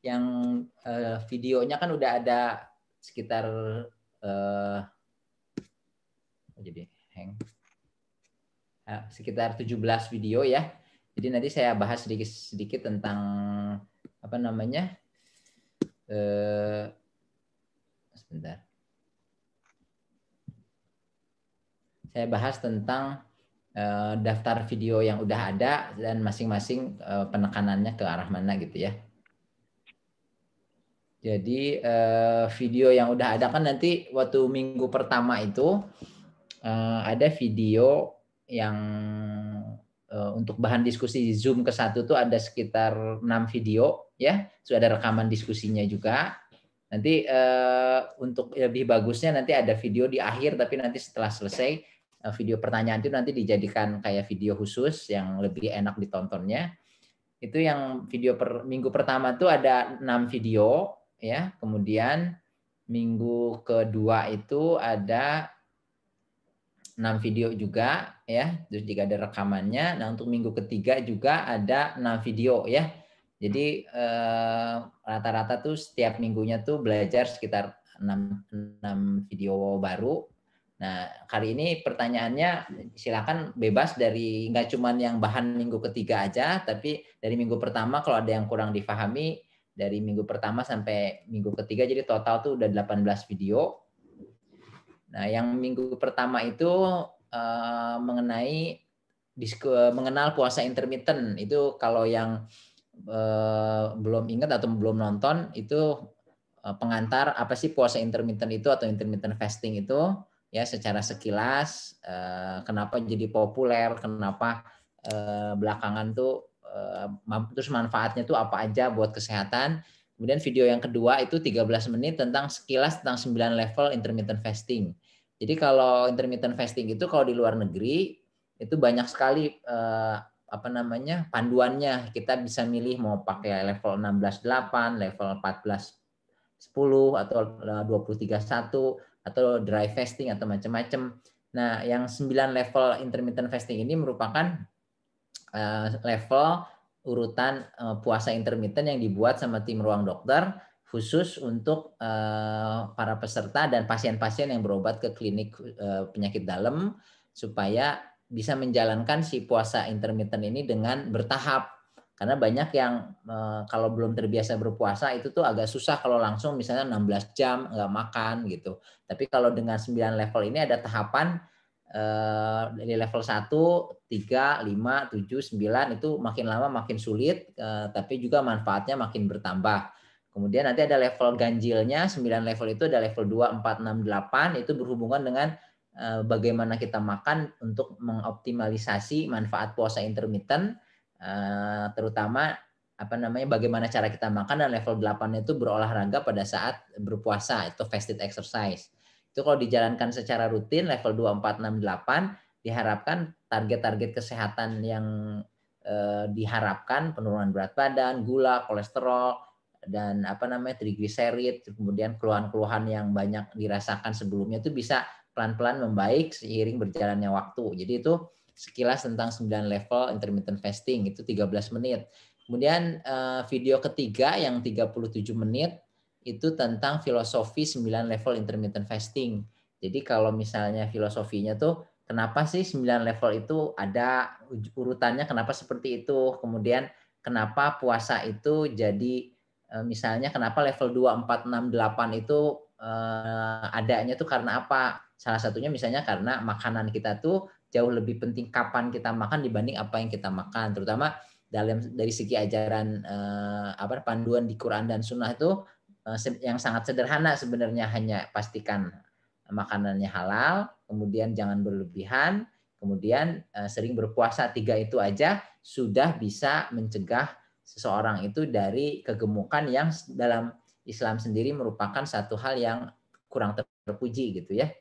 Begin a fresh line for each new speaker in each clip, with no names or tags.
yang videonya kan udah ada sekitar jadi hang sekitar 17 video ya. Jadi nanti saya bahas sedikit tentang apa namanya sebentar. Saya bahas tentang daftar video yang udah ada dan masing-masing penekanannya ke arah mana gitu ya. Jadi video yang udah ada kan nanti waktu minggu pertama itu ada video yang untuk bahan diskusi Zoom ke-1 tuh ada sekitar 6 video ya. Sudah ada rekaman diskusinya juga. Nanti untuk lebih bagusnya nanti ada video di akhir, tapi nanti setelah selesai video pertanyaan itu nanti dijadikan kayak video khusus yang lebih enak ditontonnya. Itu yang video minggu pertama tuh ada 6 video ya. Kemudian minggu kedua itu ada 6 video juga ya. Terus jika ada rekamannya. Nah, untuk minggu ketiga juga ada 6 video ya. Jadi rata-rata tuh setiap minggunya tuh belajar sekitar 6 video baru. Nah, kali ini pertanyaannya silakan bebas dari nggak cuma yang bahan minggu ketiga aja, tapi dari minggu pertama kalau ada yang kurang difahami, dari minggu pertama sampai minggu ketiga, jadi total tuh udah 18 video. Nah, yang minggu pertama itu mengenal puasa intermittent. Itu kalau yang belum ingat atau belum nonton, itu pengantar apa sih puasa intermittent itu atau intermittent fasting itu. Ya, secara sekilas kenapa jadi populer, kenapa belakangan tuh terus manfaatnya tuh apa aja buat kesehatan. Kemudian video yang kedua itu 13 menit tentang sekilas tentang 9 level intermittent fasting. Jadi kalau intermittent fasting itu kalau di luar negeri itu banyak sekali apa namanya panduannya. Kita bisa milih mau pakai level 16-8, level 14-10 atau 23-1 atau dry fasting atau macam-macam. Nah, yang 9 level intermittent fasting ini merupakan level urutan puasa intermittent yang dibuat sama tim Ruang Dokter khusus untuk para peserta dan pasien-pasien yang berobat ke klinik penyakit dalam supaya bisa menjalankan si puasa intermittent ini dengan bertahap. Karena banyak yang kalau belum terbiasa berpuasa itu tuh agak susah kalau langsung misalnya 16 jam nggak makan gitu. Tapi kalau dengan 9 level ini ada tahapan dari level 1, 3, 5, 7, 9 itu makin lama makin sulit, tapi juga manfaatnya makin bertambah. Kemudian nanti ada level ganjilnya, 9 level itu ada level 2, 4, 6, 8, itu berhubungan dengan bagaimana kita makan untuk mengoptimalisasi manfaat puasa intermittent, terutama apa namanya bagaimana cara kita makan, dan level 8 itu berolahraga pada saat berpuasa, itu fasted exercise. Itu kalau dijalankan secara rutin level 2, 4, 6, 8 diharapkan target-target kesehatan yang diharapkan penurunan berat badan, gula, kolesterol, dan apa namanya trigliserid, kemudian keluhan-keluhan yang banyak dirasakan sebelumnya itu bisa pelan-pelan membaik seiring berjalannya waktu. Jadi itu sekilas tentang 9 level intermittent fasting, itu 13 menit. Kemudian video ketiga yang 37 menit itu tentang filosofi 9 level intermittent fasting. Jadi kalau misalnya filosofinya tuh kenapa sih 9 level itu ada urutannya, kenapa seperti itu, kemudian kenapa puasa itu jadi misalnya kenapa level 2, 4, 6, 8 itu adanya tuh karena apa? Salah satunya misalnya karena makanan kita tuh jauh lebih penting kapan kita makan dibanding apa yang kita makan, terutama dari segi ajaran panduan di Quran dan Sunnah itu yang sangat sederhana sebenarnya, hanya pastikan makanannya halal, kemudian jangan berlebihan, kemudian sering berpuasa, 3 itu aja sudah bisa mencegah seseorang itu dari kegemukan yang dalam Islam sendiri merupakan satu hal yang kurang terpuji gitu ya.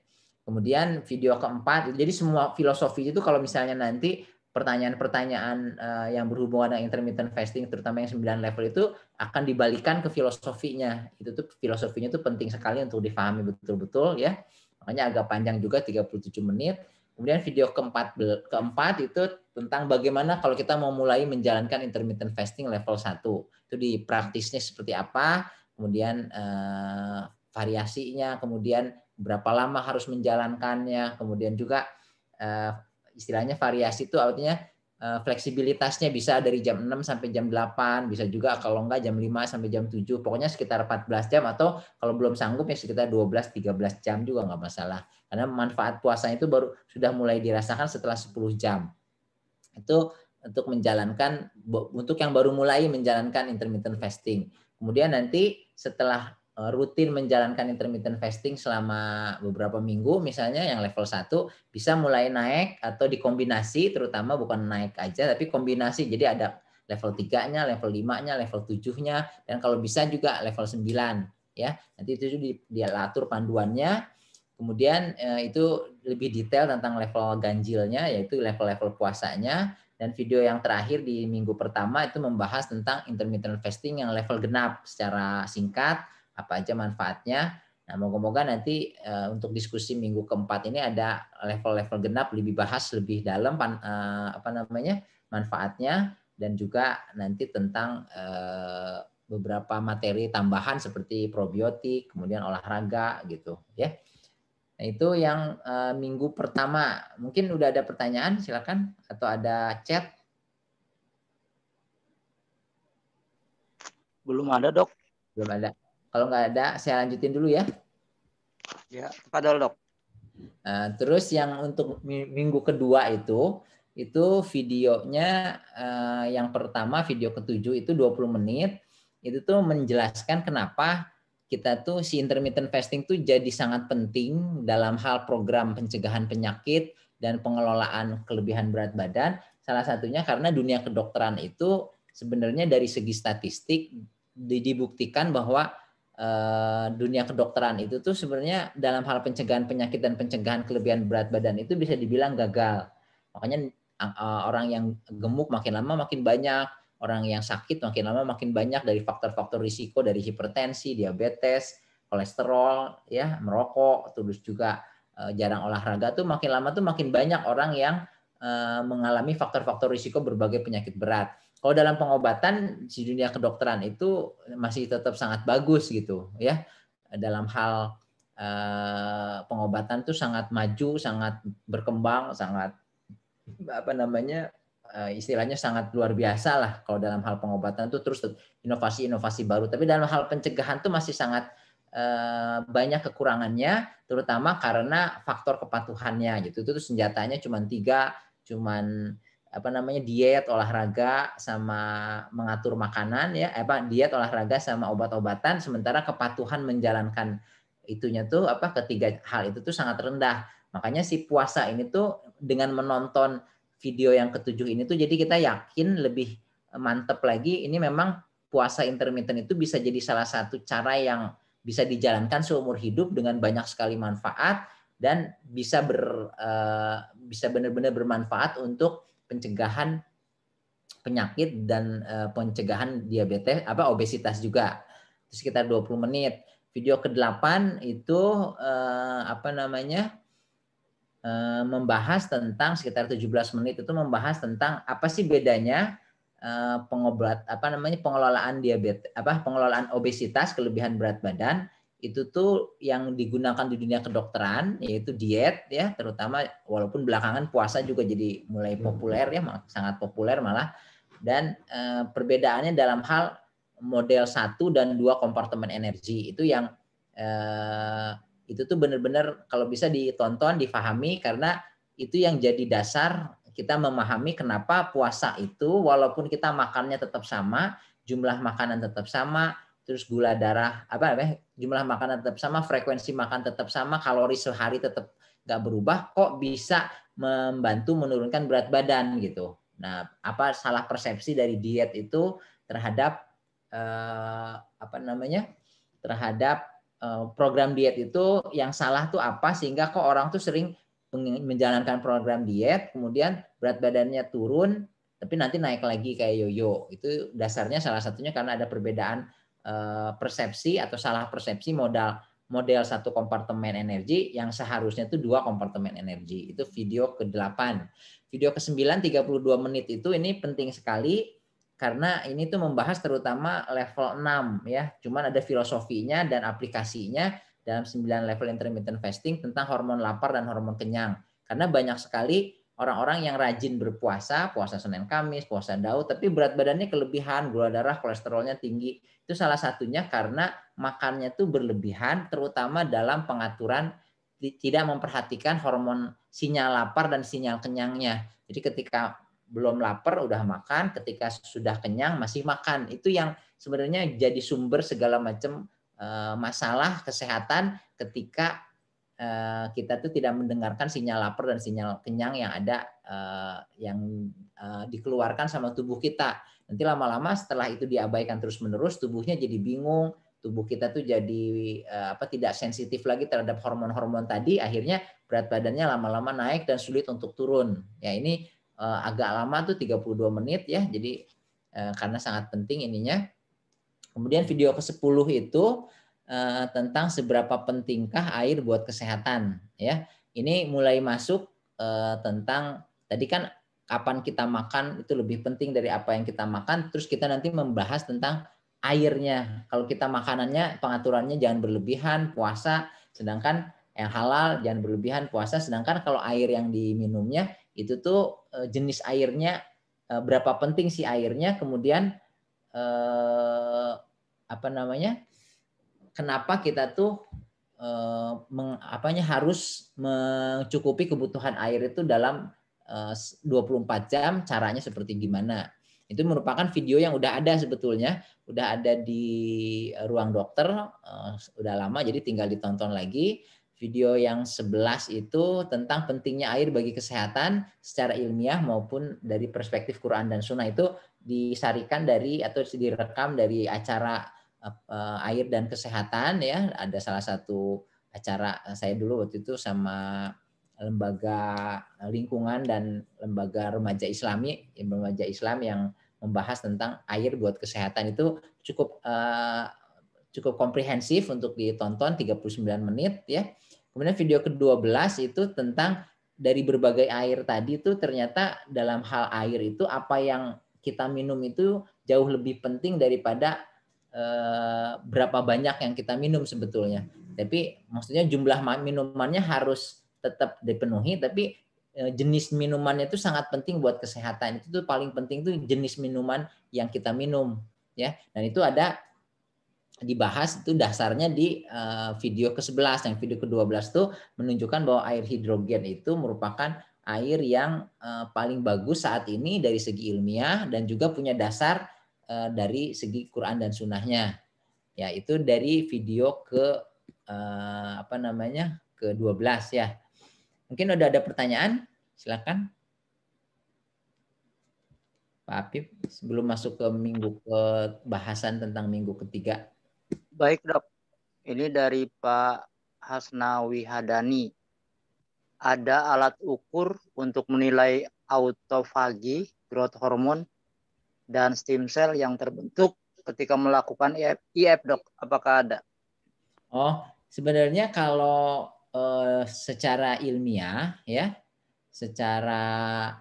Kemudian video keempat, jadi semua filosofi itu kalau misalnya nanti pertanyaan-pertanyaan yang berhubungan dengan intermittent fasting, terutama yang 9 level itu akan dibalikan ke filosofinya. Itu tuh filosofinya itu penting sekali untuk difahami betul-betul ya. Makanya agak panjang juga 37 menit. Kemudian video keempat itu tentang bagaimana kalau kita mau mulai menjalankan intermittent fasting level 1. Itu di praktisnya seperti apa, kemudian variasinya, kemudian berapa lama harus menjalankannya, kemudian juga istilahnya variasi itu artinya fleksibilitasnya bisa dari jam 6 sampai jam 8, bisa juga kalau enggak jam 5 sampai jam 7, pokoknya sekitar 14 jam atau kalau belum sanggup ya sekitar 12-13 jam juga nggak masalah. Karena manfaat puasanya itu baru sudah mulai dirasakan setelah 10 jam. Itu untuk menjalankan, untuk yang baru mulai menjalankan intermittent fasting. Kemudian nanti setelah rutin menjalankan intermittent fasting selama beberapa minggu, misalnya yang level 1 bisa mulai naik atau dikombinasi, terutama bukan naik aja, tapi kombinasi. Jadi ada level 3-nya, level 5-nya, level 7-nya, dan kalau bisa juga level 9. Ya, nanti itu diatur panduannya. Kemudian itu lebih detail tentang level ganjilnya, yaitu level-level puasanya. Dan video yang terakhir di minggu pertama itu membahas tentang intermittent fasting yang level genap secara singkat, apa aja manfaatnya. Nah, moga-moga nanti untuk diskusi minggu keempat ini ada level-level genap lebih bahas lebih dalam manfaatnya, dan juga nanti tentang beberapa materi tambahan seperti probiotik, kemudian olahraga gitu ya. Nah, itu yang minggu pertama. Mungkin udah ada pertanyaan, silakan, atau ada chat.
Belum ada, Dok.
Belum ada. Kalau nggak ada, saya lanjutin dulu ya.
Ya, padahal, Dok.
Terus yang untuk minggu kedua itu videonya yang pertama, video ke-7 itu 20 menit. Itu tuh menjelaskan kenapa kita tuh si intermittent fasting tuh jadi sangat penting dalam hal program pencegahan penyakit dan pengelolaan kelebihan berat badan. Salah satunya karena dunia kedokteran itu sebenarnya dari segi statistik dibuktikan bahwa dunia kedokteran itu tuh sebenarnya dalam hal pencegahan penyakit dan pencegahan kelebihan berat badan itu bisa dibilang gagal. Makanya orang yang gemuk makin lama makin banyak, orang yang sakit makin lama makin banyak dari faktor-faktor risiko, dari hipertensi, diabetes, kolesterol, ya, merokok, terus juga jarang olahraga tuh makin lama tuh makin banyak orang yang mengalami faktor-faktor risiko berbagai penyakit berat. Kalau dalam pengobatan di dunia kedokteran itu masih tetap sangat bagus gitu ya. Dalam hal pengobatan tuh sangat maju, sangat berkembang, sangat istilahnya sangat luar biasa lah kalau dalam hal pengobatan tuh, terus inovasi-inovasi baru. Tapi dalam hal pencegahan tuh masih sangat banyak kekurangannya, terutama karena faktor kepatuhannya gitu. Itu tuh senjatanya cuma 3, diet, olahraga, sama mengatur makanan ya, diet, olahraga sama obat-obatan, sementara kepatuhan menjalankan itunya tuh ketiga hal itu tuh sangat rendah. Makanya si puasa ini tuh dengan menonton video yang ke-7 ini tuh jadi kita yakin lebih mantep lagi, ini memang puasa intermittent itu bisa jadi salah satu cara yang bisa dijalankan seumur hidup dengan banyak sekali manfaat, dan bisa benar-benar bermanfaat untuk pencegahan penyakit dan pencegahan diabetes, obesitas juga. Itu sekitar 20 menit. Video ke-8 itu membahas tentang sekitar 17 menit itu membahas tentang apa sih bedanya pengelolaan diabetes, pengelolaan obesitas, kelebihan berat badan itu tuh yang digunakan di dunia kedokteran, yaitu diet ya, terutama, walaupun belakangan puasa juga jadi mulai populer ya, sangat populer malah. Dan perbedaannya dalam hal model 1 dan 2 kompartemen energi itu yang itu tuh benar-benar kalau bisa ditonton, difahami, karena itu yang jadi dasar kita memahami kenapa puasa itu walaupun kita makannya tetap sama, jumlah makanan tetap sama, terus gula darah jumlah makanan tetap sama, frekuensi makan tetap sama, kalori sehari tetap nggak berubah, kok bisa membantu menurunkan berat badan gitu. Nah, salah persepsi dari diet itu terhadap terhadap program diet itu yang salah tuh apa, sehingga kok orang tuh sering menjalankan program diet, kemudian berat badannya turun, tapi nanti naik lagi kayak yoyo. Itu dasarnya salah satunya karena ada perbedaan persepsi atau salah persepsi model 1 kompartemen energi yang seharusnya itu 2 kompartemen energi. Itu video ke-8. Video ke-9 32 menit itu ini penting sekali karena ini tuh membahas terutama level 6 ya. Cuman ada filosofinya dan aplikasinya dalam 9 level intermittent fasting tentang hormon lapar dan hormon kenyang. Karena banyak sekali orang-orang yang rajin berpuasa, puasa Senin Kamis, puasa Daud, tapi berat badannya kelebihan, gula darah, kolesterolnya tinggi. Itu salah satunya karena makannya tuh berlebihan, terutama dalam pengaturan tidak memperhatikan hormon sinyal lapar dan sinyal kenyangnya. Jadi ketika belum lapar udah makan, ketika sudah kenyang masih makan. Itu yang sebenarnya jadi sumber segala macam masalah kesehatan ketika kita tuh tidak mendengarkan sinyal lapar dan sinyal kenyang yang ada yang dikeluarkan sama tubuh kita. Nanti lama-lama setelah itu diabaikan terus-menerus, tubuhnya jadi bingung, tubuh kita tuh jadi tidak sensitif lagi terhadap hormon-hormon tadi, akhirnya berat badannya lama-lama naik dan sulit untuk turun. Ya ini agak lama tuh 32 menit ya. Jadi karena sangat penting ininya. Kemudian video ke-10 itu tentang seberapa pentingkah air buat kesehatan ya. Ini mulai masuk tentang tadi kan kapan kita makan itu lebih penting dari apa yang kita makan, terus kita nanti membahas tentang airnya. Kalau kita makanannya pengaturannya jangan berlebihan, puasa, sedangkan yang halal jangan berlebihan, puasa, sedangkan kalau air yang diminumnya itu tuh jenis airnya berapa penting sih airnya, kemudian kenapa kita tuh harus mencukupi kebutuhan air itu dalam 24 jam, caranya seperti gimana. Itu merupakan video yang udah ada sebetulnya, udah ada di Ruang Dokter, udah lama jadi tinggal ditonton lagi. Video yang 11 itu tentang pentingnya air bagi kesehatan secara ilmiah maupun dari perspektif Quran dan Sunnah, itu disarikan dari atau direkam dari acara air dan kesehatan ya. Ada salah satu acara saya dulu waktu itu sama lembaga lingkungan dan lembaga remaja Islam yang membahas tentang air buat kesehatan. Itu cukup komprehensif untuk ditonton, 39 menit ya. Kemudian video ke-12 itu tentang dari berbagai air tadi itu ternyata dalam hal air itu apa yang kita minum itu jauh lebih penting daripada berapa banyak yang kita minum sebetulnya. Tapi maksudnya jumlah minumannya harus tetap dipenuhi, tapi jenis minumannya itu sangat penting buat kesehatan. Itu tuh paling penting tuh jenis minuman yang kita minum ya. Dan itu ada dibahas itu dasarnya di video ke-11. Yang video ke-12 tuh menunjukkan bahwa air hidrogen itu merupakan air yang paling bagus saat ini dari segi ilmiah dan juga punya dasar dari segi Quran dan Sunnahnya. Ya, itu dari video ke-12 ya. Mungkin udah ada pertanyaan? Silakan. Pak Apip, sebelum masuk ke bahasan tentang minggu ketiga.
Baik dok, ini dari Pak Hasnawi Hadani. Ada alat ukur untuk menilai autofagi, growth hormone, dan stem cell yang terbentuk ketika melakukan IF dok. Apakah ada?
Oh, sebenarnya kalau secara ilmiah ya, secara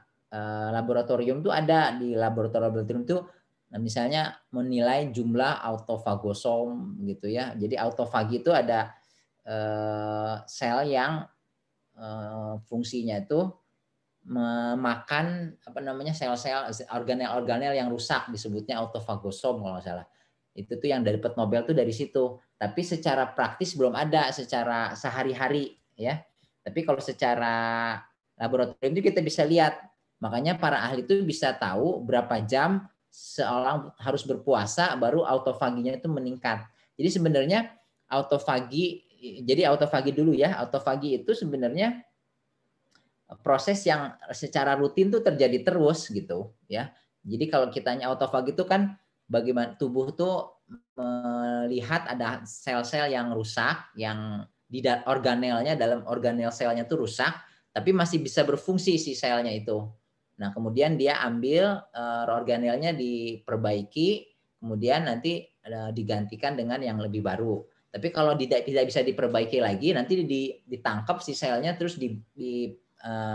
laboratorium tuh ada di laboratorium tuh misalnya menilai jumlah autofagosom gitu ya. Jadi autofagi itu ada sel yang fungsinya itu memakan sel-sel organel-organel yang rusak, disebutnya autofagosom kalau nggak salah. Itu tuh yang dapat Nobel tuh dari situ. Tapi secara praktis belum ada secara sehari-hari ya. Tapi kalau secara laboratorium itu kita bisa lihat. Makanya para ahli itu bisa tahu berapa jam seorang harus berpuasa baru autofaginya itu meningkat. Jadi sebenarnya autofagi dulu ya. Autofagi itu sebenarnya proses yang secara rutin tuh terjadi terus gitu ya. Jadi kalau kitanya autofagi itu kan bagaimana tubuh tuh melihat ada sel-sel yang rusak, yang di organelnya, dalam organel selnya tuh rusak, tapi masih bisa berfungsi si selnya itu. Nah kemudian dia ambil organelnya diperbaiki, kemudian nanti digantikan dengan yang lebih baru. Tapi kalau tidak bisa diperbaiki lagi, nanti ditangkap si selnya terus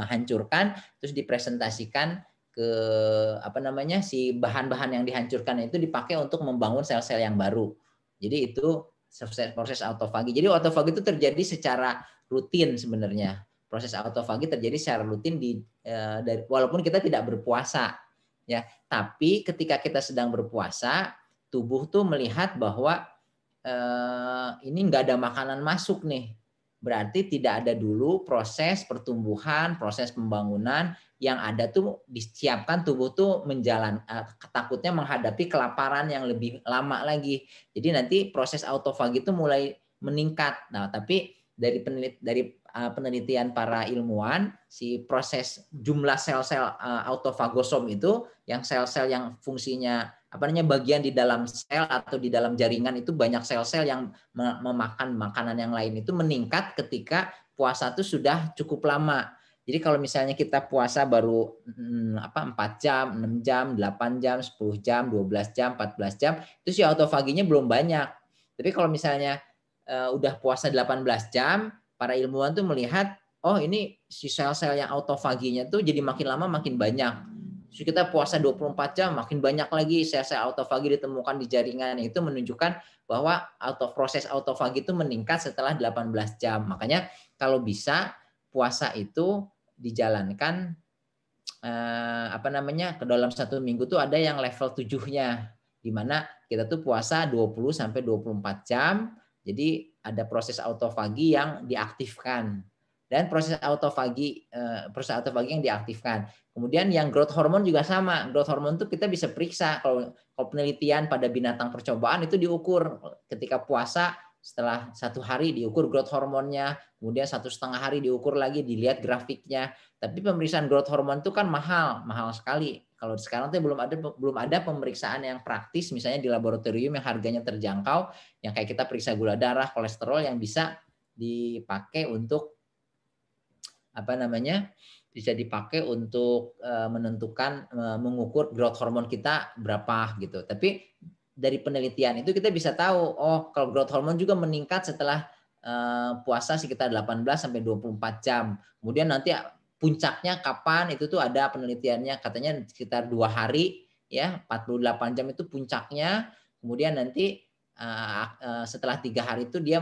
hancurkan, terus dipresentasikan ke si bahan-bahan yang dihancurkan itu dipakai untuk membangun sel-sel yang baru. Jadi itu proses autofagi. Jadi autofagi itu terjadi secara rutin sebenarnya. Proses autofagi terjadi secara rutin walaupun kita tidak berpuasa, ya. Tapi ketika kita sedang berpuasa, tubuh tuh melihat bahwa ini nggak ada makanan masuk nih. Berarti tidak ada dulu proses pertumbuhan, proses pembangunan yang ada tuh disiapkan tubuh tuh takutnya menghadapi kelaparan yang lebih lama lagi. Jadi nanti proses autofagi itu mulai meningkat. Nah, tapi dari penelitian para ilmuwan, si proses jumlah sel-sel autofagosom itu, yang sel-sel yang fungsinya bagian di dalam sel atau di dalam jaringan itu banyak sel-sel yang memakan makanan yang lain itu meningkat ketika puasa itu sudah cukup lama. Jadi kalau misalnya kita puasa baru 4 jam, 6 jam, 8 jam, 10 jam, 12 jam, 14 jam, itu si autofaginya belum banyak. Tapi kalau misalnya udah puasa 18 jam, para ilmuwan tuh melihat, oh ini si sel-sel yang autofaginya tuh jadi makin lama makin banyak. Terus kita puasa 24 jam, makin banyak lagi sel-sel autofagi ditemukan di jaringan. Itu menunjukkan bahwa proses autofagi itu meningkat setelah 18 jam. Makanya kalau bisa puasa itu dijalankan ke dalam 1 minggu tuh ada yang level 7-nya, di mana kita tuh puasa 20 sampai 24 jam. Jadi ada proses autofagi yang diaktifkan. Dan proses autofagi yang diaktifkan. Kemudian yang growth hormone juga sama. Growth hormone itu kita bisa periksa. Kalau penelitian pada binatang percobaan itu diukur ketika puasa, setelah 1 hari diukur growth hormonnya, kemudian 1,5 hari diukur lagi, dilihat grafiknya. Tapi pemeriksaan growth hormone itu kan mahal sekali. Kalau sekarang tuh belum ada pemeriksaan yang praktis, misalnya di laboratorium yang harganya terjangkau, yang kayak kita periksa gula darah, kolesterol, yang bisa dipakai untuk bisa dipakai untuk menentukan, mengukur growth hormone kita berapa gitu. Tapi dari penelitian itu kita bisa tahu, oh kalau growth hormone juga meningkat setelah puasa sekitar 18 sampai 24 jam. Kemudian nanti puncaknya kapan, itu tuh ada penelitiannya, katanya sekitar 2 hari ya, 48 jam itu puncaknya. Kemudian nanti setelah 3 hari itu dia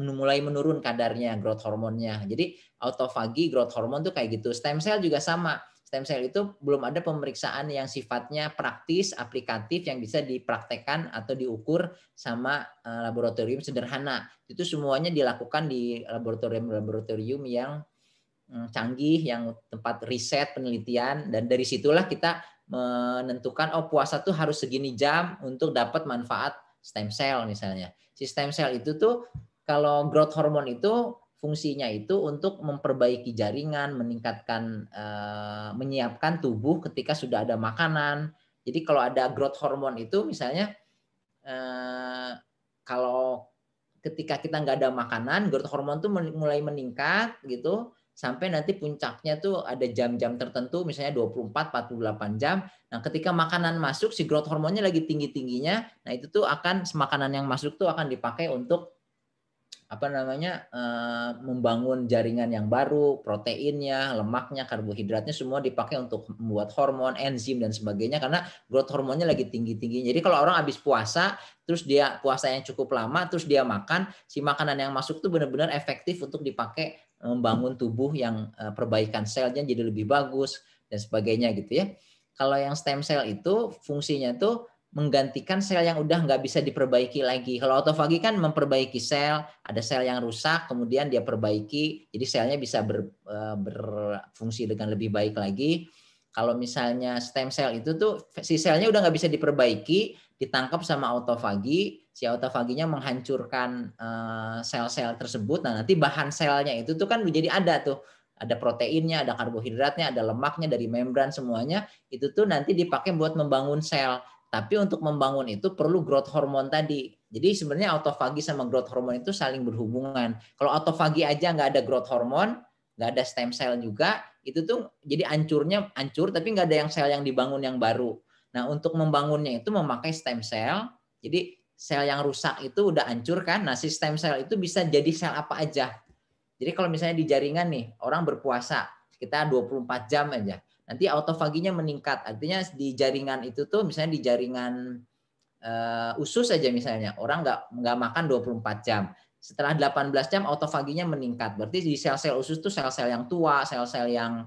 mulai menurun kadarnya growth hormonnya. Jadi autofagi growth hormone tuh kayak gitu. Stem cell juga sama. Stem cell itu belum ada pemeriksaan yang sifatnya praktis, aplikatif yang bisa dipraktekkan atau diukur sama laboratorium sederhana. Itu semuanya dilakukan di laboratorium yang canggih, yang tempat riset penelitian, dan dari situlah kita menentukan puasa tuh harus segini jam untuk dapat manfaat stem cell misalnya. Si stem cell itu tuh kalau growth hormone itu fungsinya itu untuk memperbaiki jaringan, meningkatkan, menyiapkan tubuh ketika sudah ada makanan. Jadi kalau ada growth hormone itu misalnya, kalau ketika kita nggak ada makanan, growth hormone tuh mulai meningkat gitu, sampai nanti puncaknya tuh ada jam-jam tertentu, misalnya 24-48 jam. Nah, ketika makanan masuk, si growth hormonnya lagi tinggi-tingginya, nah itu tuh makanan yang masuk tuh akan dipakai untuk membangun jaringan yang baru, proteinnya, lemaknya, karbohidratnya semua dipakai untuk membuat hormon, enzim dan sebagainya, karena growth hormonnya lagi tinggi-tingginya. Jadi kalau orang habis puasa, terus dia puasa yang cukup lama, terus dia makan, si makanan yang masuk tuh benar-benar efektif untuk dipakai membangun tubuh yang perbaikan selnya jadi lebih bagus dan sebagainya gitu ya. Kalau yang stem cell itu fungsinya tuh menggantikan sel yang udah nggak bisa diperbaiki lagi. Kalau autofagi kan memperbaiki sel, ada sel yang rusak, kemudian dia perbaiki, jadi selnya bisa berfungsi dengan lebih baik lagi. Kalau misalnya stem cell itu tuh si selnya udah nggak bisa diperbaiki, ditangkap sama autofagi, si autofaginya menghancurkan sel-sel tersebut. Nah nanti bahan selnya itu tuh kan menjadi ada proteinnya, ada karbohidratnya, ada lemaknya dari membran semuanya, itu tuh nanti dipakai buat membangun sel. Tapi untuk membangun itu perlu growth hormone tadi. Jadi sebenarnya autofagi sama growth hormone itu saling berhubungan. Kalau autofagi aja nggak ada growth hormone, nggak ada stem cell juga, itu tuh jadi hancur, tapi nggak ada yang sel yang dibangun yang baru. Nah untuk membangunnya itu memakai stem cell. Jadi sel yang rusak itu udah hancur kan. Nah si stem cell itu bisa jadi sel apa aja. Jadi kalau misalnya di jaringan nih, orang berpuasa kita 24 jam aja, nanti autofaginya meningkat. Artinya di jaringan itu tuh misalnya di jaringan usus aja misalnya, orang nggak makan 24 jam. Setelah 18 jam autofaginya meningkat. Berarti di sel-sel usus tuh sel-sel yang tua, sel-sel yang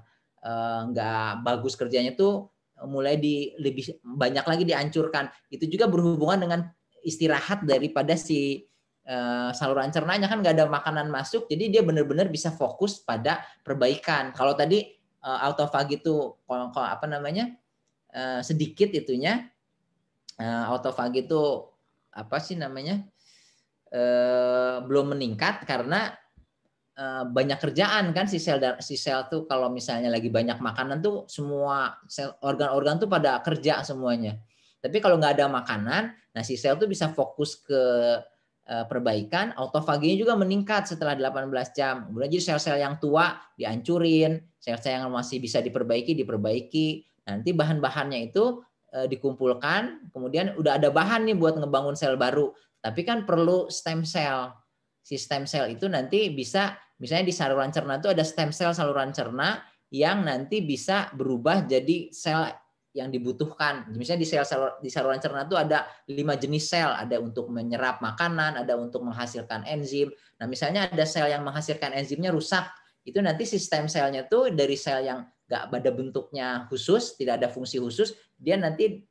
nggak bagus kerjanya tuh mulai lebih banyak lagi dihancurkan. Itu juga berhubungan dengan istirahat daripada si saluran cernanya, kan nggak ada makanan masuk, jadi dia benar-benar bisa fokus pada perbaikan. Kalau tadi autofagi itu apa namanya sedikit itunya, autofagi itu apa sih namanya belum meningkat karena banyak kerjaan kan, si sel tuh kalau misalnya lagi banyak makanan tuh semua sel organ-organ tuh pada kerja semuanya. Tapi kalau nggak ada makanan, nah si sel tuh bisa fokus ke perbaikan, autofaginya juga meningkat setelah 18 jam. Kemudian jadi sel-sel yang tua dihancurin, sel-sel yang masih bisa diperbaiki. Nanti bahan-bahannya itu dikumpulkan, kemudian udah ada bahan nih buat ngebangun sel baru. Tapi kan perlu stem cell. Si stem cell itu nanti bisa, misalnya di saluran cerna itu ada stem cell saluran cerna yang nanti bisa berubah jadi sel yang dibutuhkan. Misalnya di saluran cerna itu ada 5 jenis sel, ada untuk menyerap makanan, ada untuk menghasilkan enzim. Nah, misalnya ada sel yang menghasilkan enzimnya rusak, itu nanti sistem selnya tuh dari sel yang nggak pada bentuknya khusus, tidak ada fungsi khusus, dia nanti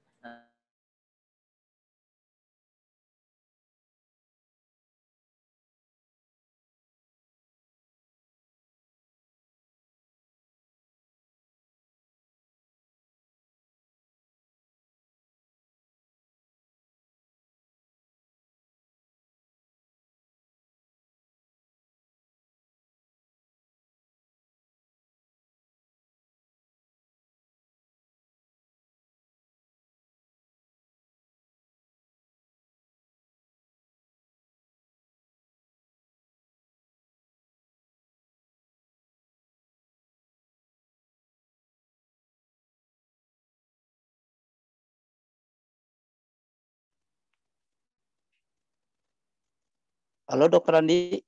Halo Dokter Andi,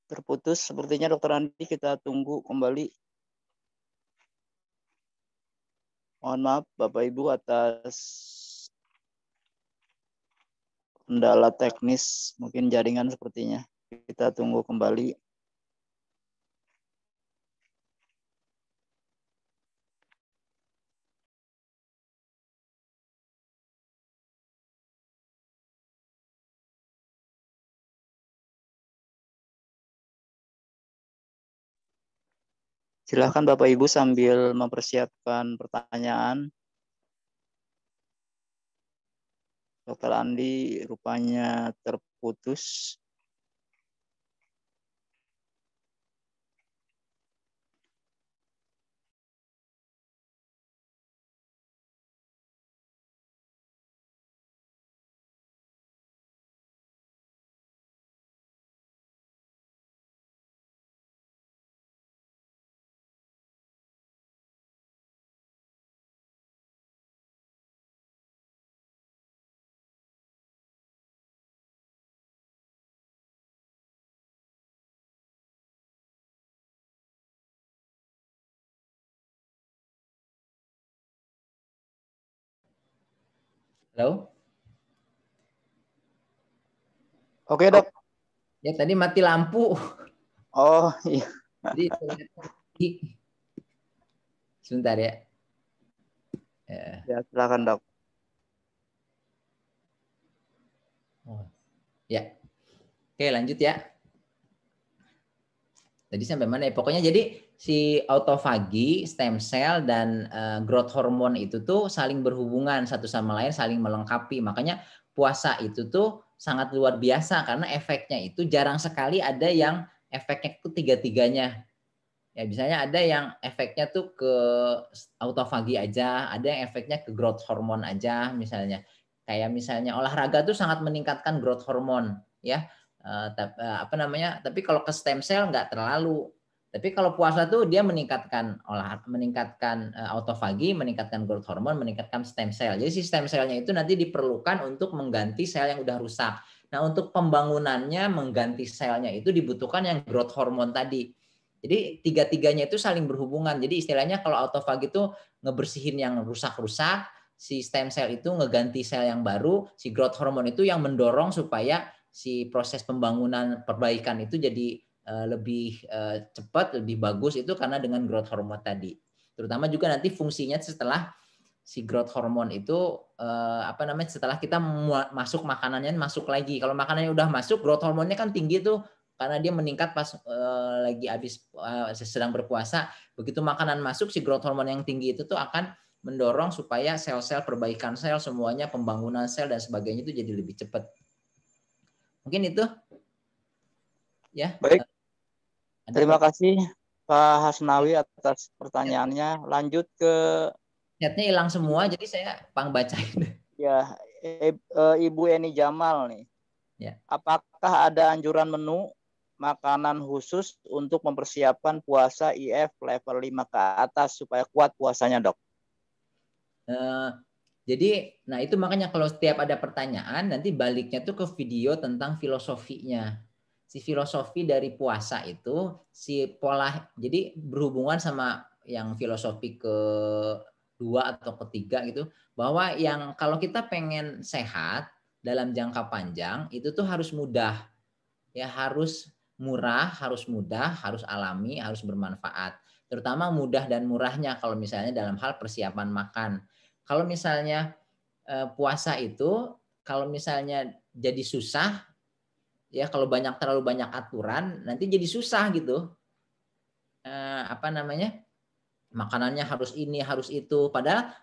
terputus sepertinya Dokter Andi, kita tunggu kembali. Mohon maaf Bapak Ibu atas kendala teknis, mungkin jaringan sepertinya. Kita tunggu kembali. Silakan Bapak Ibu sambil mempersiapkan pertanyaan. Dokter Andi rupanya terputus.
halo.
Oke Dok.
Ya tadi mati lampu.
Oh iya.
Jadi sebentar ya.
Ya silakan Dok.
Ya. Oke, lanjut ya. Tadi sampai mana ya? Pokoknya jadi si autofagi, stem cell, dan growth hormone itu tuh saling berhubungan satu sama lain, saling melengkapi. Makanya puasa itu tuh sangat luar biasa karena efeknya itu jarang sekali ada yang efeknya itu tiga-tiganya. Ya, misalnya ada yang efeknya tuh ke autofagi aja, ada yang efeknya ke growth hormone aja misalnya. Kayak misalnya olahraga tuh sangat meningkatkan growth hormone ya. Apa namanya? Tapi kalau ke stem cell nggak terlalu. Tapi kalau puasa tuh dia meningkatkan autofagi, meningkatkan growth hormone, meningkatkan stem cell. Jadi si stem cellnya itu nanti diperlukan untuk mengganti sel yang udah rusak. Nah, untuk pembangunannya mengganti selnya itu dibutuhkan yang growth hormone tadi. Jadi tiga-tiganya itu saling berhubungan. Jadi istilahnya kalau autofagi itu ngebersihin yang rusak-rusak, si stem cell itu ngeganti sel yang baru, si growth hormone itu yang mendorong supaya si proses pembangunan perbaikan itu jadi lebih cepat, lebih bagus itu karena dengan growth hormone tadi. Terutama juga nanti fungsinya setelah si growth hormone itu setelah kita masuk makanannya masuk lagi. Kalau makanannya udah masuk, growth hormonnya kan tinggi tuh karena dia meningkat pas lagi habis sedang berpuasa. Begitu makanan masuk, si growth hormone yang tinggi itu tuh akan mendorong supaya sel-sel perbaikan sel semuanya, pembangunan sel dan sebagainya itu jadi lebih cepat. Mungkin itu ya.
Baik. Terima kasih Pak Hasnawi atas pertanyaannya. Lanjut ke
chatnya hilang semua, jadi saya bacain.
Ya, Ibu Eni Jamal nih.
Ya.
Apakah ada anjuran menu makanan khusus untuk mempersiapkan puasa IF level 5 ke atas supaya kuat puasanya, Dok?
Jadi, nah itu makanya kalau setiap ada pertanyaan, nanti baliknya tuh ke video tentang filosofinya. Si filosofi dari puasa itu, si pola, jadi berhubungan sama yang filosofi kedua atau ketiga gitu, bahwa yang kalau kita pengen sehat dalam jangka panjang, itu tuh harus mudah. Ya harus murah, harus mudah, harus alami, harus bermanfaat. Terutama mudah dan murahnya kalau misalnya dalam hal persiapan makan. Kalau misalnya puasa itu, kalau misalnya jadi susah, ya kalau terlalu banyak aturan, nanti jadi susah gitu. Makanannya harus ini, harus itu. Padahal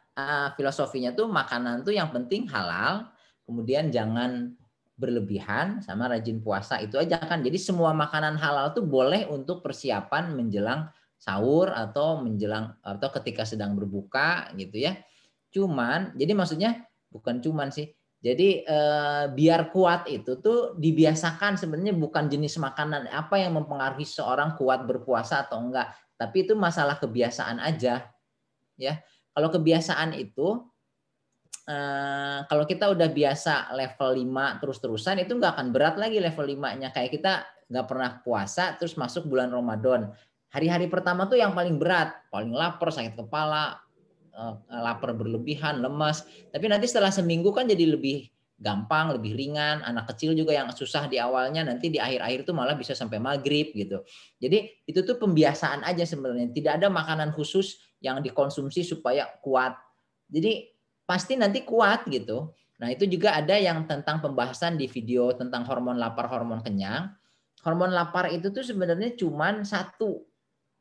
filosofinya tuh makanan tuh yang penting halal, kemudian jangan berlebihan, sama rajin puasa itu aja kan. Jadi semua makanan halal tuh boleh untuk persiapan menjelang sahur atau ketika sedang berbuka gitu ya. Jadi maksudnya bukan cuman sih. Jadi biar kuat itu tuh dibiasakan, sebenarnya bukan jenis makanan apa yang mempengaruhi seorang kuat berpuasa atau enggak, tapi itu masalah kebiasaan aja ya. Kalau kebiasaan itu kalau kita udah biasa level 5 terus-terusan, itu nggak akan berat lagi level 5-nya. Kayak kita nggak pernah puasa terus masuk bulan Ramadan. Hari-hari pertama tuh yang paling berat, paling lapar, sakit kepala, lapar berlebihan, lemas. Tapi nanti setelah seminggu kan jadi lebih gampang, lebih ringan. Anak kecil juga yang susah di awalnya, nanti di akhir-akhir tuh malah bisa sampai maghrib gitu. Jadi itu tuh pembiasaan aja sebenarnya. Tidak ada makanan khusus yang dikonsumsi supaya kuat. Jadi pasti nanti kuat gitu. Nah itu juga ada yang tentang pembahasan di video tentang hormon lapar, hormon kenyang. Hormon lapar itu tuh sebenarnya cuman satu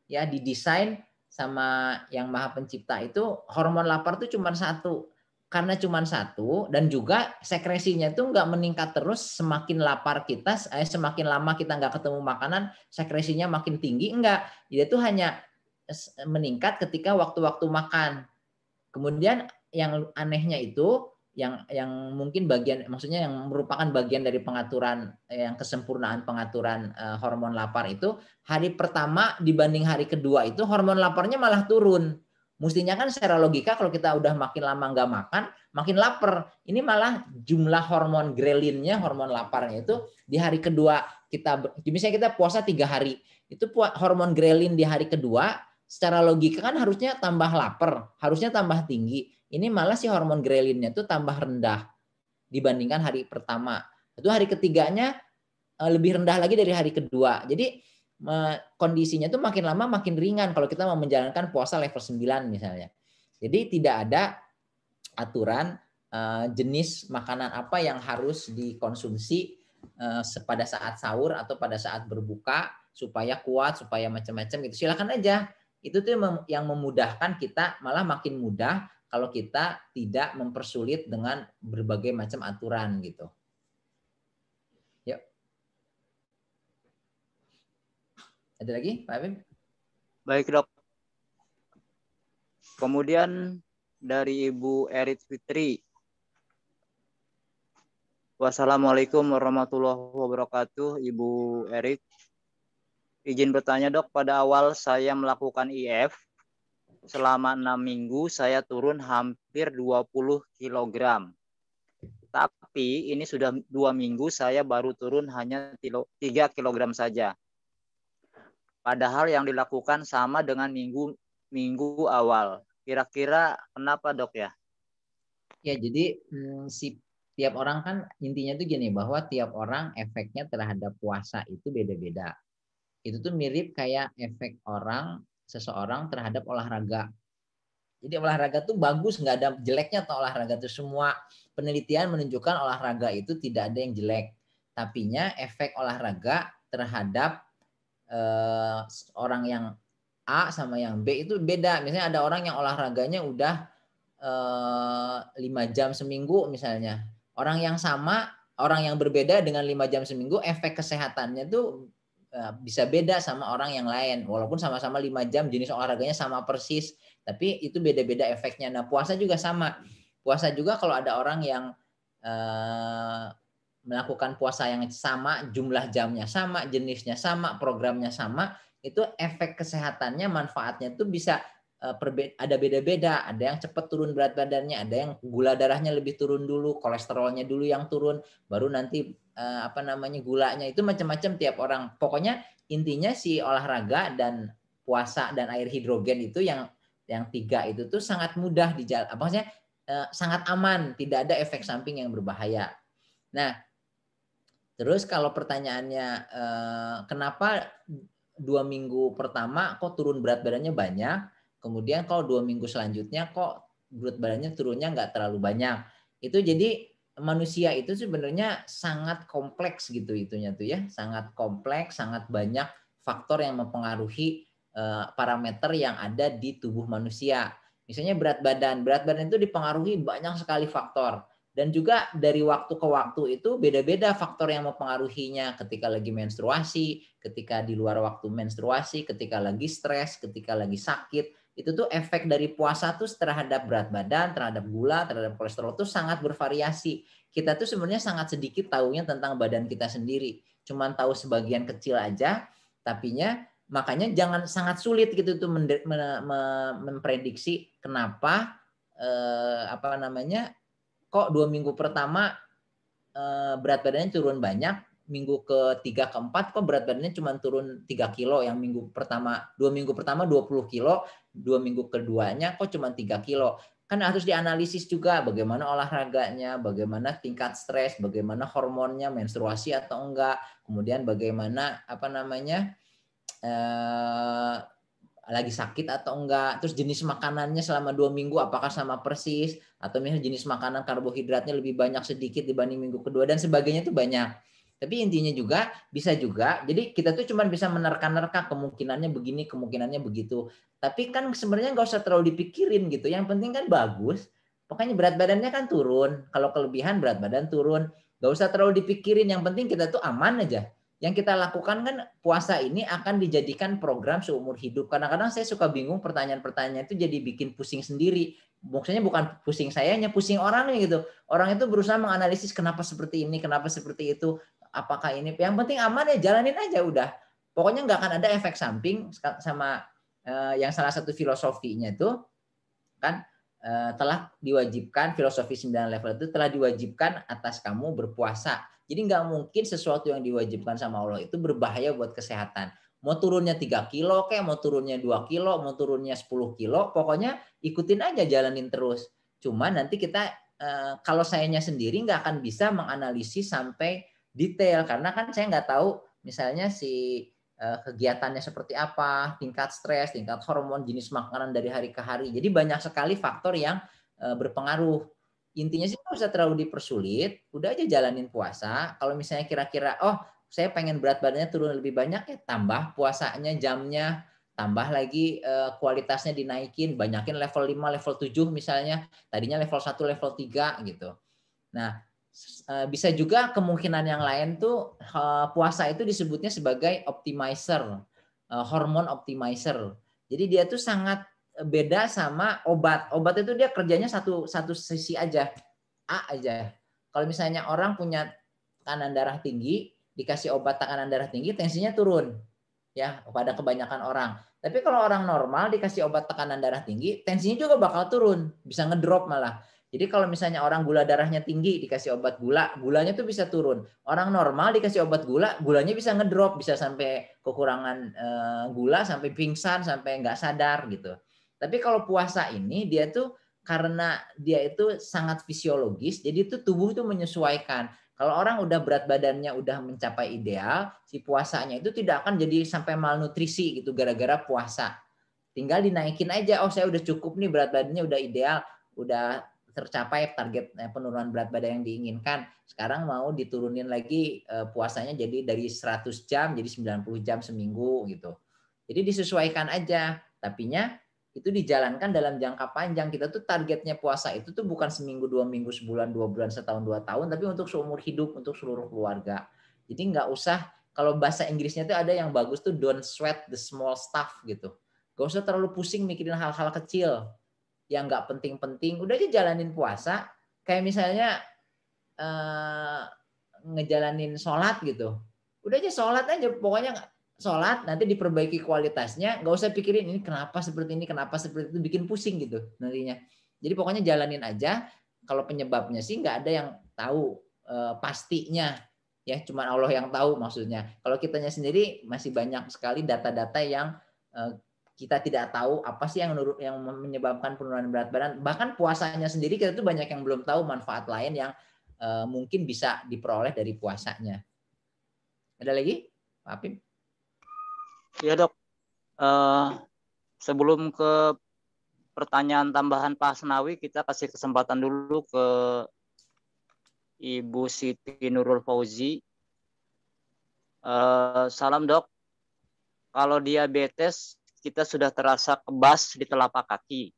ya, didesain sama yang Maha Pencipta itu. Hormon lapar tuh cuman satu. Karena cuman satu, dan juga sekresinya tuh nggak meningkat terus semakin lapar kita, semakin lama kita nggak ketemu makanan, sekresinya makin tinggi, enggak. Dia tuh hanya meningkat ketika waktu-waktu makan. Kemudian yang anehnya itu yang mungkin maksudnya yang merupakan bagian dari pengaturan yang kesempurnaan pengaturan hormon lapar itu, hari pertama dibanding hari kedua itu hormon laparnya malah turun. Mestinya kan secara logika kalau kita udah makin lama nggak makan, makin lapar. Ini malah jumlah hormon grelinnya, hormon laparnya itu di hari kedua misalnya kita puasa 3 hari, itu hormon grelin di hari kedua secara logika kan harusnya tambah lapar, harusnya tambah tinggi. Ini malah si hormon grelinnya tuh tambah rendah dibandingkan hari pertama. Itu hari ketiganya lebih rendah lagi dari hari kedua. Jadi kondisinya tuh makin lama makin ringan kalau kita mau menjalankan puasa level 9 misalnya. Jadi tidak ada aturan jenis makanan apa yang harus dikonsumsi pada saat sahur atau pada saat berbuka supaya kuat, supaya macam-macam gitu. Silakan aja. Itu tuh yang memudahkan kita, malah makin mudah kalau kita tidak mempersulit dengan berbagai macam aturan gitu. Yuk. Ada lagi, Pak Abim?
Baik, Dok. Kemudian dari Ibu Erit Fitri. Wassalamualaikum warahmatullahi wabarakatuh, Ibu Erit. Izin bertanya, Dok, pada awal saya melakukan IF, selama 6 minggu saya turun hampir 20 kg.
Tapi ini sudah 2 minggu saya baru turun hanya 3 kilogram saja. Padahal yang dilakukan sama dengan minggu awal. Kira-kira kenapa dok ya?
Ya, jadi tiap orang kan intinya tuh gini, bahwa tiap orang efeknya terhadap puasa itu beda-beda. Itu tuh mirip kayak efek seseorang terhadap olahraga. Jadi olahraga tuh bagus, nggak ada jeleknya atau olahraga tuh. Semua penelitian menunjukkan olahraga itu tidak ada yang jelek. Tapinya efek olahraga terhadap orang yang A sama yang B itu beda. Misalnya ada orang yang olahraganya udah 5 jam seminggu misalnya. Orang yang berbeda dengan 5 jam seminggu, efek kesehatannya tuh bisa beda sama orang yang lain. Walaupun sama-sama 5 jam, jenis olahraganya sama persis, tapi itu beda-beda efeknya. Nah, puasa juga sama. Puasa juga kalau ada orang yang melakukan puasa yang sama, jumlah jamnya sama, jenisnya sama, programnya sama, itu efek kesehatannya, manfaatnya tuh bisa ada beda-beda. Ada yang cepat turun berat badannya, ada yang gula darahnya lebih turun dulu, kolesterolnya dulu yang turun, baru nanti gulanya. Itu macam-macam tiap orang. Pokoknya intinya si olahraga dan puasa dan air hidrogen itu yang 3 itu tuh sangat mudah maksudnya sangat aman, tidak ada efek samping yang berbahaya. Nah, terus kalau pertanyaannya kenapa 2 minggu pertama kok turun berat badannya banyak, kemudian kalau 2 minggu selanjutnya kok berat badannya turunnya nggak terlalu banyak. Itu jadi manusia itu sebenarnya sangat kompleks gitu itunya tuh ya, sangat kompleks, sangat banyak faktor yang mempengaruhi parameter yang ada di tubuh manusia. Misalnya berat badan itu dipengaruhi banyak sekali faktor. Dan juga dari waktu ke waktu itu beda-beda faktor yang mempengaruhinya, ketika lagi menstruasi, ketika di luar waktu menstruasi, ketika lagi stres, ketika lagi sakit. Itu tuh efek dari puasa tuh terhadap berat badan, terhadap gula, terhadap kolesterol tuh sangat bervariasi. Kita tuh sebenarnya sangat sedikit tahunya tentang badan kita sendiri. Cuman tahu sebagian kecil aja, tapinya makanya jangan sangat sulit gitu tuh memprediksi kenapa kok 2 minggu pertama berat badannya turun banyak, minggu ke-3 ke-4 kok berat badannya cuma turun 3 kilo, yang 2 minggu pertama 20 kilo, 2 minggu keduanya kok cuma 3 kilo. Kan harus dianalisis juga bagaimana olahraganya, bagaimana tingkat stres, bagaimana hormonnya, menstruasi atau enggak, kemudian bagaimana lagi sakit atau enggak, terus jenis makanannya selama 2 minggu apakah sama persis, atau misalnya jenis makanan karbohidratnya lebih banyak sedikit dibanding minggu kedua, dan sebagainya itu banyak. Tapi intinya juga bisa juga, jadi kita tuh cuma bisa menerka-nerka kemungkinannya begini, kemungkinannya begitu. Tapi kan sebenarnya nggak usah terlalu dipikirin gitu, yang penting kan bagus. Pokoknya berat badannya kan turun, kalau kelebihan berat badan turun, nggak usah terlalu dipikirin, yang penting kita tuh aman aja. Yang kita lakukan kan puasa ini akan dijadikan program seumur hidup. Kadang-kadang saya suka bingung, pertanyaan-pertanyaan itu jadi bikin pusing sendiri. Maksudnya bukan pusing sayanya, pusing orangnya gitu. Orang itu berusaha menganalisis kenapa seperti ini, kenapa seperti itu, apakah ini. Yang penting aman ya, jalanin aja udah. Pokoknya nggak akan ada efek samping sama yang salah satu filosofinya itu kan telah diwajibkan, filosofi 9 level itu telah diwajibkan atas kamu berpuasa. Jadi nggak mungkin sesuatu yang diwajibkan sama Allah itu berbahaya buat kesehatan. Mau turunnya 3 kilo, kayak mau turunnya 2 kilo, mau turunnya 10 kilo, pokoknya ikutin aja, jalanin terus. Cuma nanti kita, kalau sayanya sendiri nggak akan bisa menganalisis sampai detail. Karena kan saya nggak tahu misalnya si kegiatannya seperti apa, tingkat stres, tingkat hormon, jenis makanan dari hari ke hari. Jadi banyak sekali faktor yang berpengaruh. Intinya sih nggak usah terlalu dipersulit, udah aja jalanin puasa. Kalau misalnya kira-kira, oh saya pengen berat badannya turun lebih banyak, ya tambah puasanya, jamnya, tambah lagi kualitasnya dinaikin, banyakin level 5, level 7 misalnya, tadinya level 1, level 3 gitu. Nah, bisa juga kemungkinan yang lain tuh puasa itu disebutnya sebagai optimizer, hormon optimizer. Jadi dia tuh sangat beda sama obat. Obat itu dia kerjanya satu sisi aja, A aja. Kalau misalnya orang punya tekanan darah tinggi, dikasih obat tekanan darah tinggi, tensinya turun. Ya, pada kebanyakan orang. Tapi kalau orang normal dikasih obat tekanan darah tinggi, tensinya juga bakal turun, bisa ngedrop malah. Jadi kalau misalnya orang gula darahnya tinggi dikasih obat gula, gulanya tuh bisa turun. Orang normal dikasih obat gula, gulanya bisa ngedrop, bisa sampai kekurangan gula, sampai pingsan, sampai nggak sadar gitu. Tapi kalau puasa ini dia tuh karena dia itu sangat fisiologis, jadi itu tubuh tuh menyesuaikan. Kalau orang udah berat badannya udah mencapai ideal, si puasanya itu tidak akan jadi sampai malnutrisi gitu gara-gara puasa. Tinggal dinaikin aja, oh saya udah cukup nih berat badannya udah ideal, udah tercapai target penurunan berat badan yang diinginkan. Sekarang mau diturunin lagi puasanya jadi dari 100 jam jadi 90 jam seminggu gitu. Jadi disesuaikan aja. Tapinya itu dijalankan dalam jangka panjang. Kita tuh targetnya puasa itu tuh bukan seminggu, 2 minggu, sebulan, 2 bulan, setahun, 2 tahun, tapi untuk seumur hidup, untuk seluruh keluarga. Jadi nggak usah, kalau bahasa Inggrisnya tuh ada yang bagus tuh don't sweat the small stuff gitu. Gak usah terlalu pusing mikirin hal-hal kecil yang nggak penting-penting. Udah aja jalanin puasa. Kayak misalnya ngejalanin sholat gitu. Udah aja sholat aja. Pokoknya sholat, nanti diperbaiki kualitasnya. Nggak usah pikirin ini kenapa seperti ini, kenapa seperti itu. Bikin pusing gitu nantinya. Jadi pokoknya jalanin aja. Kalau penyebabnya sih nggak ada yang tahu pastinya. Ya, cuma Allah yang tahu maksudnya. Kalau kitanya sendiri masih banyak sekali data-data yang kita tidak tahu apa sih yang menyebabkan penurunan berat badan. Bahkan puasanya sendiri kita tuh banyak yang belum tahu manfaat lain yang mungkin bisa diperoleh dari puasanya. Ada lagi, Pak Apim?
Ya dok, sebelum ke pertanyaan tambahan Pak Hasnawi, kita kasih kesempatan dulu ke Ibu Siti Nurul Fauzi. Salam dok, kalau diabetes kita sudah terasa kebas di telapak kaki.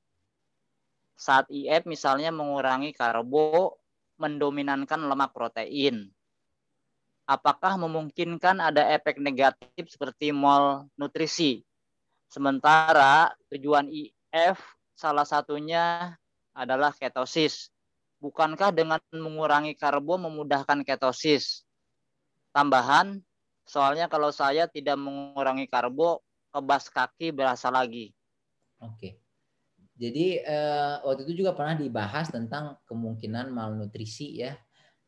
Saat IF misalnya mengurangi karbo, mendominankan lemak protein. Apakah memungkinkan ada efek negatif seperti malnutrisi? Sementara tujuan IF salah satunya adalah ketosis. Bukankah dengan mengurangi karbo memudahkan ketosis? Tambahan, soalnya kalau saya tidak mengurangi karbo, kebas kaki berasa lagi.
Oke. Jadi waktu itu juga pernah dibahas tentang kemungkinan malnutrisi ya.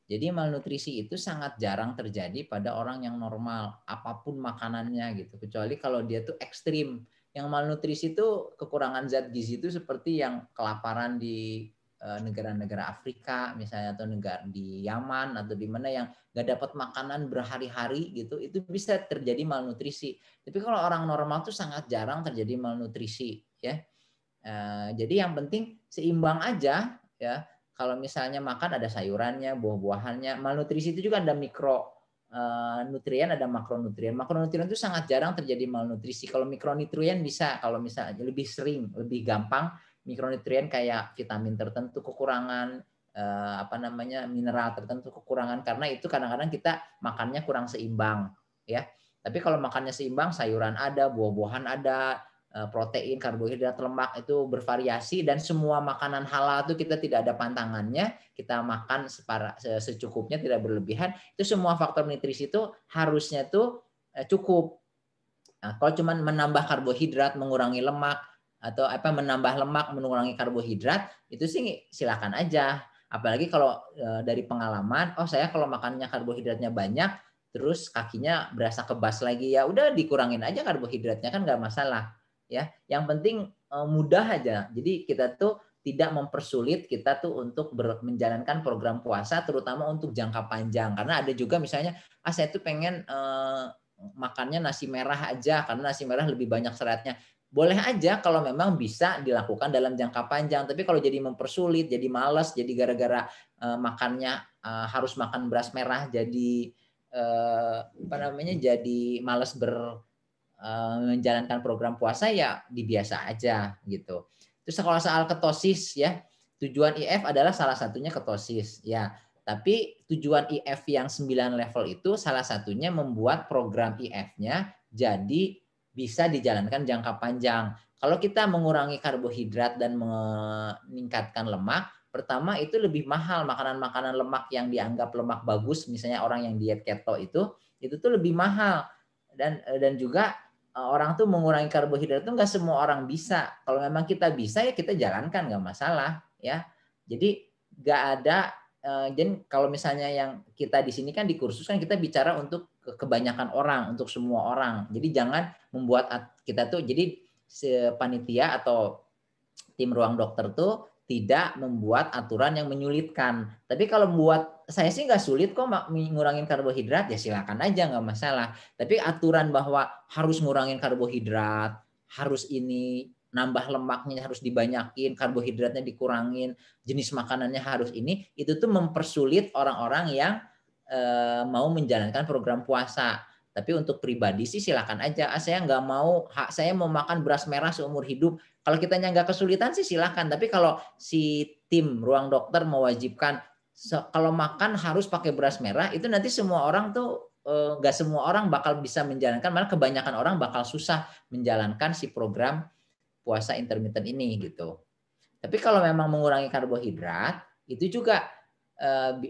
Jadi malnutrisi itu sangat jarang terjadi pada orang yang normal, apapun makanannya gitu. Kecuali kalau dia tuh ekstrim. Yang malnutrisi itu kekurangan zat gizi itu seperti yang kelaparan di negara-negara Afrika misalnya, atau negara di Yaman atau di mana yang nggak dapat makanan berhari-hari gitu, itu bisa terjadi malnutrisi. Tapi kalau orang normal tuh sangat jarang terjadi malnutrisi ya. Jadi yang penting seimbang aja ya. Kalau misalnya makan ada sayurannya, buah-buahannya. Malnutrisi itu juga ada mikro nutrien, ada makronutrien. Makronutrien itu sangat jarang terjadi malnutrisi. Kalau mikronutrien bisa, kalau misalnya lebih sering, lebih gampang. Mikronutrien kayak vitamin tertentu kekurangan, mineral tertentu kekurangan, karena itu kadang-kadang kita makannya kurang seimbang ya. Tapi kalau makannya seimbang, sayuran ada, buah-buahan ada, protein, karbohidrat, lemak itu bervariasi, dan semua makanan halal itu kita tidak ada pantangannya, kita makan secukupnya, tidak berlebihan. Itu semua faktor nutrisi itu harusnya tuh cukup. Nah, kalau cuma menambah karbohidrat, mengurangi lemak, atau menambah lemak, mengurangi karbohidrat, itu sih silakan aja. Apalagi kalau dari pengalaman, saya kalau makannya karbohidratnya banyak, terus kakinya berasa kebas lagi, ya udah dikurangin aja karbohidratnya, kan nggak masalah. Ya, yang penting mudah aja. Jadi kita tuh tidak mempersulit kita tuh untuk menjalankan program puasa, terutama untuk jangka panjang. Karena ada juga misalnya, saya tuh pengen makannya nasi merah aja karena nasi merah lebih banyak seratnya. Boleh aja kalau memang bisa dilakukan dalam jangka panjang. Tapi kalau jadi mempersulit, jadi malas, jadi gara-gara makannya harus makan beras merah, jadi jadi malas menjalankan program puasa, ya dibiasa aja gitu. Terus kalau soal ketosis ya, tujuan IF adalah salah satunya ketosis ya. Tapi tujuan IF yang 9 level itu salah satunya membuat program IF-nya jadi bisa dijalankan jangka panjang. Kalau kita mengurangi karbohidrat dan meningkatkan lemak, pertama itu lebih mahal. Makanan-makanan lemak yang dianggap lemak bagus, misalnya orang yang diet keto itu tuh lebih mahal. Dan juga orang tuh mengurangi karbohidrat itu nggak semua orang bisa. Kalau memang kita bisa, ya kita jalankan, nggak masalah ya. Jadi nggak ada. Jadi kalau misalnya yang kita di sini kan di kursus kan kita bicara untuk kebanyakan orang, untuk semua orang. Jadi jangan membuat kita tuh, jadi panitia atau tim ruang dokter tuh tidak membuat aturan yang menyulitkan. Tapi kalau membuat, saya sih nggak sulit kok ngurangin karbohidrat, ya silakan aja, nggak masalah. Tapi aturan bahwa harus ngurangin karbohidrat, harus ini, nambah lemaknya harus dibanyakin, karbohidratnya dikurangin, jenis makanannya harus ini, itu tuh mempersulit orang-orang yang mau menjalankan program puasa. Tapi untuk pribadi sih silakan aja. Saya nggak mau, saya mau makan beras merah seumur hidup. Kalau kitanya nggak kesulitan sih silakan. Tapi kalau si tim ruang dokter mewajibkan kalau makan harus pakai beras merah, itu nanti semua orang tuh nggak semua orang bakal bisa menjalankan, malah kebanyakan orang bakal susah menjalankan si program puasa intermittent ini gitu. Tapi kalau memang mengurangi karbohidrat, itu juga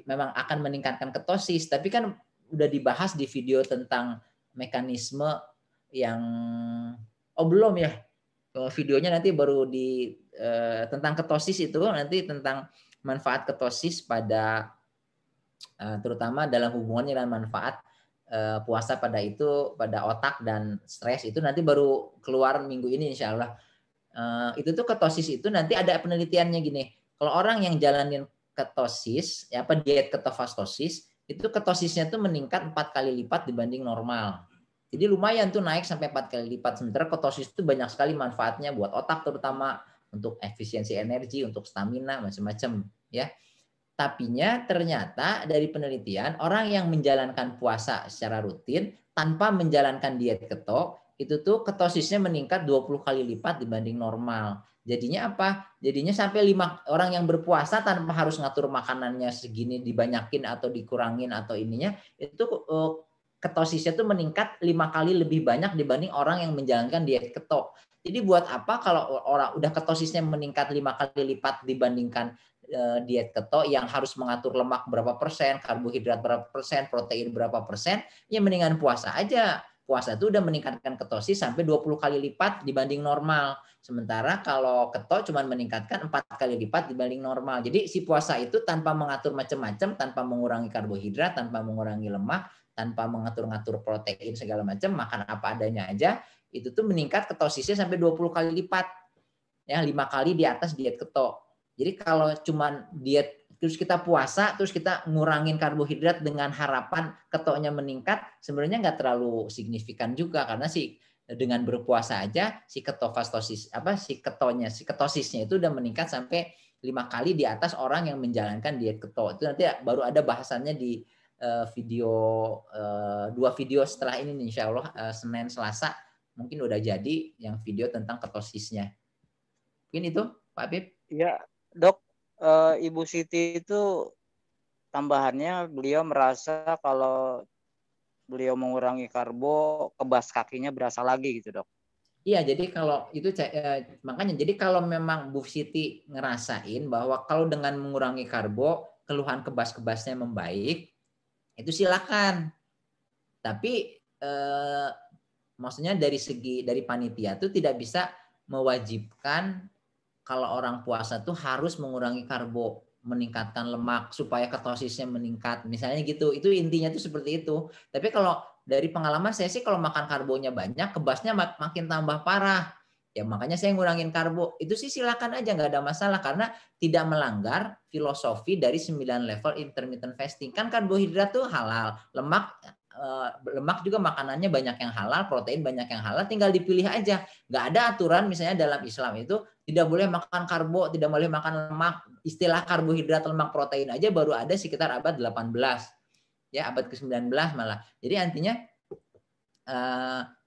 memang akan meningkatkan ketosis. Tapi kan udah dibahas di video tentang mekanisme yang belum ya. Videonya nanti baru di tentang ketosis, itu nanti tentang manfaat ketosis pada terutama dalam hubungannya dengan manfaat puasa pada otak dan stres, itu nanti baru keluar minggu ini insya Allah. Itu tuh ketosis itu nanti ada penelitiannya gini. Kalau orang yang jalanin ketosis, diet ketofastosis, itu ketosisnya tuh meningkat 4 kali lipat dibanding normal. Jadi lumayan tuh naik sampai 4 kali lipat. Sementara ketosis itu banyak sekali manfaatnya buat otak, terutama untuk efisiensi energi, untuk stamina, macam-macam ya. Tapinya ternyata dari penelitian, orang yang menjalankan puasa secara rutin tanpa menjalankan diet keto, itu tuh ketosisnya meningkat 20 kali lipat dibanding normal. Jadinya apa? Jadinya sampai 5 orang yang berpuasa tanpa harus ngatur makanannya segini, dibanyakin atau dikurangin atau ininya, itu ketosisnya tuh meningkat 5 kali lebih banyak dibanding orang yang menjalankan diet keto. Jadi buat apa kalau orang udah ketosisnya meningkat 5 kali lipat dibandingkan diet keto yang harus mengatur lemak berapa persen, karbohidrat berapa persen, protein berapa persen, ya mendingan puasa aja. Puasa itu udah meningkatkan ketosis sampai 20 kali lipat dibanding normal. Sementara kalau keto cuma meningkatkan 4 kali lipat dibanding normal. Jadi si puasa itu tanpa mengatur macam-macam, tanpa mengurangi karbohidrat, tanpa mengurangi lemak, tanpa mengatur-ngatur protein segala macam, makan apa adanya aja, itu tuh meningkat ketosisnya sampai 20 kali lipat. Ya, 5 kali di atas diet keto. Jadi kalau cuma diet terus kita puasa, terus kita ngurangin karbohidrat dengan harapan ketonya meningkat, sebenarnya nggak terlalu signifikan juga, karena dengan berpuasa aja si ketofastosis si ketosisnya itu udah meningkat sampai 5 kali di atas orang yang menjalankan diet keto. Itu nanti baru ada bahasannya di video 2 video setelah ini insya Allah Senin Selasa mungkin udah jadi yang video tentang ketosisnya. Mungkin itu Pak Habib.
Ya, Dok, Ibu Siti itu tambahannya beliau merasa kalau beliau mengurangi karbo, kebas kakinya berasa lagi gitu, Dok.
Iya, jadi kalau itu makanya jadi kalau memang Bu Siti ngerasain bahwa kalau dengan mengurangi karbo keluhan kebas-kebasnya membaik, itu silakan. Tapi maksudnya dari panitia tuh tidak bisa mewajibkan kalau orang puasa tuh harus mengurangi karbo, meningkatkan lemak supaya ketosisnya meningkat. Misalnya gitu. Itu intinya tuh seperti itu. Tapi kalau dari pengalaman saya sih kalau makan karbonya banyak, kebasnya makin tambah parah. Ya makanya saya ngurangin karbo. Itu sih silakan aja, nggak ada masalah karena tidak melanggar filosofi dari 9 level intermittent fasting. Kan karbohidrat tuh halal, lemak juga makanannya banyak yang halal, protein banyak yang halal, tinggal dipilih aja. Nggak ada aturan misalnya dalam Islam itu tidak boleh makan karbo, tidak boleh makan lemak. Istilah karbohidrat, lemak, protein aja baru ada sekitar abad 18. Ya, abad ke-19 malah. Jadi artinya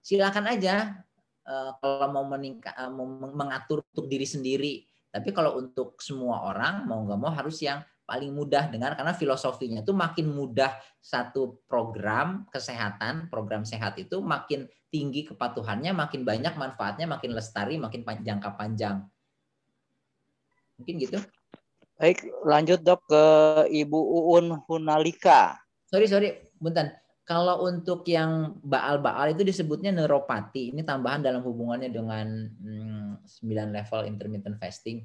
silakan aja kalau mau mengatur untuk diri sendiri. Tapi kalau untuk semua orang mau nggak mau harus yang paling mudah dengar, karena filosofinya itu makin mudah satu program kesehatan, program sehat itu makin tinggi kepatuhannya, makin banyak manfaatnya, makin lestari, makin jangka panjang. Mungkin gitu.
Baik, lanjut Dok ke Ibu Uun Hunalika.
Sorry, bentar. Kalau untuk yang baal-baal itu disebutnya neuropati. Ini tambahan dalam hubungannya dengan 9 level intermittent fasting.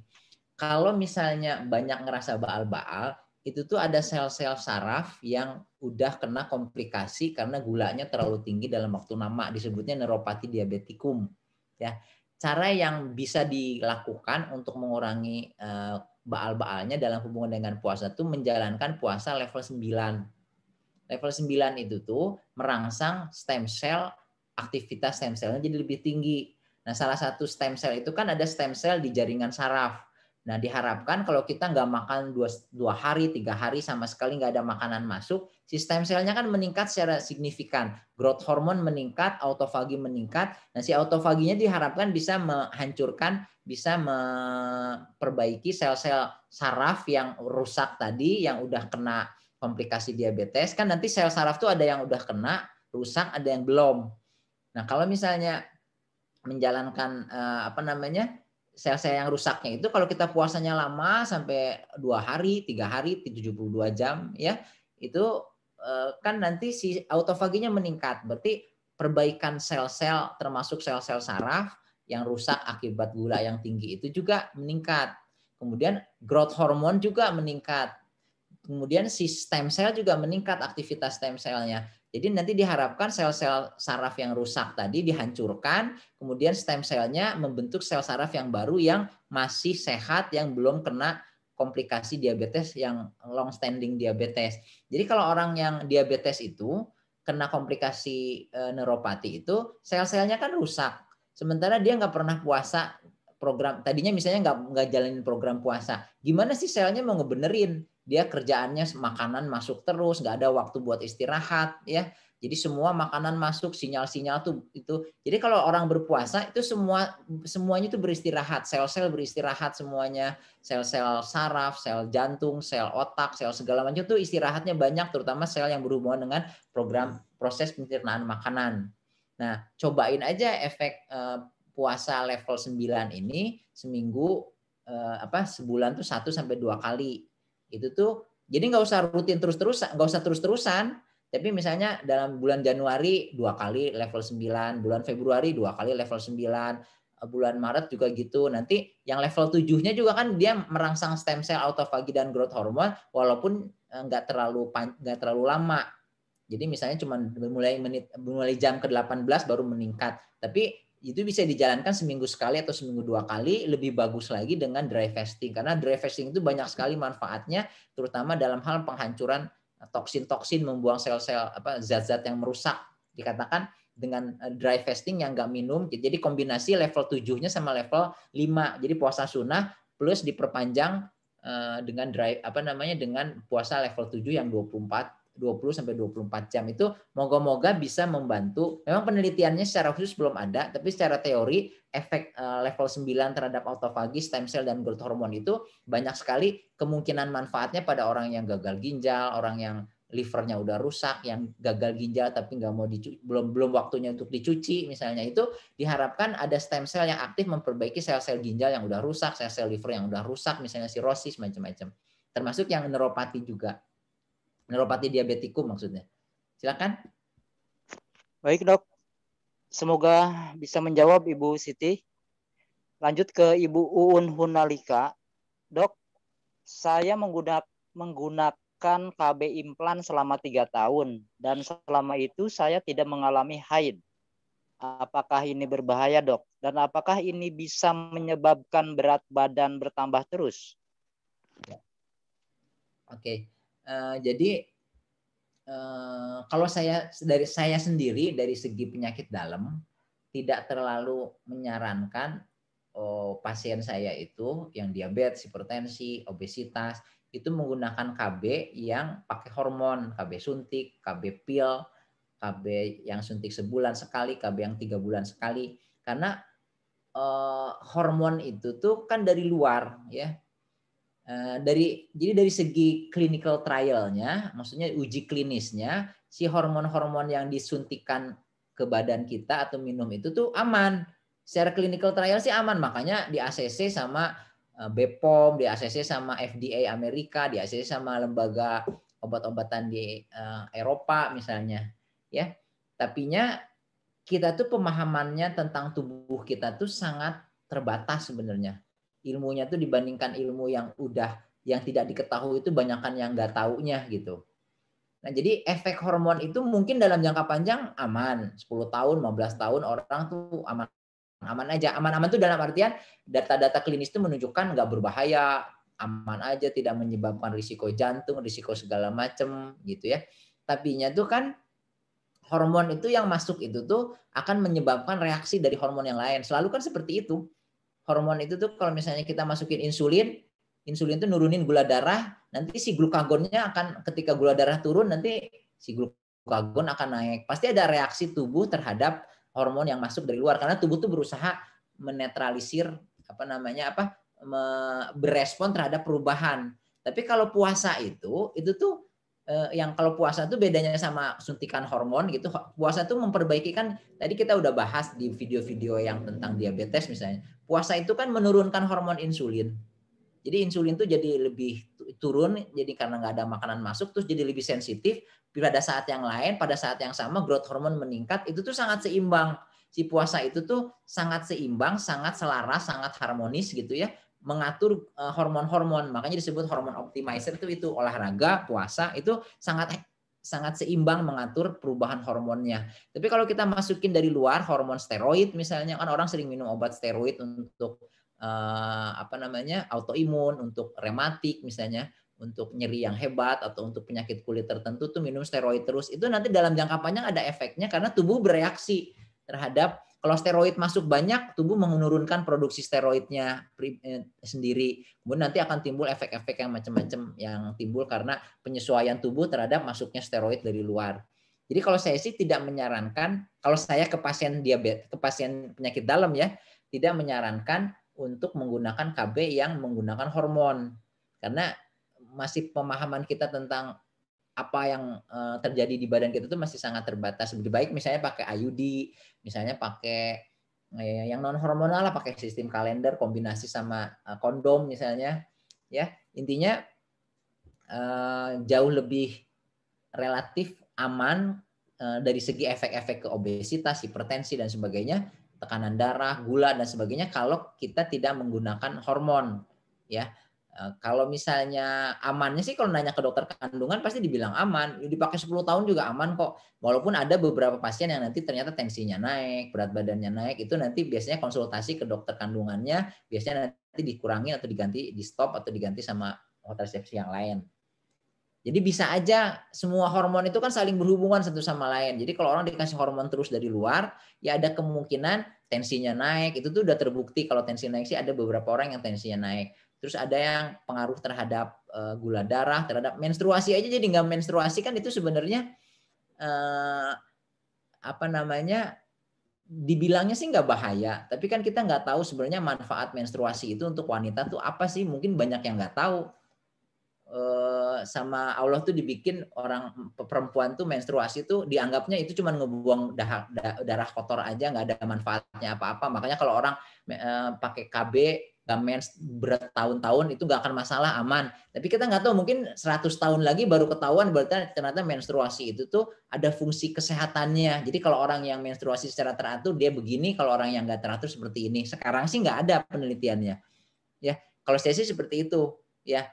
kalau misalnya banyak ngerasa baal-baal, itu tuh ada sel-sel saraf yang udah kena komplikasi karena gulanya terlalu tinggi dalam waktu lama, disebutnya neuropati diabetikum. Ya, cara yang bisa dilakukan untuk mengurangi baal-baalnya dalam hubungan dengan puasa itu menjalankan puasa level 9. Level 9 itu tuh merangsang stem cell, aktivitas stem cellnya jadi lebih tinggi. Nah, salah satu stem cell itu kan ada stem cell di jaringan saraf. Nah, diharapkan kalau kita nggak makan 2 hari, 3 hari sama sekali nggak ada makanan masuk, si stem cell-nya kan meningkat secara signifikan. Growth hormone meningkat, autofagi meningkat. Nah, si autofaginya diharapkan bisa menghancurkan, bisa memperbaiki sel-sel saraf yang rusak tadi, yang udah kena komplikasi diabetes. Kan nanti sel saraf tuh ada yang udah kena, rusak, ada yang belum. Nah, kalau misalnya menjalankan sel-sel yang rusaknya itu kalau kita puasanya lama sampai 2 hari, 3 hari, 72 jam ya, itu kan nanti si autofaginya meningkat. Berarti perbaikan sel-sel termasuk sel-sel saraf yang rusak akibat gula yang tinggi itu juga meningkat. Kemudian growth hormone juga meningkat. Kemudian si stem cell juga meningkat aktivitas stem cell-nya. Jadi nanti diharapkan sel-sel saraf yang rusak tadi dihancurkan, kemudian stem cell-nya membentuk sel saraf yang baru yang masih sehat, yang belum kena komplikasi diabetes yang long standing diabetes. Jadi kalau orang yang diabetes itu kena komplikasi neuropati itu sel-selnya kan rusak. Sementara dia nggak pernah puasa program tadinya misalnya nggak jalanin program puasa. Gimana sih selnya mau ngebenerin? Dia kerjaannya makanan masuk terus, nggak ada waktu buat istirahat ya. Jadi semua makanan masuk, sinyal-sinyal tuh itu. Jadi kalau orang berpuasa itu semuanya tuh beristirahat, sel-sel beristirahat semuanya, sel-sel saraf, sel jantung, sel otak, sel segala macam tuh istirahatnya banyak, terutama sel yang berhubungan dengan program proses pencernaan makanan. Nah, cobain aja efek puasa level 9 ini seminggu sebulan tuh 1 sampai 2 kali. Itu tuh jadi nggak usah rutin terus-terusan, nggak usah terus-terusan, tapi misalnya dalam bulan Januari 2 kali level 9, bulan Februari 2 kali level 9, bulan Maret juga gitu. Nanti yang level 7-nya juga kan dia merangsang stem cell, autofagi dan growth hormone walaupun nggak terlalu lama. Jadi misalnya cuma mulai jam ke-18 baru meningkat. Tapi itu bisa dijalankan seminggu sekali atau seminggu 2 kali, lebih bagus lagi dengan dry fasting. Karena dry fasting itu banyak sekali manfaatnya, terutama dalam hal penghancuran toksin-toksin, membuang sel-sel zat-zat yang merusak. Dikatakan dengan dry fasting yang nggak minum, jadi kombinasi level 7-nya sama level 5. Jadi puasa sunnah plus diperpanjang dengan dengan puasa level 7 yang 20 sampai 24 jam itu moga-moga bisa membantu. Memang penelitiannya secara khusus belum ada, tapi secara teori efek level 9 terhadap autofagi, stem cell dan growth hormone itu banyak sekali kemungkinan manfaatnya pada orang yang gagal ginjal, orang yang livernya udah rusak, yang gagal ginjal tapi nggak mau belum waktunya untuk dicuci misalnya, itu diharapkan ada stem cell yang aktif memperbaiki sel-sel ginjal yang udah rusak, sel-sel liver yang udah rusak, misalnya sirosis macam-macam. Termasuk yang neuropati juga. Neuropati diabetikum maksudnya. Silakan.
Baik, Dok. Semoga bisa menjawab Ibu Siti. Lanjut ke Ibu Uun Hunalika. Dok, saya menggunakan KB implan selama 3 tahun dan selama itu saya tidak mengalami haid. Apakah ini berbahaya, Dok? Dan apakah ini bisa menyebabkan berat badan bertambah terus?
Oke. Jadi kalau dari saya sendiri dari segi penyakit dalam tidak terlalu menyarankan pasien saya itu yang diabetes, hipertensi, obesitas itu menggunakan KB yang pakai hormon, KB suntik, KB pil, KB yang suntik sebulan sekali, KB yang 3 bulan sekali. Karena hormon itu tuh kan dari luar ya. Jadi dari segi clinical trial-nya, maksudnya uji klinisnya, si hormon-hormon yang disuntikan ke badan kita atau minum itu tuh aman. Secara clinical trial sih aman, makanya di ACC sama BPOM, di ACC sama FDA Amerika, di ACC sama lembaga obat-obatan di Eropa misalnya, ya. Tapinya kita tuh pemahamannya tentang tubuh kita tuh sangat terbatas sebenarnya. ilmunya tuh dibandingkan ilmu yang tidak diketahui itu banyakkan yang nggak taunya gitu. Nah, jadi efek hormon itu mungkin dalam jangka panjang aman, 10 tahun, 15 tahun orang tuh aman aja. Aman-aman tuh dalam artian data-data klinis itu menunjukkan nggak berbahaya, aman aja, tidak menyebabkan risiko jantung, risiko segala macam gitu ya. Tapinya tuh kan hormon itu yang masuk itu tuh akan menyebabkan reaksi dari hormon yang lain. Selalu kan seperti itu. Hormon itu tuh kalau misalnya kita masukin insulin, insulin itu nurunin gula darah, nanti si glukagonnya akan ketika gula darah turun nanti si glukagon akan naik. Pasti ada reaksi tubuh terhadap hormon yang masuk dari luar karena tubuh tuh berusaha menetralisir berespon terhadap perubahan. Tapi kalau puasa itu tuh yang kalau puasa tuh bedanya sama suntikan hormon gitu. Puasa tuh memperbaiki kan tadi kita udah bahas di video-video yang tentang diabetes misalnya. Puasa itu kan menurunkan hormon insulin. Jadi insulin tuh jadi lebih turun, jadi karena nggak ada makanan masuk, terus jadi lebih sensitif. Pada saat yang lain, pada saat yang sama growth hormon meningkat, itu tuh sangat seimbang. Si puasa itu tuh sangat seimbang, sangat selaras, sangat harmonis gitu ya, mengatur hormon-hormon. Makanya disebut hormon optimizer itu olahraga, puasa itu sangat seimbang mengatur perubahan hormonnya. Tapi kalau kita masukin dari luar hormon steroid misalnya, kan orang sering minum obat steroid untuk autoimun, untuk rematik misalnya, untuk nyeri yang hebat atau untuk penyakit kulit tertentu tuh minum steroid terus. Itu nanti dalam jangka panjang ada efeknya karena tubuh bereaksi terhadap kalau steroid masuk banyak, tubuh menurunkan produksi steroidnya sendiri. Kemudian nanti akan timbul efek-efek yang macam-macam yang timbul karena penyesuaian tubuh terhadap masuknya steroid dari luar. Jadi kalau saya sih tidak menyarankan, kalau saya ke pasien diabetes, ke pasien penyakit dalam ya, tidak menyarankan untuk menggunakan KB yang menggunakan hormon. Karena masih pemahaman kita tentang apa yang terjadi di badan kita itu masih sangat terbatas. Lebih baik misalnya pakai IUD, misalnya pakai yang non hormonal lah, pakai sistem kalender kombinasi sama kondom misalnya. Ya, intinya jauh lebih relatif aman dari segi efek-efek ke obesitas, hipertensi dan sebagainya, tekanan darah, gula dan sebagainya kalau kita tidak menggunakan hormon ya. Kalau misalnya amannya sih kalau nanya ke dokter kandungan pasti dibilang aman, dipakai 10 tahun juga aman kok. Walaupun ada beberapa pasien yang nanti ternyata tensinya naik, berat badannya naik, itu nanti biasanya konsultasi ke dokter kandungannya, biasanya nanti dikurangi atau diganti, di stop atau diganti sama kontrasepsi yang lain. Jadi bisa aja semua hormon itu kan saling berhubungan satu sama lain. Jadi kalau orang dikasih hormon terus dari luar, ya ada kemungkinan tensinya naik. Itu tuh udah terbukti kalau tensi naik sih ada beberapa orang yang tensinya naik. Terus ada yang pengaruh terhadap gula darah, terhadap menstruasi aja jadi nggak menstruasi kan itu sebenarnya dibilangnya sih nggak bahaya. Tapi kan kita nggak tahu sebenarnya manfaat menstruasi itu untuk wanita tuh apa sih? Mungkin banyak yang nggak tahu. Sama Allah tuh dibikin orang perempuan tuh menstruasi tuh dianggapnya itu cuma ngebuang darah kotor aja, nggak ada manfaatnya apa-apa. Makanya kalau orang pakai KB nggak mens bertahun-tahun itu nggak akan masalah, aman. Tapi kita nggak tahu, mungkin 100 tahun lagi baru ketahuan berarti ternyata menstruasi itu tuh ada fungsi kesehatannya. Jadi kalau orang yang menstruasi secara teratur dia begini, kalau orang yang nggak teratur seperti ini. Sekarang sih nggak ada penelitiannya. Ya, kalau saya sih seperti itu. Ya,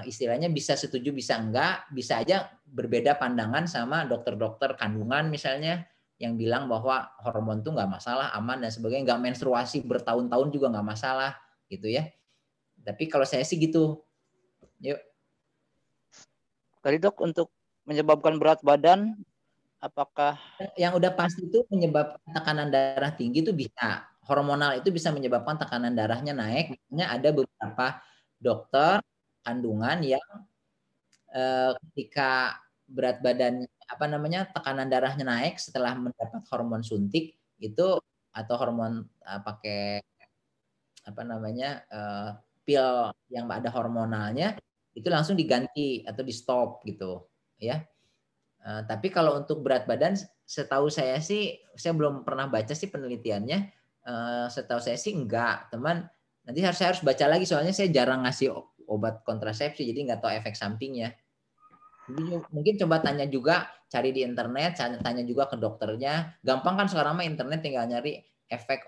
istilahnya bisa setuju bisa enggak, bisa aja berbeda pandangan sama dokter-dokter kandungan misalnya yang bilang bahwa hormon tuh nggak masalah, aman dan sebagainya, nggak menstruasi bertahun-tahun juga nggak masalah gitu ya. Tapi kalau saya sih gitu. Yuk.
Tadi dok, untuk menyebabkan berat badan apakah
yang udah pasti itu menyebabkan tekanan darah tinggi itu bisa, hormonal itu bisa menyebabkan tekanan darahnya naik. Makanya ada beberapa dokter kandungan yang ketika berat badan tekanan darahnya naik setelah mendapat hormon suntik itu atau hormon pakai pil yang ada hormonalnya itu langsung diganti atau di stop gitu ya. Tapi kalau untuk berat badan setahu saya sih, saya belum pernah baca sih penelitiannya, setahu saya sih enggak, teman. Nanti saya harus baca lagi soalnya saya jarang ngasih obat kontrasepsi jadi nggak tahu efek sampingnya. Jadi mungkin coba tanya juga, cari di internet, tanya juga ke dokternya. Gampang kan sekarang mah internet, tinggal nyari efek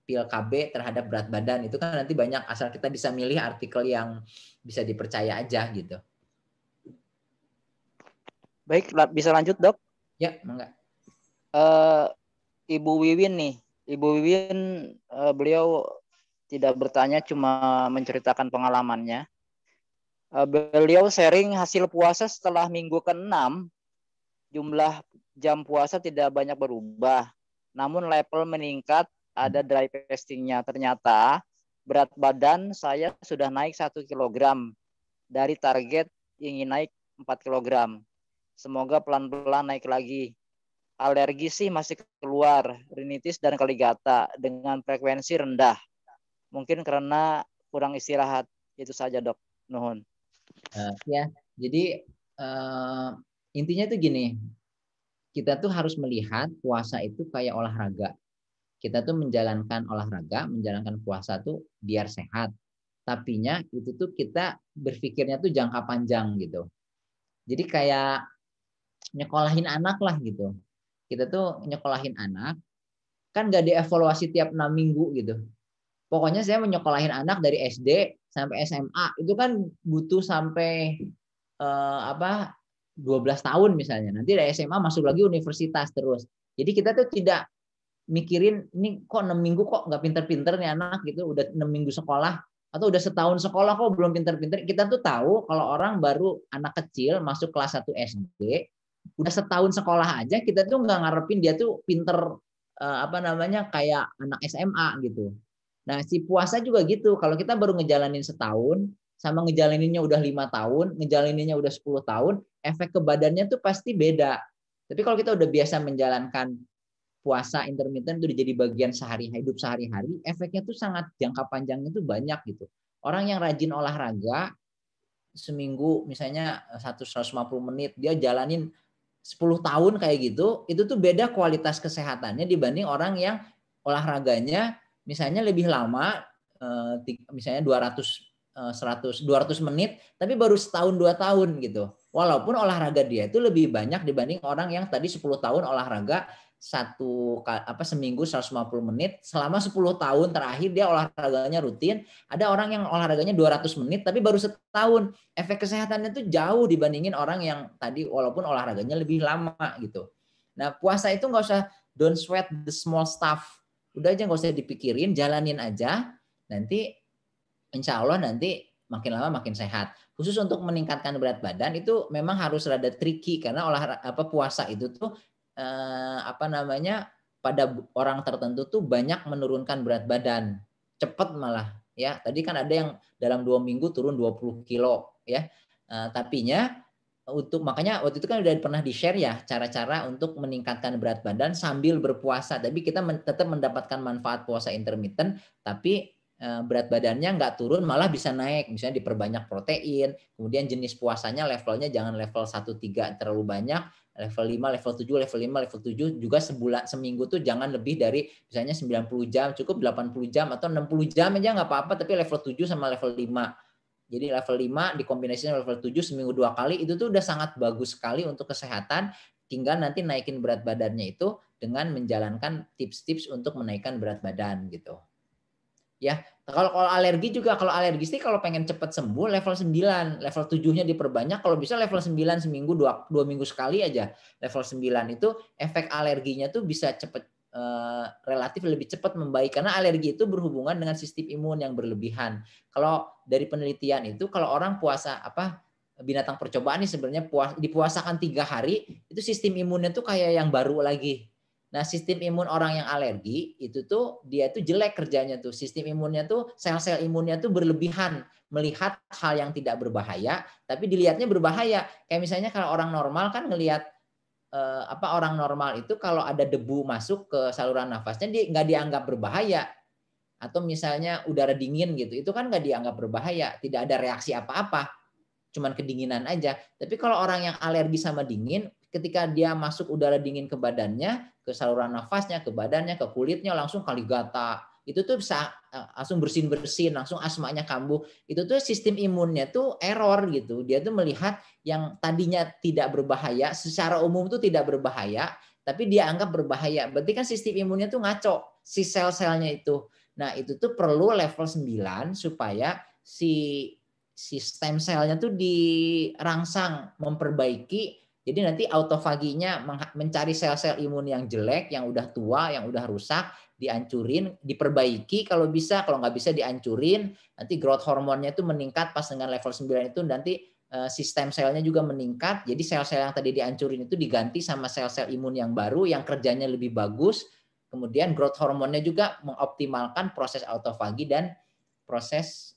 pil KB terhadap berat badan. Itu kan nanti banyak, asal kita bisa milih artikel yang bisa dipercaya aja gitu.
Baik, bisa lanjut dok.
Ya, enggak.
Ibu Wiwin nih, Ibu Wiwin beliau tidak bertanya, cuma menceritakan pengalamannya. Beliau sharing hasil puasa setelah minggu ke-6, jumlah jam puasa tidak banyak berubah, namun level meningkat, ada dry fastingnya. Ternyata berat badan saya sudah naik 1 kilogram dari target ingin naik 4 kilogram. Semoga pelan-pelan naik lagi. Alergi sih masih keluar, rinitis dan kaligata dengan frekuensi rendah. Mungkin karena kurang istirahat. Itu saja dok. Nuhun.
Ya, jadi intinya tuh gini, kita tuh harus melihat puasa itu kayak olahraga. Kita tuh menjalankan olahraga, menjalankan puasa tuh biar sehat. Tapinya itu tuh kita berpikirnya tuh jangka panjang gitu. Jadi kayak nyekolahin anak lah gitu. Kita tuh nyekolahin anak, kan gak dievaluasi tiap 6 minggu gitu. Pokoknya saya menyekolahin anak dari SD sampai SMA, itu kan butuh sampai 12 tahun misalnya. Nanti dari SMA masuk lagi universitas terus. Jadi kita tuh tidak mikirin ini kok 6 minggu kok nggak pinter-pinter nih anak gitu, udah 6 minggu sekolah atau udah setahun sekolah kok belum pinter-pinter. Kita tuh tahu kalau orang baru anak kecil masuk kelas 1 SD, udah setahun sekolah aja kita tuh nggak ngarepin dia tuh pinter kayak anak SMA gitu. Nah, si puasa juga gitu. Kalau kita baru ngejalanin setahun, sama ngejalaninnya udah 5 tahun, ngejalaninnya udah 10 tahun, efek ke badannya tuh pasti beda. Tapi kalau kita udah biasa menjalankan puasa intermittent itu udah jadi bagian hidup sehari-hari, efeknya tuh sangat jangka panjangnya tuh banyak gitu. Orang yang rajin olahraga, seminggu misalnya 150 menit, dia jalanin 10 tahun kayak gitu, itu tuh beda kualitas kesehatannya dibanding orang yang olahraganya misalnya lebih lama, misalnya 200 menit, tapi baru setahun 2 tahun gitu. Walaupun olahraga dia itu lebih banyak dibanding orang yang tadi 10 tahun olahraga seminggu 150 menit, selama 10 tahun terakhir dia olahraganya rutin. Ada orang yang olahraganya 200 menit tapi baru setahun. Efek kesehatannya itu jauh dibandingin orang yang tadi walaupun olahraganya lebih lama gitu. Nah, puasa itu nggak usah don't sweat the small stuff. Udah aja nggak usah dipikirin, jalanin aja. Nanti insya Allah nanti makin lama makin sehat. Khusus untuk meningkatkan berat badan itu memang harus rada tricky karena puasa itu tuh pada orang tertentu tuh banyak menurunkan berat badan, cepat malah ya. Tadi kan ada yang dalam 2 minggu turun 20 kilo ya. Tapinya makanya waktu itu kan udah pernah di-share ya cara-cara untuk meningkatkan berat badan sambil berpuasa. Tapi kita tetap mendapatkan manfaat puasa intermittent, tapi berat badannya nggak turun, malah bisa naik. Misalnya diperbanyak protein, kemudian jenis puasanya levelnya jangan level 1-3 terlalu banyak, level 5, level 7, level 5, level 7 juga seminggu tuh jangan lebih dari misalnya 90 jam, cukup 80 jam atau 60 jam aja nggak apa-apa, tapi level 7 sama level 5. Jadi level 5 dikombinasikan level 7 seminggu 2 kali, itu tuh udah sangat bagus sekali untuk kesehatan. Tinggal nanti naikin berat badannya itu dengan menjalankan tips-tips untuk menaikkan berat badan gitu. Ya, kalau alergi juga, kalau alergi sih kalau pengen cepat sembuh level 9, level 7-nya diperbanyak, kalau bisa level 9 seminggu 2 minggu sekali aja. Level 9 itu efek alerginya tuh bisa cepat, relatif lebih cepat membaik karena alergi itu berhubungan dengan sistem imun yang berlebihan. Kalau dari penelitian itu kalau orang puasa binatang percobaan nih sebenarnya dipuasakan 3 hari, itu sistem imunnya tuh kayak yang baru lagi. Nah, sistem imun orang yang alergi itu tuh dia tuh jelek kerjanya tuh. Sistem imunnya tuh sel-sel imunnya tuh berlebihan melihat hal yang tidak berbahaya, tapi dilihatnya berbahaya. Kayak misalnya kalau orang normal kan ngelihat orang normal itu kalau ada debu masuk ke saluran nafasnya dia nggak dianggap berbahaya. Atau misalnya udara dingin gitu, itu kan nggak dianggap berbahaya, tidak ada reaksi apa-apa, cuman kedinginan aja. Tapi kalau orang yang alergi sama dingin, ketika dia masuk udara dingin ke badannya, ke saluran nafasnya, ke badannya, ke kulitnya, langsung kaligata. Itu tuh bisa langsung bersin-bersin, langsung asmanya kambuh. Itu tuh sistem imunnya tuh error gitu. Dia tuh melihat yang tadinya tidak berbahaya, secara umum tuh tidak berbahaya, tapi dia anggap berbahaya. Berarti kan sistem imunnya tuh ngaco. si sel-selnya itu. Nah, itu tuh perlu level 9 supaya si stem selnya tuh dirangsang, memperbaiki. Jadi nanti autofaginya mencari sel-sel imun yang jelek, yang udah tua, yang udah rusak, dihancurin, diperbaiki kalau bisa, kalau nggak bisa dihancurin. Nanti growth hormonnya itu meningkat pas dengan level 9 itu, nanti sistem selnya juga meningkat. Jadi sel-sel yang tadi dihancurin itu diganti sama sel-sel imun yang baru yang kerjanya lebih bagus. Kemudian growth hormonnya juga mengoptimalkan proses autofagi dan proses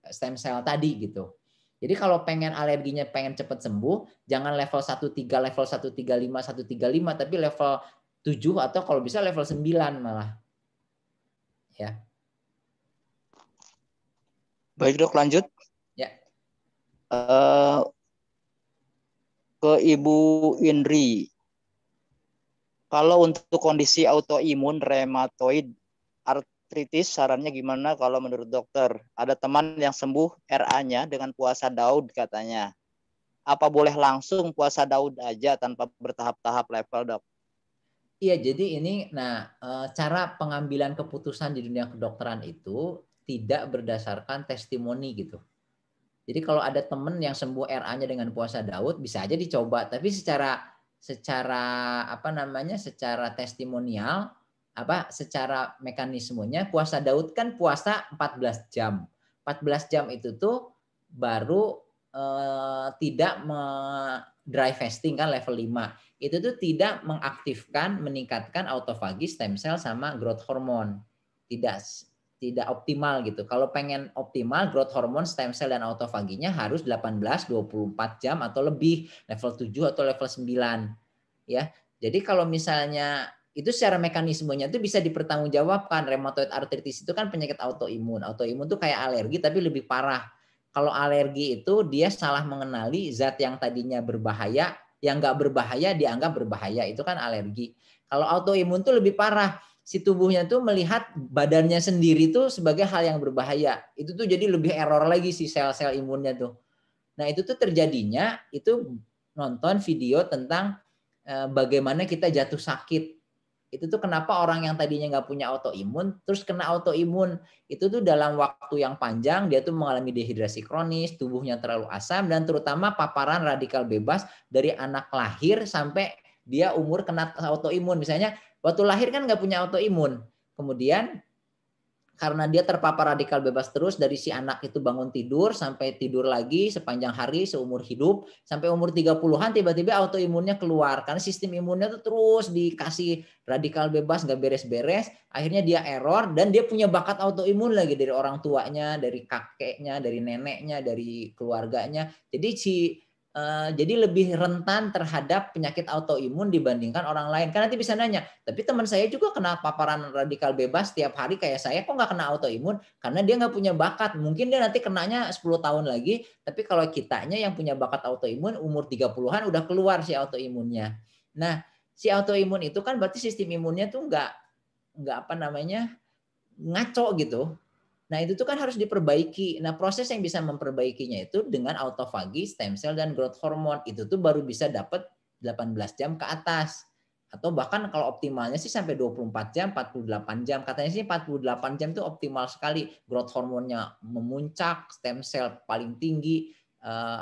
stem cell tadi gitu. Jadi kalau pengen alerginya pengen cepat sembuh, jangan level 13, level 135, 135, tapi level 7 atau kalau bisa level 9 malah. Ya.
Baik dok, lanjut.
Ya.
Ke Ibu Indri. Kalau untuk kondisi autoimun rheumatoid arthritis, sarannya gimana kalau menurut dokter? Ada teman yang sembuh RA-nya dengan puasa Daud katanya. Apa boleh langsung puasa Daud aja tanpa bertahap-tahap level, dok?
Iya, jadi ini, cara pengambilan keputusan di dunia kedokteran itu tidak berdasarkan testimoni gitu. Jadi kalau ada teman yang sembuh RA-nya dengan puasa Daud, bisa aja dicoba. Tapi secara secara testimonial, secara mekanismenya puasa Daud kan puasa 14 jam. 14 jam itu tuh baru tidak dry fasting kan level 5. Itu tuh tidak mengaktifkan, meningkatkan autofagi, stem cell sama growth hormone. Tidak optimal gitu. Kalau pengen optimal growth hormone, stem cell dan autofaginya harus 18-24 jam atau lebih, level 7 atau level 9. Ya. Jadi kalau misalnya itu secara mekanismenya itu bisa dipertanggungjawabkan. Rheumatoid arthritis itu kan penyakit autoimun. Autoimun itu kayak alergi tapi lebih parah. Kalau alergi itu dia salah mengenali zat yang tadinya berbahaya, yang nggak berbahaya dianggap berbahaya. Itu kan alergi. Kalau autoimun itu lebih parah. Si tubuhnya tuh melihat badannya sendiri tuh sebagai hal yang berbahaya. Itu tuh jadi lebih error lagi si sel-sel imunnya tuh. Nah, itu tuh terjadinya itu nonton video tentang bagaimana kita jatuh sakit. Itu tuh kenapa orang yang tadinya nggak punya autoimun terus kena autoimun. Itu tuh dalam waktu yang panjang dia tuh mengalami dehidrasi kronis, tubuhnya terlalu asam, dan terutama paparan radikal bebas dari anak lahir sampai dia umur kena autoimun. Misalnya waktu lahir kan nggak punya autoimun. Kemudian karena dia terpapar radikal bebas terus dari si anak itu bangun tidur sampai tidur lagi sepanjang hari seumur hidup sampai umur 30-an tiba-tiba autoimunnya keluar karena sistem imunnya tuh terus dikasih radikal bebas nggak beres-beres, akhirnya dia error dan dia punya bakat autoimun lagi dari orang tuanya, dari kakeknya, dari neneknya, dari keluarganya. Jadi lebih rentan terhadap penyakit autoimun dibandingkan orang lain. Kan nanti bisa nanya, tapi teman saya juga kena paparan radikal bebas tiap hari kayak saya, kok nggak kena autoimun? Karena dia nggak punya bakat. Mungkin dia nanti kenanya 10 tahun lagi, tapi kalau kitanya yang punya bakat autoimun umur 30-an udah keluar si autoimunnya. Nah, si autoimun itu kan berarti sistem imunnya tuh nggak ngaco gitu. Nah, itu tuh kan harus diperbaiki. Nah, proses yang bisa memperbaikinya itu dengan autofagi, stem cell, dan growth hormone. Itu tuh baru bisa dapat 18 jam ke atas. Atau bahkan kalau optimalnya sih sampai 24 jam, 48 jam. Katanya sih 48 jam itu optimal sekali. Growth hormonnya memuncak, stem cell paling tinggi,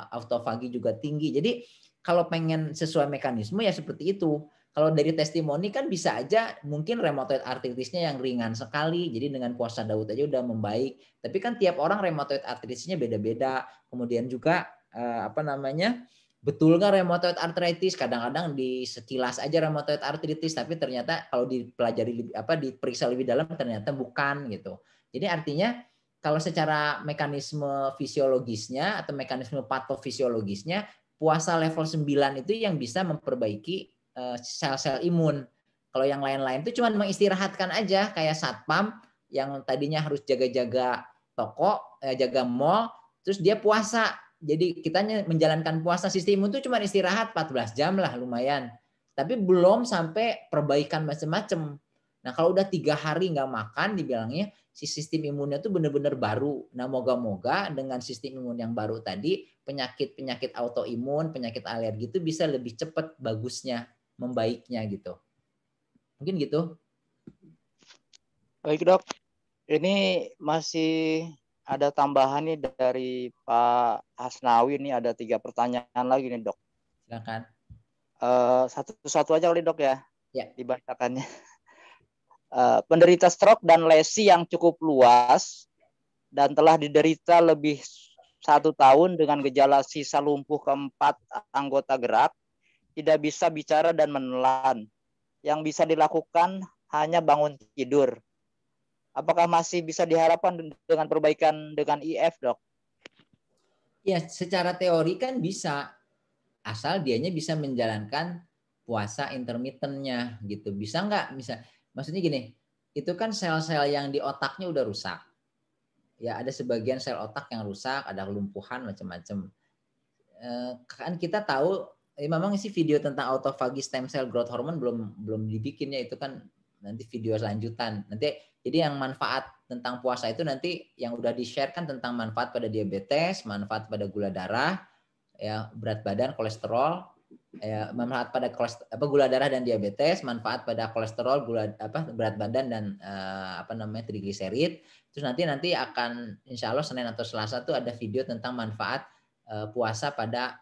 autofagi juga tinggi. Jadi kalau pengen sesuai mekanisme ya seperti itu. Kalau dari testimoni kan bisa aja mungkin rheumatoid arthritisnya yang ringan sekali, jadi dengan puasa Daud aja udah membaik. Tapi kan tiap orang rheumatoid arthritisnya beda-beda. Kemudian juga betul nggak rheumatoid arthritis? Kadang-kadang di sekilas aja rheumatoid arthritis, tapi ternyata kalau dipelajari diperiksa lebih dalam ternyata bukan gitu. Jadi artinya kalau secara mekanisme fisiologisnya atau mekanisme patofisiologisnya, puasa level 9 itu yang bisa memperbaiki sel-sel imun. Kalau yang lain-lain itu cuma mengistirahatkan aja kayak satpam yang tadinya harus jaga-jaga toko, jaga mall, terus dia puasa. Jadi kita menjalankan puasa, sistem imun itu cuma istirahat 14 jam lah lumayan. Tapi belum sampai perbaikan macam-macam. Nah kalau udah 3 hari nggak makan dibilangnya si sistem imunnya tuh benar-benar baru. Nah moga-moga dengan sistem imun yang baru tadi penyakit-penyakit autoimun, penyakit alergi itu bisa lebih cepat bagusnya membaiknya gitu. Mungkin gitu.
Baik dok, ini masih ada tambahan nih dari Pak Hasnawi nih, ada 3 pertanyaan lagi nih dok.
Silakan.
Satu-satu aja kali dok ya,
Ya.
dibacakannya. Penderita stroke dan lesi yang cukup luas dan telah diderita lebih 1 tahun dengan gejala sisa lumpuh keempat anggota gerak, tidak bisa bicara dan menelan. Yang bisa dilakukan hanya bangun tidur. Apakah masih bisa diharapkan dengan perbaikan dengan IF, dok?
Ya, secara teori kan bisa, asal dianya bisa menjalankan puasa intermittennya gitu. Bisa nggak? Bisa. Maksudnya gini, itu kan sel-sel yang di otaknya udah rusak. Ya, ada sebagian sel otak yang rusak, ada kelumpuhan macam-macam. Kan kita tahu, memang sih video tentang autophagy stem cell growth hormone belum dibikinnya, itu kan nanti video lanjutan. Nanti jadi yang manfaat tentang puasa itu nanti yang udah di-share kan tentang manfaat pada diabetes, manfaat pada gula darah, ya berat badan, kolesterol, ya manfaat pada gula darah dan diabetes, manfaat pada kolesterol, berat badan dan trigliserid. Terus nanti akan insya Allah Senin atau Selasa tuh ada video tentang manfaat puasa pada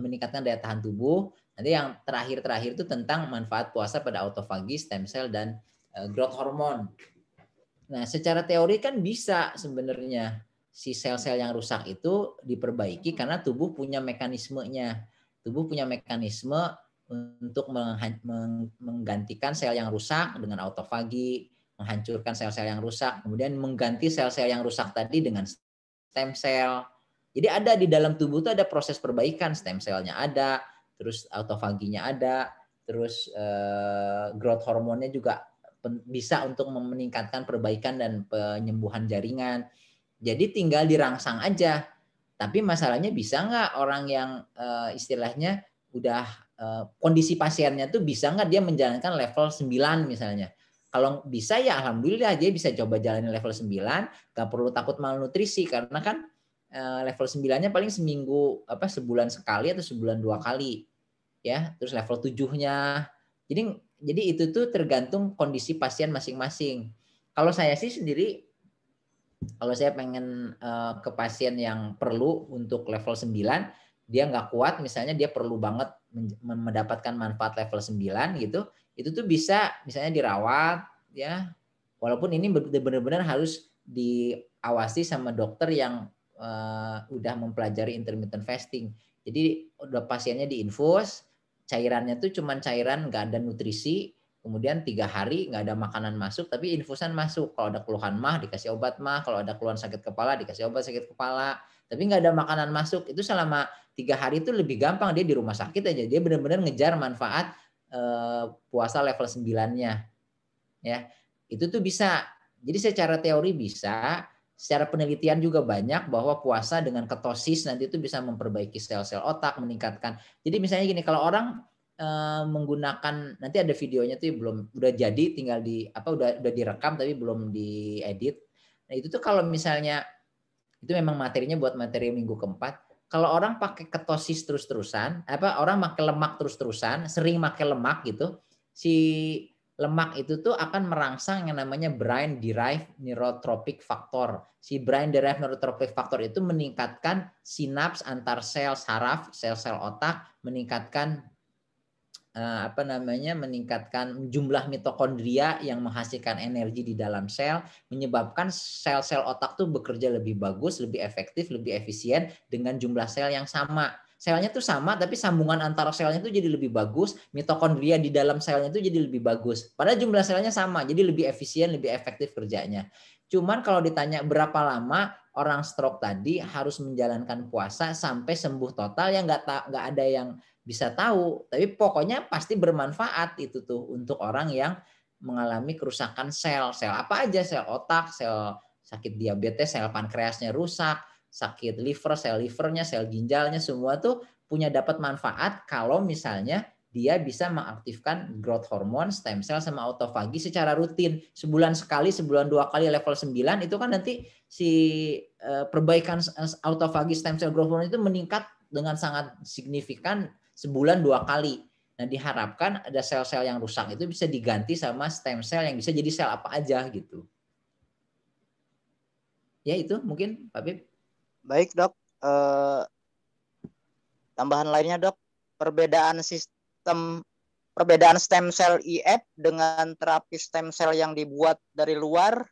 meningkatkan daya tahan tubuh. Nanti yang terakhir itu tentang manfaat puasa pada autophagy, stem cell dan growth hormone. Nah, secara teori kan bisa sebenarnya si sel-sel yang rusak itu diperbaiki karena tubuh punya mekanismenya. Tubuh punya mekanisme untuk menggantikan sel yang rusak dengan autophagy, menghancurkan sel-sel yang rusak, kemudian mengganti sel-sel yang rusak tadi dengan stem cell. Jadi ada di dalam tubuh itu ada proses perbaikan, stem cell-nya ada, terus autofaginya ada, terus growth hormonnya juga bisa untuk meningkatkan perbaikan dan penyembuhan jaringan. Jadi tinggal dirangsang aja. Tapi masalahnya bisa nggak orang yang istilahnya udah kondisi pasiennya tuh bisa nggak dia menjalankan level 9 misalnya. Kalau bisa ya alhamdulillah dia bisa coba jalanin level 9, nggak perlu takut malnutrisi karena kan level 9-nya paling seminggu sebulan sekali atau sebulan 2 kali. Ya, terus level 7-nya. Jadi itu tuh tergantung kondisi pasien masing-masing. Kalau saya sih sendiri, kalau saya pengen ke pasien yang perlu untuk level 9, dia nggak kuat, misalnya dia perlu banget mendapatkan manfaat level 9 gitu, itu tuh bisa misalnya dirawat, ya. Walaupun ini benar-benar harus diawasi sama dokter yang udah mempelajari intermittent fasting. Jadi udah pasiennya diinfus, cairannya tuh cuman cairan, nggak ada nutrisi, kemudian 3 hari nggak ada makanan masuk, tapi infusan masuk. Kalau ada keluhan mah dikasih obat mah, kalau ada keluhan sakit kepala dikasih obat sakit kepala, tapi nggak ada makanan masuk. Itu selama 3 hari itu lebih gampang, dia di rumah sakit aja, dia benar-benar ngejar manfaat puasa level 9-nya. Ya, itu tuh bisa. Jadi secara teori bisa, secara penelitian juga banyak bahwa puasa dengan ketosis nanti itu bisa memperbaiki sel-sel otak, meningkatkan. Jadi misalnya gini, kalau orang menggunakan, nanti ada videonya tuh belum udah jadi, tinggal udah direkam tapi belum diedit. Nah, itu tuh kalau misalnya itu memang materinya buat materi minggu keempat. Kalau orang pakai ketosis terus-terusan, orang pakai lemak terus-terusan, sering pakai lemak gitu, si lemak itu tuh akan merangsang yang namanya brain derived neurotrophic factor. Si brain derived neurotrophic factor itu meningkatkan sinaps antar sel saraf, sel-sel otak, meningkatkan meningkatkan jumlah mitokondria yang menghasilkan energi di dalam sel, menyebabkan sel-sel otak tuh bekerja lebih bagus, lebih efektif, lebih efisien dengan jumlah sel yang sama. Selnya tuh sama, tapi sambungan antara selnya tuh jadi lebih bagus, mitokondria di dalam selnya tuh jadi lebih bagus. Padahal jumlah selnya sama, jadi lebih efisien, lebih efektif kerjanya. Cuman kalau ditanya berapa lama orang stroke tadi harus menjalankan puasa sampai sembuh total, ya nggak ada yang bisa tahu, tapi pokoknya pasti bermanfaat itu tuh untuk orang yang mengalami kerusakan sel apa aja, sel otak, sel sakit diabetes, sel pankreasnya rusak, sakit liver, sel livernya, sel ginjalnya, semua tuh punya dapat manfaat kalau misalnya dia bisa mengaktifkan growth hormone, stem cell sama autofagi secara rutin, sebulan sekali, sebulan 2 kali level 9, itu kan nanti si perbaikan autofagi, stem cell, growth hormone itu meningkat dengan sangat signifikan sebulan 2 kali. Nah, diharapkan ada sel-sel yang rusak itu bisa diganti sama stem cell yang bisa jadi sel apa aja gitu. Ya itu mungkin Pak Bib.
Baik dok, tambahan lainnya dok, perbedaan stem cell IF dengan terapi stem cell yang dibuat dari luar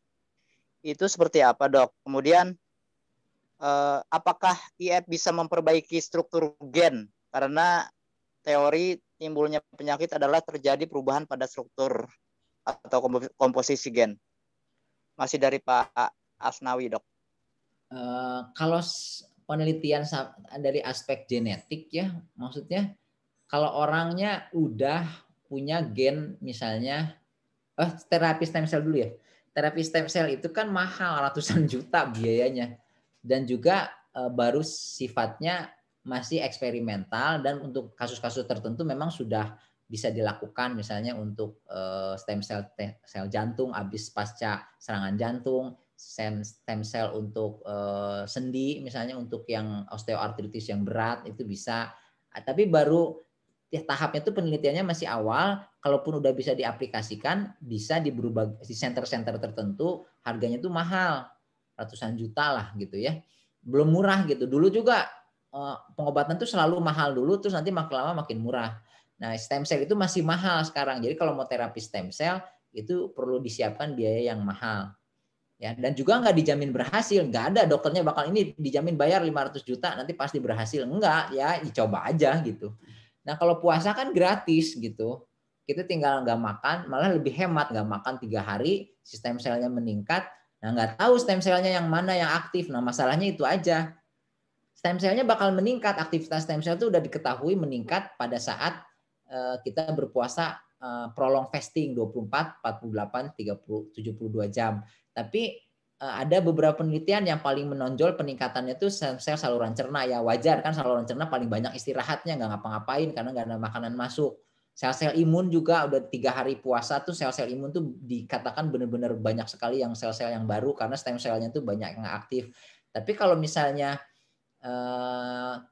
itu seperti apa dok? Kemudian apakah IF bisa memperbaiki struktur gen? Karena teori timbulnya penyakit adalah terjadi perubahan pada struktur atau komposisi gen. Masih dari Pak Asnawi dok.
Kalau penelitian dari aspek genetik ya, maksudnya kalau orangnya udah punya gen misalnya, terapi stem cell dulu ya. Terapi stem cell itu kan mahal, ratusan juta biayanya. Dan juga baru sifatnya masih eksperimental dan untuk kasus-kasus tertentu memang sudah bisa dilakukan misalnya untuk stem sel jantung habis pasca serangan jantung, stem cell untuk sendi misalnya untuk yang osteoartritis yang berat itu bisa. Tapi baru tahapnya itu penelitiannya masih awal, kalaupun udah bisa diaplikasikan, bisa di center-center tertentu, harganya tuh mahal, ratusan juta lah gitu ya. Belum murah gitu. Dulu juga pengobatan tuh selalu mahal dulu, terus nanti makin lama makin murah. Nah, stem cell itu masih mahal sekarang. Jadi kalau mau terapi stem cell, itu perlu disiapkan biaya yang mahal. Ya, dan juga nggak dijamin berhasil. Nggak ada dokternya bakal ini dijamin bayar 500 juta, nanti pasti berhasil. Enggak, ya dicoba aja gitu. Nah kalau puasa kan gratis gitu, kita tinggal nggak makan, malah lebih hemat, nggak makan 3 hari, stem selnya meningkat. Nah nggak tahu stem selnya yang mana yang aktif. Nah masalahnya itu aja, stem selnya bakal meningkat, aktivitas stem sel itu udah diketahui meningkat pada saat kita berpuasa prolong fasting 24, 48, 30, 72 jam. Tapi ada beberapa penelitian yang paling menonjol peningkatannya itu sel saluran cerna ya, wajar kan saluran cerna paling banyak istirahatnya, nggak ngapa-ngapain karena nggak ada makanan masuk. Sel-sel imun juga udah 3 hari puasa tuh sel-sel imun tuh dikatakan benar-benar banyak sekali yang sel-sel yang baru karena stem selnya tuh banyak yang aktif. Tapi kalau misalnya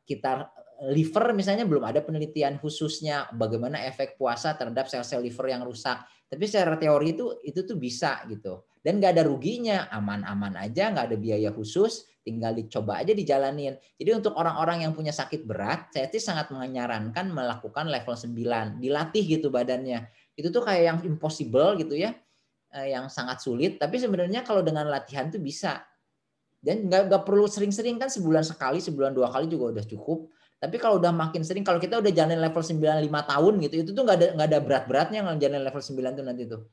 kita liver misalnya belum ada penelitian khususnya bagaimana efek puasa terhadap sel-sel liver yang rusak. Tapi secara teori itu tuh bisa gitu. Dan nggak ada ruginya, aman-aman aja, nggak ada biaya khusus, tinggal dicoba aja dijalanin. Jadi untuk orang-orang yang punya sakit berat, saya sih sangat menyarankan melakukan level 9, dilatih gitu badannya. Itu tuh kayak yang impossible gitu ya, yang sangat sulit. Tapi sebenarnya kalau dengan latihan tuh bisa. Dan nggak perlu sering-sering kan, sebulan sekali, sebulan 2 kali juga udah cukup. Tapi kalau udah makin sering, kalau kita udah jalan level 9 5 tahun gitu, itu tuh nggak ada berat-beratnya ngejalanin level 9 tuh nanti tuh.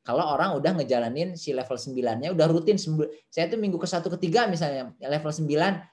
Kalau orang udah ngejalanin si level 9-nya udah rutin, saya tuh minggu ke-1 ke-3 misalnya level 9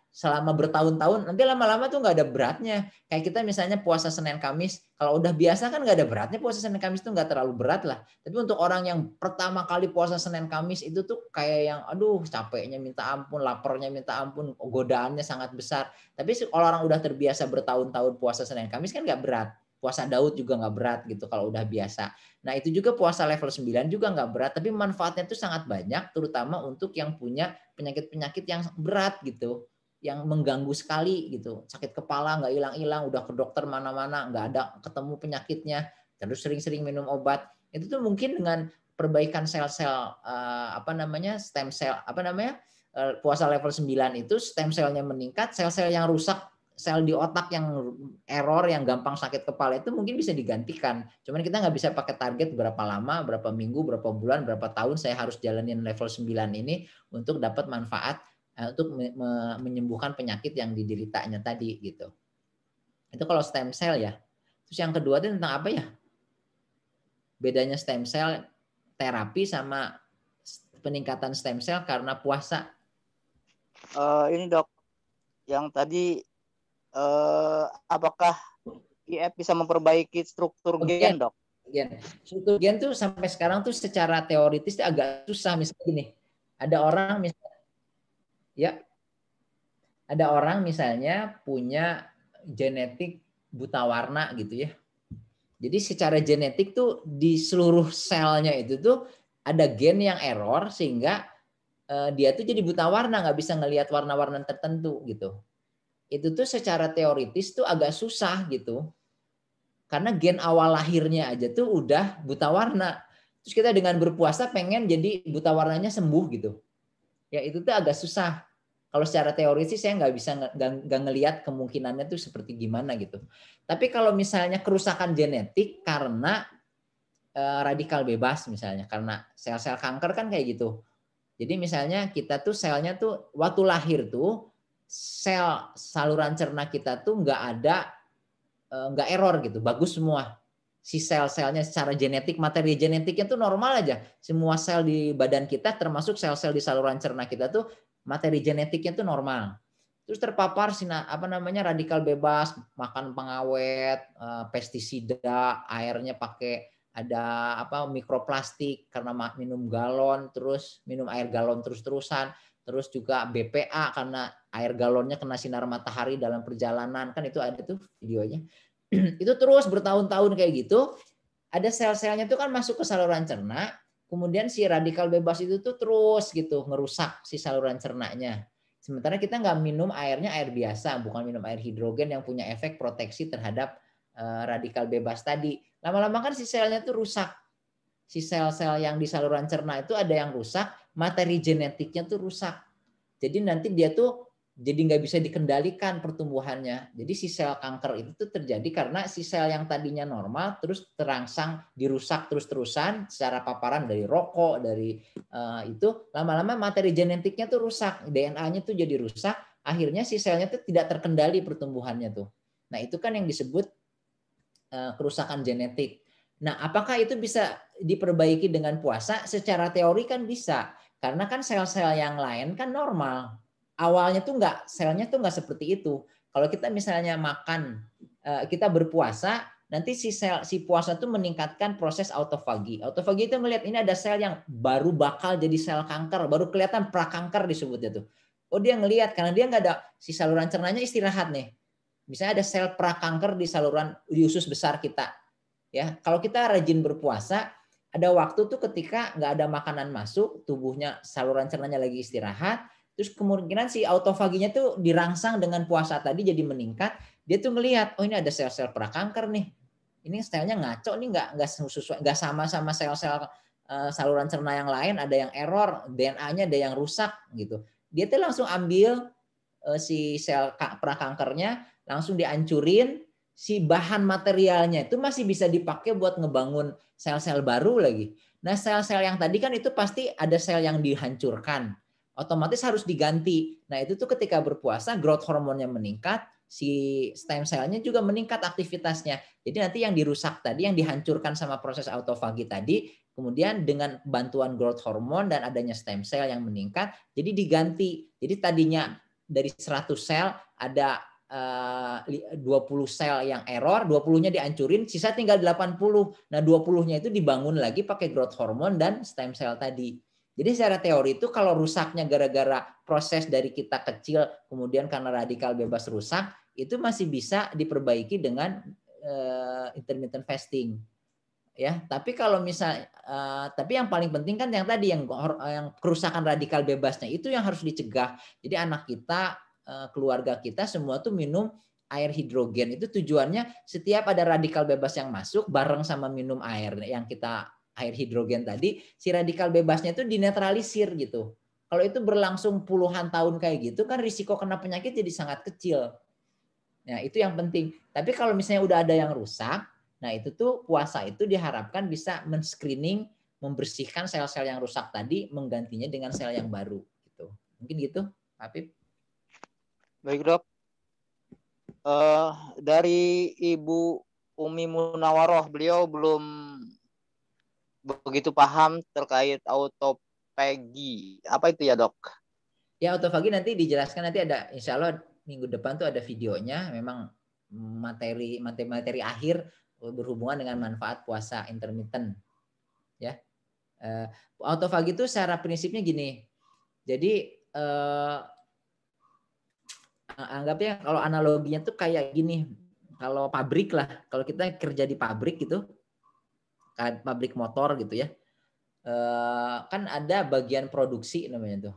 selama bertahun-tahun, nanti lama-lama tuh nggak ada beratnya. Kayak kita misalnya puasa Senin Kamis, kalau udah biasa kan nggak ada beratnya, puasa Senin Kamis tuh nggak terlalu berat lah. Tapi untuk orang yang pertama kali puasa Senin Kamis itu tuh kayak yang aduh capeknya minta ampun, laparnya minta ampun, godaannya sangat besar. Tapi kalau orang udah terbiasa bertahun-tahun puasa Senin Kamis kan nggak berat. Puasa Daud juga nggak berat gitu kalau udah biasa. Nah itu juga puasa level 9 juga nggak berat, tapi manfaatnya itu sangat banyak, terutama untuk yang punya penyakit-penyakit yang berat gitu, yang mengganggu sekali gitu, sakit kepala nggak hilang-hilang, udah ke dokter mana-mana nggak ada ketemu penyakitnya, terus sering-sering minum obat, itu tuh mungkin dengan perbaikan sel-sel stem cell puasa level 9 itu stem selnya meningkat, sel-sel yang rusak, sel di otak yang error, yang gampang sakit kepala itu mungkin bisa digantikan. Cuman kita nggak bisa pakai target berapa lama, berapa minggu, berapa bulan, berapa tahun saya harus jalanin level 9 ini untuk dapat manfaat untuk menyembuhkan penyakit yang dideritanya tadi gitu. Itu kalau stem cell ya. Terus yang kedua itu tentang apa ya? Bedanya stem cell terapi sama peningkatan stem cell karena puasa.
Ini dok, yang tadi apakah IF bisa memperbaiki struktur gen dok?
Struktur gen tuh sampai sekarang tuh secara teoritis tuh agak susah. Misalnya gini, ada orang misalnya punya genetik buta warna gitu ya. Jadi secara genetik tuh di seluruh selnya itu tuh ada gen yang error sehingga dia tuh jadi buta warna, nggak bisa ngelihat warna-warna tertentu gitu. Itu tuh secara teoritis tuh agak susah gitu. Karena gen awal lahirnya aja tuh udah buta warna. Terus kita dengan berpuasa pengen jadi buta warnanya sembuh gitu. Ya itu tuh agak susah. Kalau secara teori sih saya nggak bisa nggak ngelihat kemungkinannya tuh seperti gimana gitu. Tapi kalau misalnya kerusakan genetik karena radikal bebas misalnya, karena sel-sel kanker kan kayak gitu. Jadi misalnya kita tuh selnya tuh waktu lahir tuh sel saluran cerna kita tuh nggak error gitu, bagus semua. Si sel-selnya secara genetik, materi genetiknya tuh normal aja. Semua sel di badan kita termasuk sel-sel di saluran cerna kita tuh materi genetiknya tuh normal. Terus terpapar radikal bebas, makan pengawet, pestisida, airnya pakai ada mikroplastik karena minum galon, terus minum air galon terus-terusan, terus juga BPA karena air galonnya kena sinar matahari dalam perjalanan, kan itu ada tuh videonya. Itu terus bertahun-tahun kayak gitu, ada sel-selnya itu kan masuk ke saluran cerna, kemudian si radikal bebas itu tuh terus gitu ngerusak si saluran cernanya. Sementara kita nggak minum airnya air biasa, bukan minum air hidrogen yang punya efek proteksi terhadap radikal bebas tadi. Lama-lama kan si selnya tuh rusak. Si sel-sel yang di saluran cerna itu ada yang rusak, materi genetiknya tuh rusak. Jadi nanti dia tuh jadi nggak bisa dikendalikan pertumbuhannya. Jadi si sel kanker itu tuh terjadi karena si sel yang tadinya normal terus terangsang dirusak terus-terusan secara paparan dari rokok, dari itu lama-lama materi genetiknya tuh rusak, DNA-nya tuh jadi rusak, akhirnya si selnya tuh tidak terkendali pertumbuhannya tuh. Nah itu kan yang disebut kerusakan genetik. Nah apakah itu bisa diperbaiki dengan puasa? Secara teori kan bisa, karena kan sel-sel yang lain kan normal. Awalnya tuh selnya tuh nggak seperti itu. Kalau kita misalnya makan, kita berpuasa, nanti si puasa tuh meningkatkan proses autofagi. Autofagi itu melihat ini ada sel yang baru bakal jadi sel kanker, baru kelihatan prakanker disebutnya tuh. Oh dia ngelihat karena dia nggak ada si saluran cernanya istirahat nih. Misalnya ada sel prakanker di saluran di usus besar kita. Ya, kalau kita rajin berpuasa, ada waktu tuh ketika nggak ada makanan masuk, tubuhnya saluran cernanya lagi istirahat, terus kemungkinan si autofaginya tuh dirangsang dengan puasa tadi jadi meningkat, dia tuh ngelihat, oh ini ada sel-sel prakanker nih, ini selnya ngaco nih, nggak sama sel-sel saluran cerna yang lain, ada yang error, DNA-nya ada yang rusak gitu. Dia tuh langsung ambil si sel prakankernya, langsung dihancurin, si bahan materialnya itu masih bisa dipakai buat ngebangun sel-sel baru lagi. Nah, sel-sel yang tadi kan itu pasti ada sel yang dihancurkan. Otomatis harus diganti. Nah, itu tuh ketika berpuasa growth hormonnya meningkat, si stem selnya juga meningkat aktivitasnya. Jadi nanti yang dirusak tadi, yang dihancurkan sama proses autofagi tadi, kemudian dengan bantuan growth hormone dan adanya stem cell yang meningkat, jadi diganti. Jadi tadinya dari 100 sel ada 20 sel yang error, 20-nya dihancurin, sisa tinggal 80. Nah, 20-nya itu dibangun lagi pakai growth hormone dan stem cell tadi. Jadi secara teori itu kalau rusaknya gara-gara proses dari kita kecil, kemudian karena radikal bebas rusak, itu masih bisa diperbaiki dengan intermittent fasting. Ya, tapi kalau misal tapi yang paling penting kan yang tadi yang kerusakan radikal bebasnya itu yang harus dicegah. Jadi anak kita, keluarga kita semua tuh minum air hidrogen. Itu tujuannya setiap ada radikal bebas yang masuk bareng sama minum air yang kita air hidrogen tadi, si radikal bebasnya itu dinetralisir gitu. Kalau itu berlangsung puluhan tahun kayak gitu kan risiko kena penyakit jadi sangat kecil. Nah, itu yang penting. Tapi kalau misalnya udah ada yang rusak, nah itu tuh puasa itu diharapkan bisa men-screening, membersihkan sel-sel yang rusak tadi, menggantinya dengan sel yang baru. Gitu. Mungkin gitu, Habib.
Baik dok. Dari Ibu Umi Munawaroh, beliau belum begitu paham terkait autofagi. Apa itu ya dok?
Ya autofagi nanti dijelaskan, nanti ada insya Allah minggu depan tuh ada videonya. Memang materi akhir berhubungan dengan manfaat puasa intermittent. Ya, autofagi itu secara prinsipnya gini. Jadi anggapnya kalau analoginya tuh kayak gini. Kalau pabrik lah, kalau kita kerja di pabrik gitu, pabrik motor gitu ya, kan ada bagian produksi namanya tuh.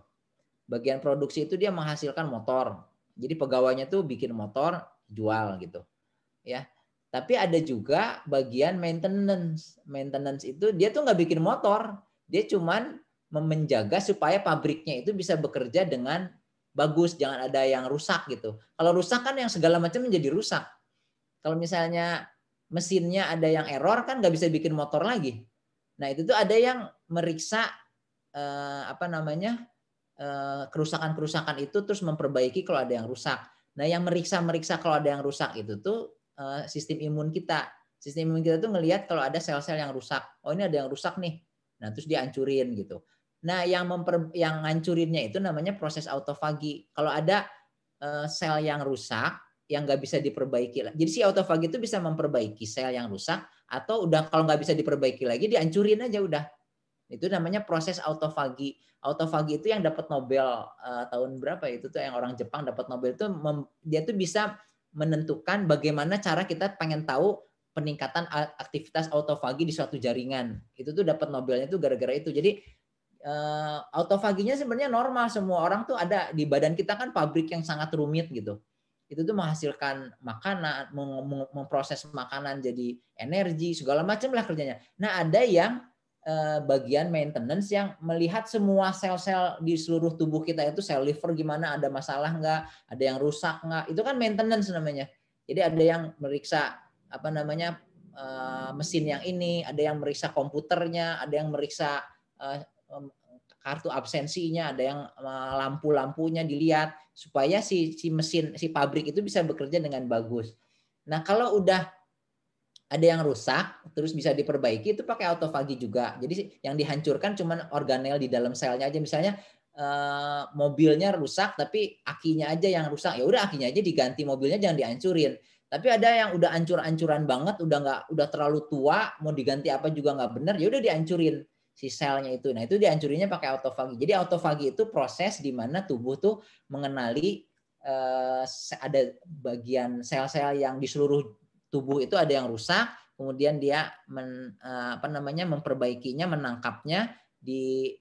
Bagian produksi itu dia menghasilkan motor. Jadi pegawainya tuh bikin motor, jual gitu. Ya. Tapi ada juga bagian maintenance. Maintenance itu dia tuh nggak bikin motor, dia cuman menjaga supaya pabriknya itu bisa bekerja dengan bagus, jangan ada yang rusak gitu. Kalau rusak kan yang segala macam menjadi rusak. Kalau misalnya mesinnya ada yang error kan nggak bisa bikin motor lagi. Nah itu tuh ada yang meriksa kerusakan-kerusakan itu terus memperbaiki kalau ada yang rusak. Nah yang meriksa kalau ada yang rusak itu tuh sistem imun kita. Sistem imun kita tuh ngelihat kalau ada sel-sel yang rusak. Oh ini ada yang rusak nih. Nah terus dihancurin gitu. Nah yang ngancurinnya itu namanya proses autofagi. Kalau ada sel yang rusak yang nggak bisa diperbaiki. Jadi si autofagi itu bisa memperbaiki sel yang rusak atau udah kalau nggak bisa diperbaiki lagi dihancurin aja udah. Itu namanya proses autofagi. Autofagi itu yang dapat Nobel tahun berapa itu tuh yang orang Jepang dapat Nobel itu dia tuh bisa menentukan bagaimana cara kita pengen tahu peningkatan aktivitas autofagi di suatu jaringan. Itu tuh dapat Nobelnya tuh gara-gara itu. Jadi autofaginya sebenarnya normal, semua orang tuh ada di badan kita kan pabrik yang sangat rumit gitu. Itu tuh menghasilkan makanan, memproses makanan jadi energi, segala macam lah kerjanya. Nah, ada yang bagian maintenance yang melihat semua sel-sel di seluruh tubuh kita itu sel liver gimana, ada masalah nggak, ada yang rusak nggak, itu kan maintenance namanya. Jadi ada yang meriksa mesin yang ini, ada yang meriksa komputernya, ada yang meriksa kartu absensinya, ada yang lampu-lampunya dilihat supaya si mesin si pabrik itu bisa bekerja dengan bagus. Nah kalau udah ada yang rusak terus bisa diperbaiki itu pakai autofagi juga. Jadi yang dihancurkan cuma organel di dalam selnya aja. Misalnya mobilnya rusak tapi akinya aja yang rusak, ya udah akinya aja diganti, mobilnya jangan dihancurin. Tapi ada yang udah hancur-hancuran banget, udah terlalu tua, mau diganti apa juga nggak benar, ya udah dihancurin si selnya itu. Nah itu dihancurinnya pakai autofagi. Jadi autofagi itu proses di mana tubuh tuh mengenali ada bagian sel-sel yang di seluruh tubuh itu ada yang rusak, kemudian dia memperbaikinya, menangkapnya,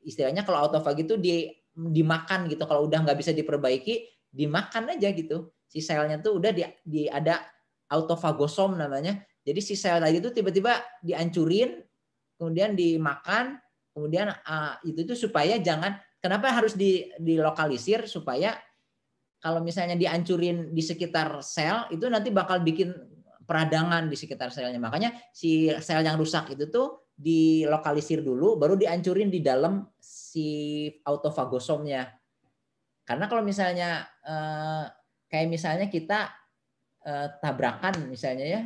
istilahnya kalau autofagi itu dimakan gitu. Kalau udah nggak bisa diperbaiki, dimakan aja gitu. Si selnya tuh udah ada autofagosom namanya. Jadi si sel tadi itu tiba-tiba dihancurin, kemudian dimakan, kemudian itu tuh supaya kenapa harus dilokalisir supaya kalau misalnya dihancurin di sekitar sel itu nanti bakal bikin peradangan di sekitar selnya. Makanya si sel yang rusak itu tuh dilokalisir dulu, baru dihancurin di dalam si autofagosomnya. Karena kalau misalnya kayak misalnya kita tabrakan misalnya ya,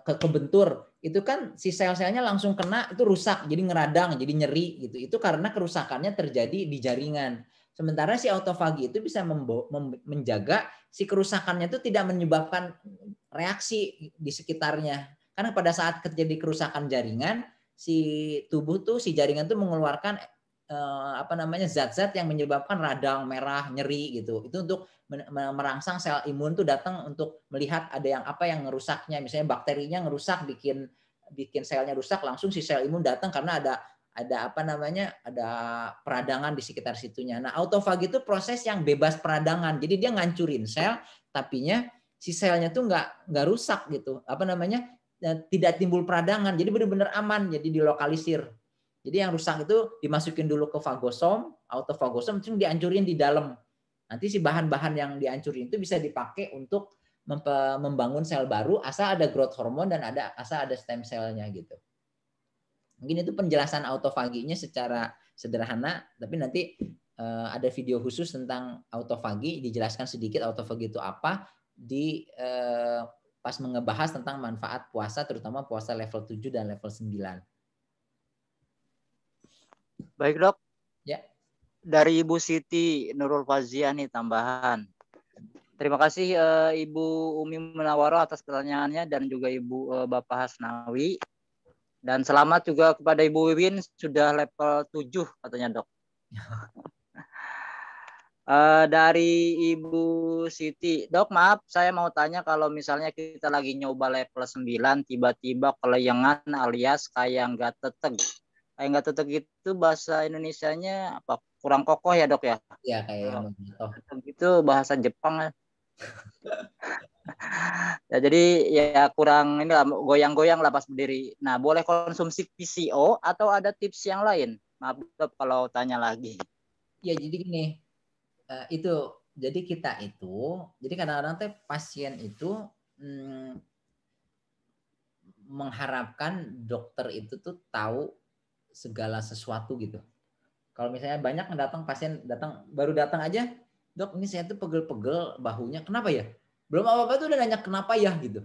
kebentur, itu kan si sel-selnya langsung kena, itu rusak, jadi ngeradang, jadi nyeri gitu. Itu karena kerusakannya terjadi di jaringan. Sementara si autofagi itu bisa menjaga si kerusakannya itu tidak menyebabkan reaksi di sekitarnya. Karena pada saat terjadi kerusakan jaringan, si jaringan tuh mengeluarkan zat-zat yang menyebabkan radang, merah, nyeri gitu. Itu untuk merangsang sel imun tuh datang untuk melihat ada yang ngerusaknya. Misalnya bakterinya ngerusak, bikin selnya rusak, langsung si sel imun datang karena ada peradangan di sekitar situnya. Nah, autofagi itu proses yang bebas peradangan. Jadi dia ngancurin sel, tapinya si selnya tuh nggak rusak gitu. Tidak timbul peradangan. Jadi benar-benar aman. Jadi dilokalisir. Jadi yang rusak itu dimasukin dulu ke fagosom, autofagosom, terus dihancurin di dalam. Nanti si bahan-bahan yang dihancurin itu bisa dipakai untuk membangun sel baru, asal ada growth hormone dan asal ada stem cell-nya gitu. Mungkin itu penjelasan autofaginya secara sederhana, tapi nanti ada video khusus tentang autofagi, dijelaskan sedikit autofagi itu apa pas ngebahas tentang manfaat puasa, terutama puasa level 7 dan level 9.
Baik dok.
Ya.
Dari Ibu Siti Nurul Fazia nih tambahan. Terima kasih Ibu Umi Munawaro atas pertanyaannya dan juga Ibu Bapak Hasnawi. Dan selamat juga kepada Ibu Wiwin sudah level 7 katanya dok. Dari Ibu Siti, dok maaf saya mau tanya kalau misalnya kita lagi nyoba level 9 tiba-tiba kelayangan alias kayak nggak teteg. Kayak nggak teteg itu bahasa Indonesianya apa? Kurang kokoh ya dok ya?
Iya kayak yang
itu bahasa Jepang.
Ya, jadi ya kurang ini lah, goyang-goyang lah pas berdiri. Nah, boleh konsumsi PCO atau ada tips yang lain? Maaf Dok kalau tanya lagi.
Ya jadi gini, itu jadi kita itu, jadi kadang-kadang teh pasien itu mengharapkan dokter itu tuh tahu segala sesuatu gitu. Kalau misalnya banyak yang datang, pasien datang baru datang aja, dok ini saya tuh pegel-pegel bahunya, kenapa ya? Belum apa-apa tuh udah nanya kenapa ya gitu.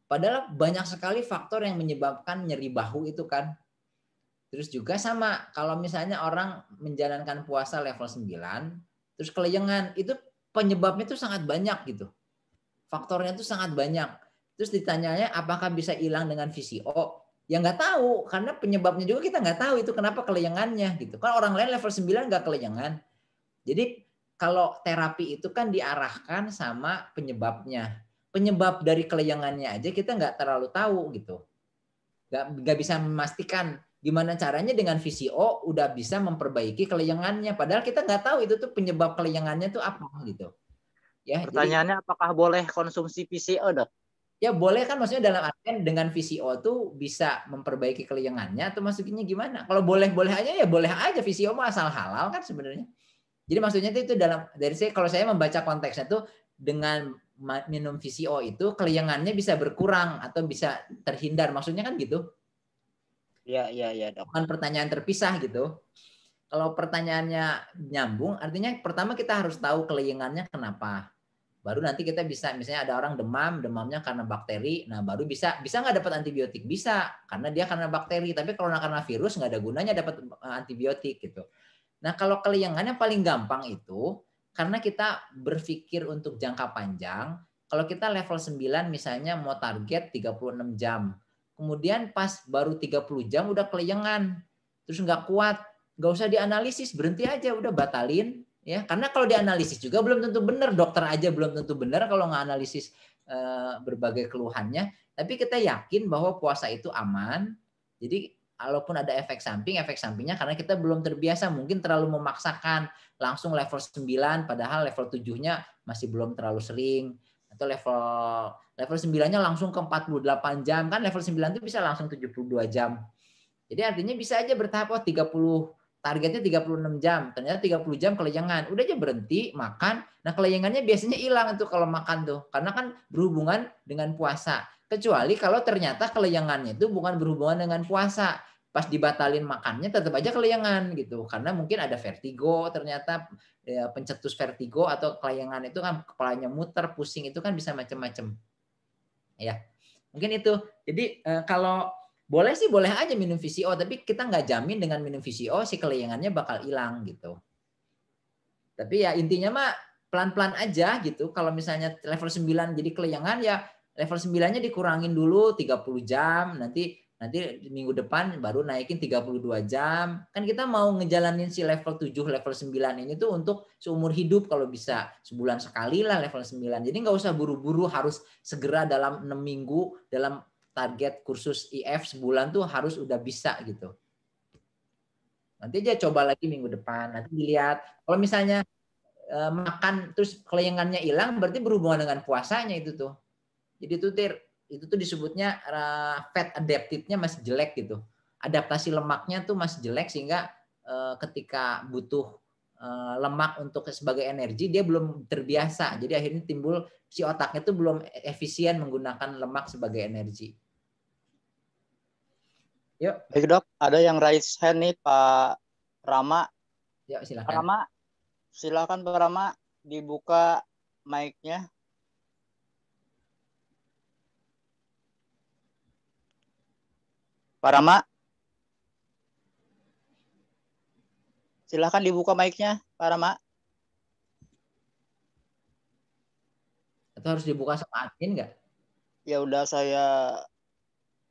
Padahal banyak sekali faktor yang menyebabkan nyeri bahu itu kan. Terus juga sama kalau misalnya orang menjalankan puasa level 9, terus keleyengan, itu penyebabnya tuh sangat banyak gitu. Faktornya tuh sangat banyak. Terus ditanyanya apakah bisa hilang dengan VCO? Ya nggak tahu, karena penyebabnya juga kita nggak tahu itu kenapa keleyengannya gitu. Kan orang lain level 9 nggak keleyengan. Jadi kalau terapi itu kan diarahkan sama penyebabnya. Penyebab dari keleyengannya aja kita nggak terlalu tahu gitu. Nggak bisa memastikan gimana caranya dengan VCO udah bisa memperbaiki keleyengannya. Padahal kita nggak tahu itu tuh penyebab keleyengannya tuh apa gitu. Ya, jadi
Pertanyaannya apakah boleh konsumsi PCO Dok?
ya boleh kan, maksudnya dalam artian dengan VCO tuh bisa memperbaiki keleyengannya atau maksudnya gimana? Kalau boleh-boleh aja ya boleh aja, VCO mah asal halal kan sebenarnya. Jadi maksudnya itu dalam dari saya, kalau saya membaca konteksnya tuh dengan minum VCO itu keleyengannya bisa berkurang atau bisa terhindar. Maksudnya kan gitu.
Iya Dok.
Bukan pertanyaan terpisah gitu. Kalau pertanyaannya nyambung, artinya pertama kita harus tahu keleyengannya kenapa. Baru nanti kita bisa, misalnya ada orang demam, demamnya karena bakteri, nah baru bisa nggak dapat antibiotik? Bisa, karena dia karena bakteri. Tapi kalau karena virus nggak ada gunanya dapat antibiotik gitu. Nah kalau keleyengan yang paling gampang itu, karena kita berpikir untuk jangka panjang, kalau kita level 9 misalnya mau target 36 jam, kemudian pas baru 30 jam udah keleyengan, terus nggak kuat, nggak usah dianalisis, berhenti aja, udah batalin. Ya, karena kalau dianalisis juga belum tentu benar, dokter aja belum tentu benar kalau nggak analisis berbagai keluhannya. Tapi kita yakin bahwa puasa itu aman. Jadi walaupun ada efek sampingnya karena kita belum terbiasa, mungkin terlalu memaksakan langsung level 9 padahal level 7-nya masih belum terlalu sering, atau level 9-nya langsung ke 48 jam, kan level 9 itu bisa langsung 72 jam. Jadi artinya bisa aja bertahap, 30 targetnya 36 jam, ternyata 30 jam keleyengan, udah aja berhenti makan. Nah keleyengannya biasanya hilang tuh kalau makan tuh, karena kan berhubungan dengan puasa. Kecuali kalau ternyata keleyengannya itu bukan berhubungan dengan puasa, pas dibatalin makannya tetap aja keleyengan gitu, karena mungkin ada vertigo ternyata, ya, pencetus vertigo atau keleyengan itu kan kepalanya muter, pusing, itu kan bisa macam-macam. Ya, mungkin itu. Jadi kalau boleh sih boleh aja minum VCO, tapi kita nggak jamin dengan minum VCO si keleyengannya bakal hilang gitu. Tapi ya intinya mah pelan-pelan aja gitu. Kalau misalnya level 9 jadi keleyengan, ya level 9-nya dikurangin dulu 30 jam, nanti minggu depan baru naikin 32 jam. Kan kita mau ngejalanin si level 7, level 9 ini tuh untuk seumur hidup kalau bisa. Sebulan sekali lah level 9. Jadi nggak usah buru-buru harus segera dalam 6 minggu, dalam target kursus IF sebulan tuh harus udah bisa gitu. Nanti aja coba lagi minggu depan, nanti dilihat. Kalau misalnya makan terus keleyengannya hilang, berarti berhubungan dengan puasanya itu tuh. Jadi itu tuh disebutnya fat adaptive-nya masih jelek gitu. Adaptasi lemaknya tuh masih jelek, sehingga ketika butuh lemak untuk sebagai energi dia belum terbiasa. Jadi akhirnya timbul si otaknya tuh belum efisien menggunakan lemak sebagai energi. Yuk.
Baik Dok, ada yang raise hand nih Pak Rama.
Yuk
Pak
silakan.
Rama, silakan Pak Rama dibuka mic-nya. Pak Rama, silakan dibuka mic-nya Pak Rama.
Atau harus dibuka sama admin nggak?
Ya udah saya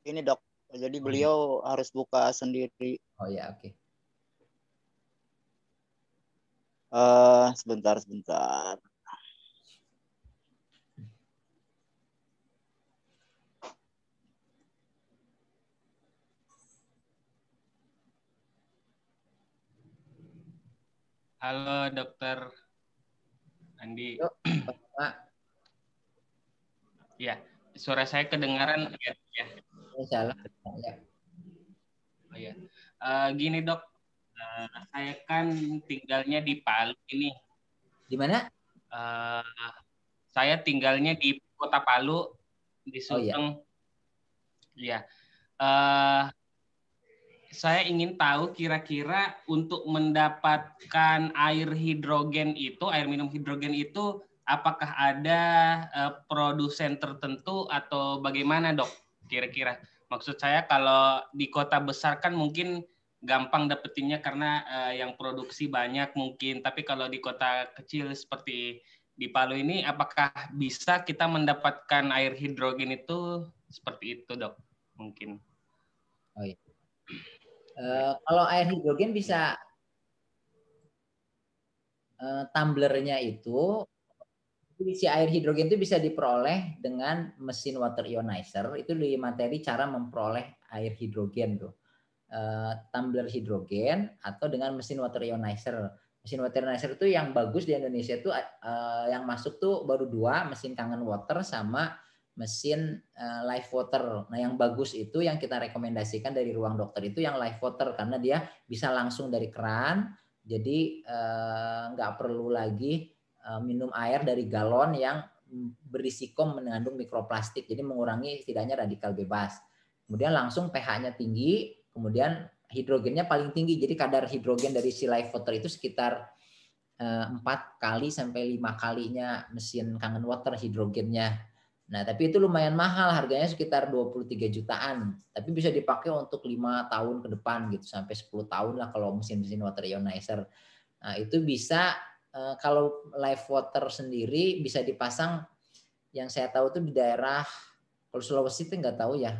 ini Dok. Jadi beliau harus buka sendiri.
Oh ya, oke.
Sebentar.
Halo Dokter Andi.
Yuk, Pak.
Ya, suara saya kedengaran ya. Ya.
Salah. Ya.
Oh ya. Gini dok, saya kan tinggalnya di Palu ini.
Di mana?
Saya tinggalnya di Kota Palu, di
Oh iya.
Sulteng. Ya. Saya ingin tahu kira-kira untuk mendapatkan air hidrogen itu, air minum hidrogen itu, apakah ada produsen tertentu atau bagaimana dok? Kira-kira. Maksud saya kalau di kota besar kan mungkin gampang dapetinnya karena yang produksi banyak mungkin. Tapi kalau di kota kecil seperti di Palu ini, apakah bisa kita mendapatkan air hidrogen itu seperti itu dok? Mungkin.
Oh iya. Kalau air hidrogen bisa tumblernya itu isi air hidrogen itu bisa diperoleh dengan mesin water ionizer. Itu di materi cara memperoleh air hidrogen tuh. Tumbler hidrogen atau dengan mesin water ionizer. Mesin water ionizer itu yang bagus di Indonesia itu yang masuk tuh baru 2, mesin Kangen Water sama mesin Life Water. Nah, yang bagus itu yang kita rekomendasikan dari ruang dokter itu yang Life Water karena dia bisa langsung dari keran. Jadi nggak perlu lagi minum air dari galon yang berisiko mengandung mikroplastik. Jadi mengurangi setidaknya radikal bebas. Kemudian langsung pH-nya tinggi, kemudian hidrogennya paling tinggi. Jadi kadar hidrogen dari si Life Water itu sekitar 4 kali sampai 5 kalinya mesin Kangen Water hidrogennya. Nah, tapi itu lumayan mahal, harganya sekitar 23 jutaan. Tapi bisa dipakai untuk 5 tahun ke depan gitu, sampai 10 tahun lah kalau mesin-mesin water ionizer. Nah, itu bisa kalau Life Water sendiri bisa dipasang yang saya tahu tuh di daerah, kalau Sulawesi itu nggak tahu ya,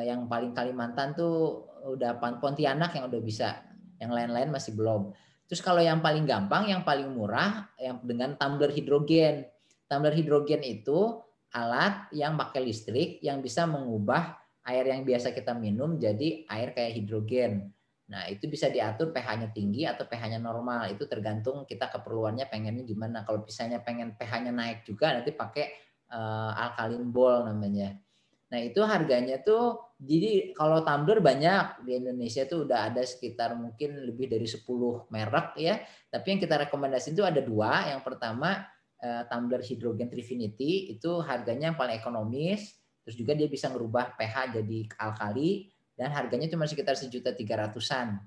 yang paling Kalimantan tuh udah Pontianak yang udah bisa, yang lain-lain masih belum. Terus kalau yang paling gampang, yang paling murah, yang dengan tumbler hidrogen. Tumbler hidrogen itu alat yang pakai listrik yang bisa mengubah air yang biasa kita minum jadi air kayak hidrogen. Nah, itu bisa diatur pH-nya tinggi atau pH-nya normal. Itu tergantung kita keperluannya pengennya gimana. Kalau misalnya pengen pH-nya naik juga, nanti pakai alkaline ball namanya. Nah, itu harganya tuh, jadi kalau tumbler banyak di Indonesia tuh udah ada sekitar mungkin lebih dari 10 merek ya. Tapi yang kita rekomendasiin itu ada 2. Yang pertama tumbler hidrogen Trifinity, itu harganya yang paling ekonomis. Terus juga dia bisa ngerubah pH jadi alkali dan harganya cuma sekitar 1.300.000-an.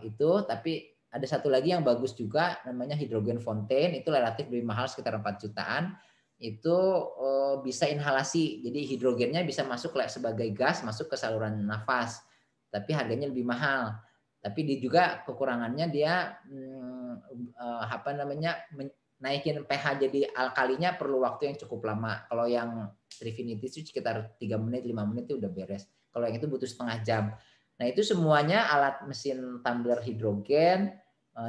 Itu, tapi ada satu lagi yang bagus juga namanya hidrogen fountain, itu relatif lebih mahal sekitar 4 jutaan. Itu bisa inhalasi, jadi hidrogennya bisa masuk sebagai gas masuk ke saluran nafas, tapi harganya lebih mahal. Tapi dia juga kekurangannya dia apa namanya, naikin pH jadi alkalinya perlu waktu yang cukup lama. Kalau yang Trifinity itu sekitar 3 menit 5 menit itu udah beres. Kalau yang itu butuh setengah jam. Nah, itu semuanya alat mesin tumbler hidrogen,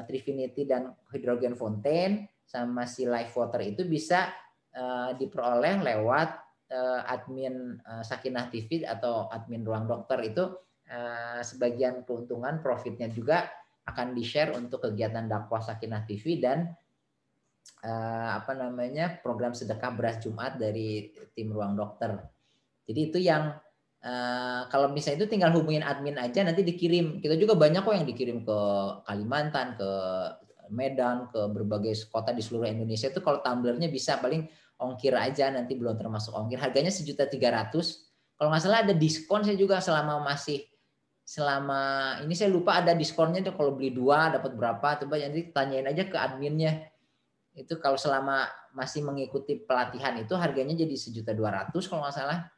Trifinity dan hidrogen fountain sama si Life Water itu bisa diperoleh lewat admin Sakinah TV atau admin ruang dokter. Itu sebagian keuntungan profitnya juga akan di-share untuk kegiatan dakwah Sakinah TV dan apa namanya, program sedekah beras Jumat dari tim ruang dokter. Jadi itu yang kalau misalnya itu tinggal hubungin admin aja nanti dikirim. Kita juga banyak kok yang dikirim ke Kalimantan, ke Medan, ke berbagai kota di seluruh Indonesia. Itu kalau tumblernya bisa, paling ongkir aja, nanti belum termasuk ongkir. Harganya 1.300.000. Kalau nggak salah ada diskon saya juga selama ini saya lupa ada diskonnya tuh, kalau beli 2 dapat berapa. Coba nanti tanyain aja ke adminnya. Itu kalau selama masih mengikuti pelatihan itu harganya jadi 1.200.000 kalau nggak salah.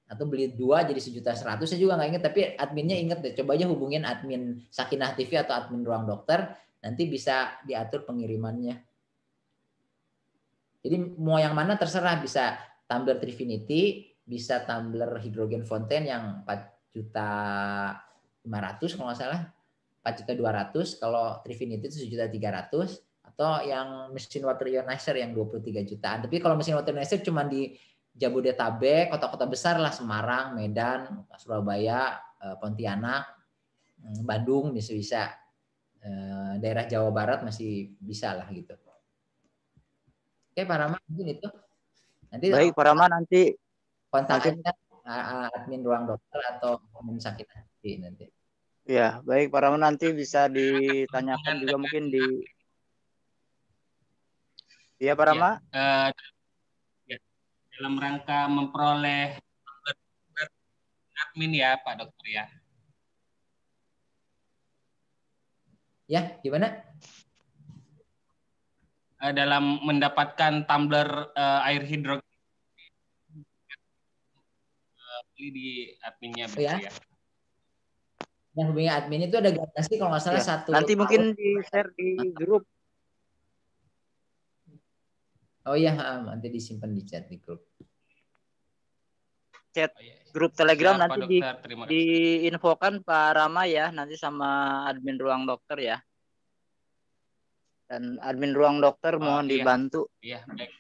Atau beli 2 jadi 1.100.000, saya juga nggak ingat, tapi adminnya inget deh. Coba aja hubungin admin Sakinah TV atau admin ruang dokter, nanti bisa diatur pengirimannya. Jadi mau yang mana terserah, bisa tumbler Trifinity, bisa tumbler hidrogen fountain yang 4.500.000 kalau nggak salah, 4.200.000. Kalau Trifinity itu 1.300.000, atau yang mesin water ionizer yang 23 jutaan. Tapi kalau mesin water ionizer cuma di Jabodetabek, kota-kota besar lah, Semarang, Medan, Surabaya, Pontianak, Bandung bisa. Daerah Jawa Barat masih bisa lah gitu. Oke, Pak Rama, mungkin itu. Nanti
Baik, Pak Rama, nanti
kontak
nanti
aja admin ruang dokter atau admin sakit hati nanti.
ya, baik Pak Rama, nanti bisa ditanyakan juga mungkin di Iya Pak Rama.
Ya, dalam rangka memperoleh admin ya Pak Dokter ya.
Ya, gimana?
Dalam mendapatkan tumbler air hidrogen beli di adminnya begitu ya.
Yang hubungi admin itu ada garansi kalau nggak salah
Ya,
1
nanti
tahun.
mungkin di-share di grup.
Oh iya, nanti disimpan di chat di grup.
Chat grup Telegram.
Siap,
nanti
Pak Dokter, terima kasih.
diinfokan Pak Rama ya, nanti sama admin ruang dokter ya. Dan admin ruang dokter mohon dibantu.
Iya, baik.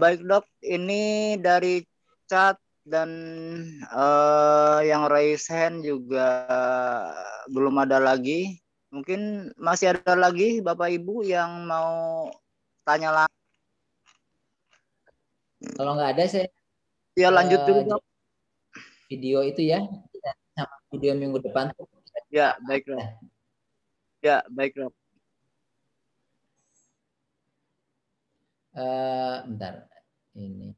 Baik Dok, ini dari chat dan yang raise hand juga belum ada lagi. Mungkin masih ada lagi Bapak Ibu yang mau tanya langsung.
Kalau nggak ada saya
Ya lanjut dulu Dok.
Video itu ya, sama video minggu depan.
Ya baik Dok. Ya baik Dok.
Bentar ini.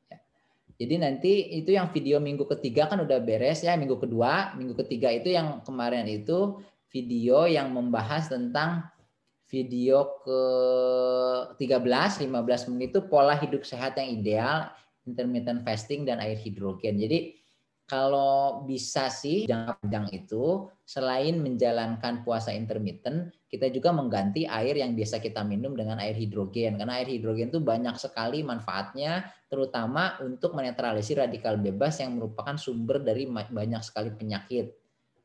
Ya. Jadi nanti itu yang video minggu ketiga kan udah beres ya, minggu kedua, minggu ketiga itu yang kemarin itu video yang membahas tentang video ke 13-15 menit itu pola hidup sehat yang ideal, intermittent fasting dan air hidrogen. Jadi kalau bisa sih jangka panjang itu selain menjalankan puasa intermittent, kita juga mengganti air yang biasa kita minum dengan air hidrogen. Karena air hidrogen itu banyak sekali manfaatnya, terutama untuk menetralisir radikal bebas yang merupakan sumber dari banyak sekali penyakit.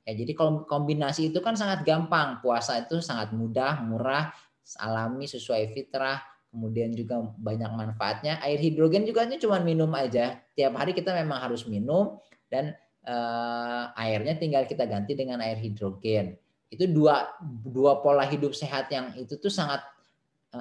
Ya, jadi kalau kombinasi itu kan sangat gampang. Puasa itu sangat mudah, murah, alami, sesuai fitrah. Kemudian juga banyak manfaatnya. Air hidrogen juga ini cuma minum aja. Tiap hari kita memang harus minum. Dan airnya tinggal kita ganti dengan air hidrogen. Itu dua pola hidup sehat yang itu tuh sangat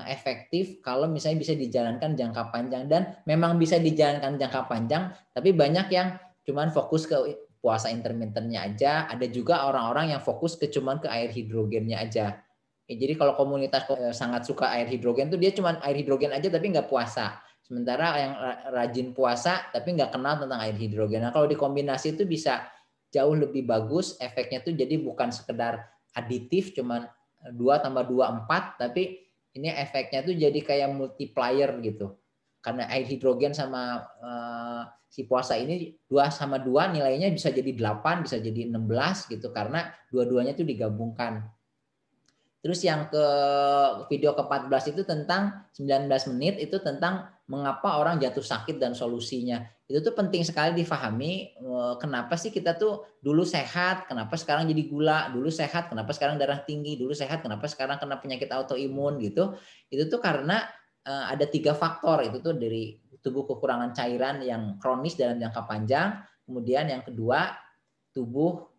efektif kalau misalnya bisa dijalankan jangka panjang, dan memang bisa dijalankan jangka panjang, tapi banyak yang cuman fokus ke puasa intermittennya aja. Ada juga orang-orang yang fokus cuman ke air hidrogennya aja. Jadi kalau komunitas sangat suka air hidrogen tuh dia cuman air hidrogen aja tapi nggak puasa. Sementara yang rajin puasa tapi nggak kenal tentang air hidrogen. Nah kalau dikombinasi itu bisa jauh lebih bagus. Efeknya tuh jadi bukan sekedar aditif cuman 2 tambah 2 4, tapi ini efeknya tuh jadi kayak multiplier gitu. Karena air hidrogen sama si puasa ini 2 sama 2 nilainya bisa jadi 8, bisa jadi 16 gitu karena dua-duanya tuh digabungkan. Terus yang ke video ke-14 itu tentang 19 menit itu tentang mengapa orang jatuh sakit dan solusinya. Itu tuh penting sekali difahami, kenapa sih kita tuh dulu sehat, kenapa sekarang jadi gula, dulu sehat, kenapa sekarang darah tinggi, dulu sehat, kenapa sekarang kena penyakit autoimun gitu. Itu tuh karena ada 3 faktor, itu tuh dari tubuh kekurangan cairan yang kronis dalam jangka panjang, kemudian yang kedua tubuh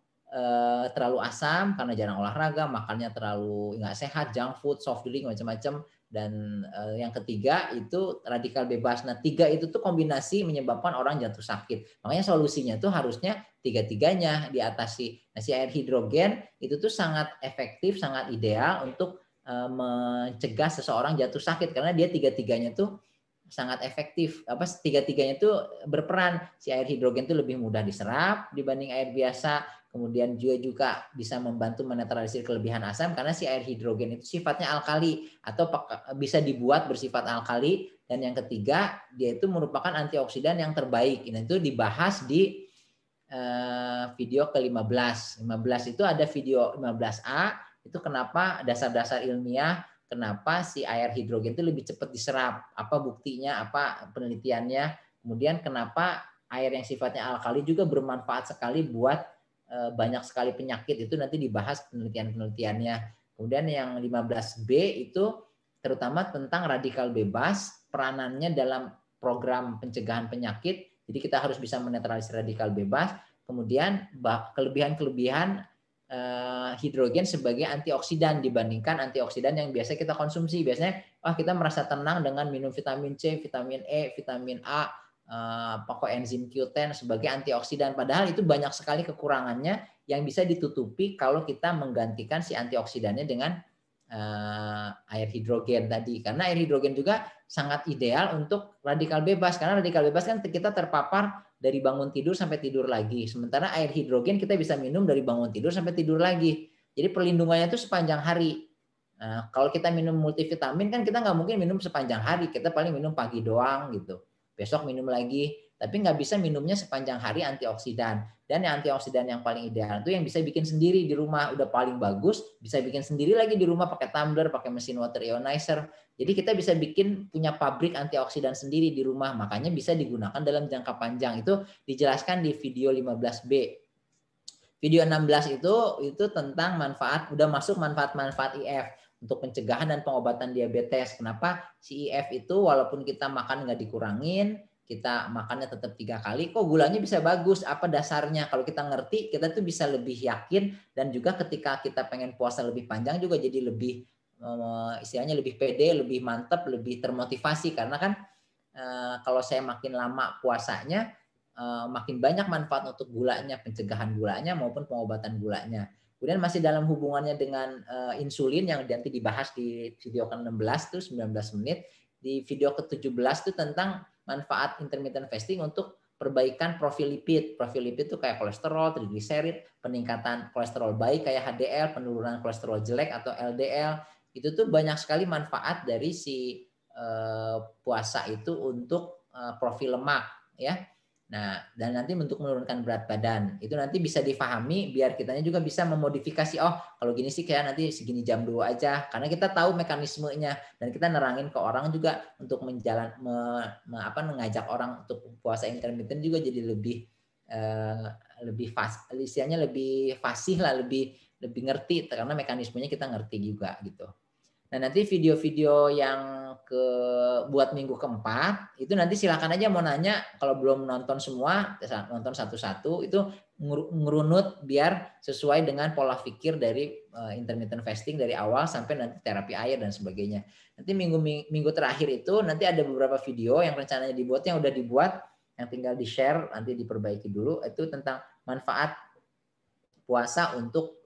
terlalu asam karena jarang olahraga, makannya terlalu nggak sehat, junk food, soft drink macam-macam, dan yang ketiga itu radikal bebas. Nah 3 itu tuh kombinasi menyebabkan orang jatuh sakit. Makanya solusinya tuh harusnya 3-tiganya diatasi. Nah si air hidrogen itu tuh sangat efektif, sangat ideal untuk mencegah seseorang jatuh sakit karena dia 3-tiganya tuh sangat efektif. 3-tiganya itu berperan. Si air hidrogen itu lebih mudah diserap dibanding air biasa. Kemudian juga bisa membantu menetralisir kelebihan asam karena si air hidrogen itu sifatnya alkali atau bisa dibuat bersifat alkali. Dan yang ketiga, dia itu merupakan antioksidan yang terbaik. Ini itu dibahas di video ke-15. 15 itu ada video 15A, itu kenapa dasar-dasar ilmiah kenapa si air hidrogen itu lebih cepat diserap, apa buktinya, apa penelitiannya, kemudian kenapa air yang sifatnya alkali juga bermanfaat sekali buat banyak sekali penyakit, itu nanti dibahas penelitian-penelitiannya. Kemudian yang 15B itu terutama tentang radikal bebas, peranannya dalam program pencegahan penyakit, jadi kita harus bisa menetralisir radikal bebas, kemudian kelebihan-kelebihan hidrogen sebagai antioksidan dibandingkan antioksidan yang biasa kita konsumsi. Biasanya kita merasa tenang dengan minum vitamin C, vitamin E, vitamin A, coenzim Q10 sebagai antioksidan. Padahal itu banyak sekali kekurangannya yang bisa ditutupi kalau kita menggantikan si antioksidannya dengan air hidrogen tadi. Karena air hidrogen juga sangat ideal untuk radikal bebas. Karena radikal bebas kan kita terpapar dari bangun tidur sampai tidur lagi. Sementara air hidrogen kita bisa minum dari bangun tidur sampai tidur lagi. Jadi perlindungannya itu sepanjang hari. Nah, kalau kita minum multivitamin kan kita nggak mungkin minum sepanjang hari. Kita paling minum pagi doang gitu. Besok minum lagi. Tapi nggak bisa minumnya sepanjang hari antioksidan. Dan yang antioksidan yang paling ideal itu yang bisa bikin sendiri di rumah. Udah paling bagus, bisa bikin sendiri lagi di rumah pakai tumbler, pakai mesin water ionizer. Jadi kita bisa bikin punya pabrik antioksidan sendiri di rumah. Makanya bisa digunakan dalam jangka panjang. Itu dijelaskan di video 15B. Video 16 itu tentang manfaat, udah masuk manfaat-manfaat IF untuk pencegahan dan pengobatan diabetes. Kenapa si IF itu walaupun kita makan nggak dikurangin, kita makannya tetap 3 kali, kok gulanya bisa bagus? Apa dasarnya? Kalau kita ngerti, kita tuh bisa lebih yakin, dan juga ketika kita pengen puasa lebih panjang juga jadi lebih istilahnya lebih pede, lebih mantap, lebih termotivasi. Karena kan kalau saya makin lama puasanya, makin banyak manfaat untuk gulanya, pencegahan gulanya maupun pengobatan gulanya. Kemudian masih dalam hubungannya dengan insulin yang nanti dibahas di video ke-16 tuh 19 menit. Di video ke-17 itu tentang manfaat intermittent fasting untuk perbaikan profil lipid. Profil lipid itu kayak kolesterol, trigliserid, peningkatan kolesterol baik kayak HDL, penurunan kolesterol jelek atau LDL. Itu tuh banyak sekali manfaat dari si puasa itu untuk profil lemak ya. Nah, dan nanti untuk menurunkan berat badan. Itu nanti bisa difahami biar kitanya juga bisa memodifikasi, kalau gini sih kayak nanti segini jam 2 aja. Karena kita tahu mekanismenya dan kita nerangin ke orang juga untuk mengajak orang untuk puasa intermittent juga jadi lebih istilahnya lebih fasih lah, lebih ngerti karena mekanismenya kita ngerti juga gitu. Nah, nanti video-video yang buat minggu keempat itu nanti silakan aja mau nanya, kalau belum nonton semua, nonton satu-satu, itu ngerunut biar sesuai dengan pola pikir dari intermittent fasting dari awal sampai nanti terapi air dan sebagainya. Nanti minggu terakhir itu nanti ada beberapa video yang rencananya dibuat, yang udah dibuat, yang tinggal di-share, nanti diperbaiki dulu, itu tentang manfaat puasa untuk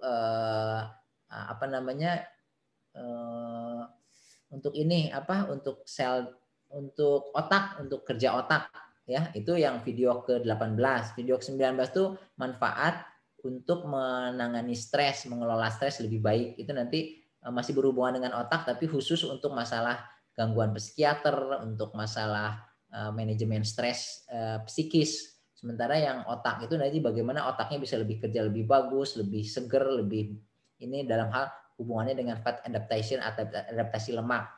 untuk ini untuk sel, untuk otak, untuk kerja otak ya. Itu yang video ke-18. Video ke-19 tuh manfaat untuk menangani stres, mengelola stres lebih baik. Itu nanti masih berhubungan dengan otak tapi khusus untuk masalah gangguan psikiater, untuk masalah manajemen stres psikis. Sementara yang otak itu nanti bagaimana otaknya bisa lebih kerja lebih bagus, lebih seger, lebih ini dalam hal hubungannya dengan fat adaptation atau adaptasi lemak.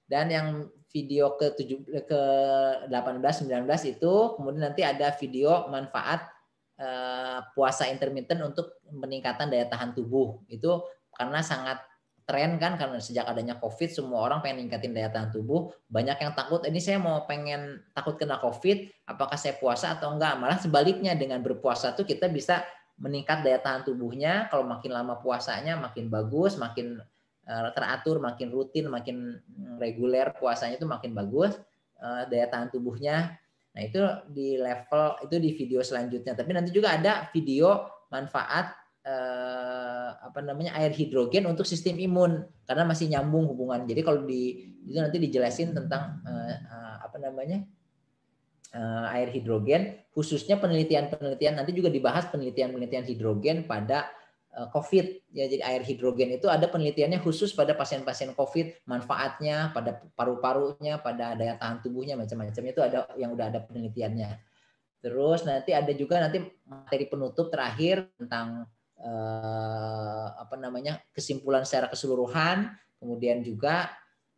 Dan yang video ke-18, 19 itu kemudian nanti ada video manfaat puasa intermittent untuk peningkatan daya tahan tubuh. Itu karena sangat tren kan, karena sejak adanya COVID semua orang pengen ningkatin daya tahan tubuh. Banyak yang takut, ini saya takut kena COVID, apakah saya puasa atau enggak? Malah sebaliknya, dengan berpuasa tuh kita bisa meningkat daya tahan tubuhnya. Kalau makin lama puasanya makin bagus, makin teratur, makin rutin, makin reguler puasanya itu makin bagus daya tahan tubuhnya. Nah, itu di level itu di video selanjutnya. Tapi nanti juga ada video manfaat air hidrogen untuk sistem imun, karena masih nyambung hubungan. Jadi kalau itu nanti dijelasin tentang air hidrogen, khususnya penelitian nanti juga dibahas penelitian hidrogen pada COVID ya. Jadi air hidrogen itu ada penelitiannya khusus pada pasien-pasien COVID, manfaatnya pada paru-parunya, pada daya tahan tubuhnya, macam-macamnya itu ada yang udah ada penelitiannya. Terus nanti ada juga materi penutup terakhir tentang kesimpulan secara keseluruhan. Kemudian juga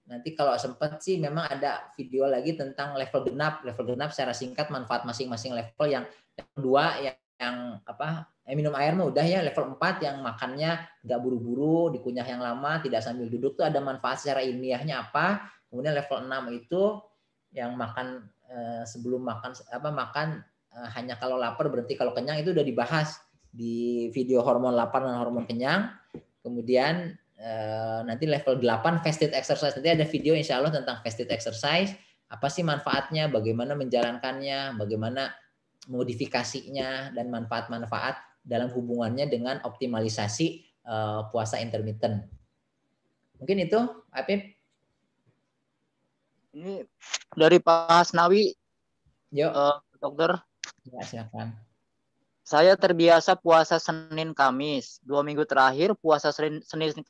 nanti kalau sempat sih memang ada video lagi tentang level genap secara singkat manfaat masing-masing level. Yang kedua yang minum air mah udah ya. Level 4 yang makannya nggak buru-buru, dikunyah yang lama, tidak sambil duduk tuh ada manfaat secara ilmiahnya apa. Kemudian level 6 itu yang makan sebelum makan hanya kalau lapar berhenti kalau kenyang, itu udah dibahas di video hormon lapar dan hormon kenyang. Kemudian nanti level 8 fasted exercise. Nanti ada video insya Allah tentang fasted exercise. Apa sih manfaatnya, bagaimana menjalankannya, bagaimana modifikasinya, dan manfaat-manfaat dalam hubungannya dengan optimalisasi puasa intermittent. Mungkin itu, Apip.
Ini dari Pak Hasnawi,
Yuk.
Dokter.
Ya, silakan.
Saya terbiasa puasa Senin Kamis. 2 minggu terakhir puasa Senin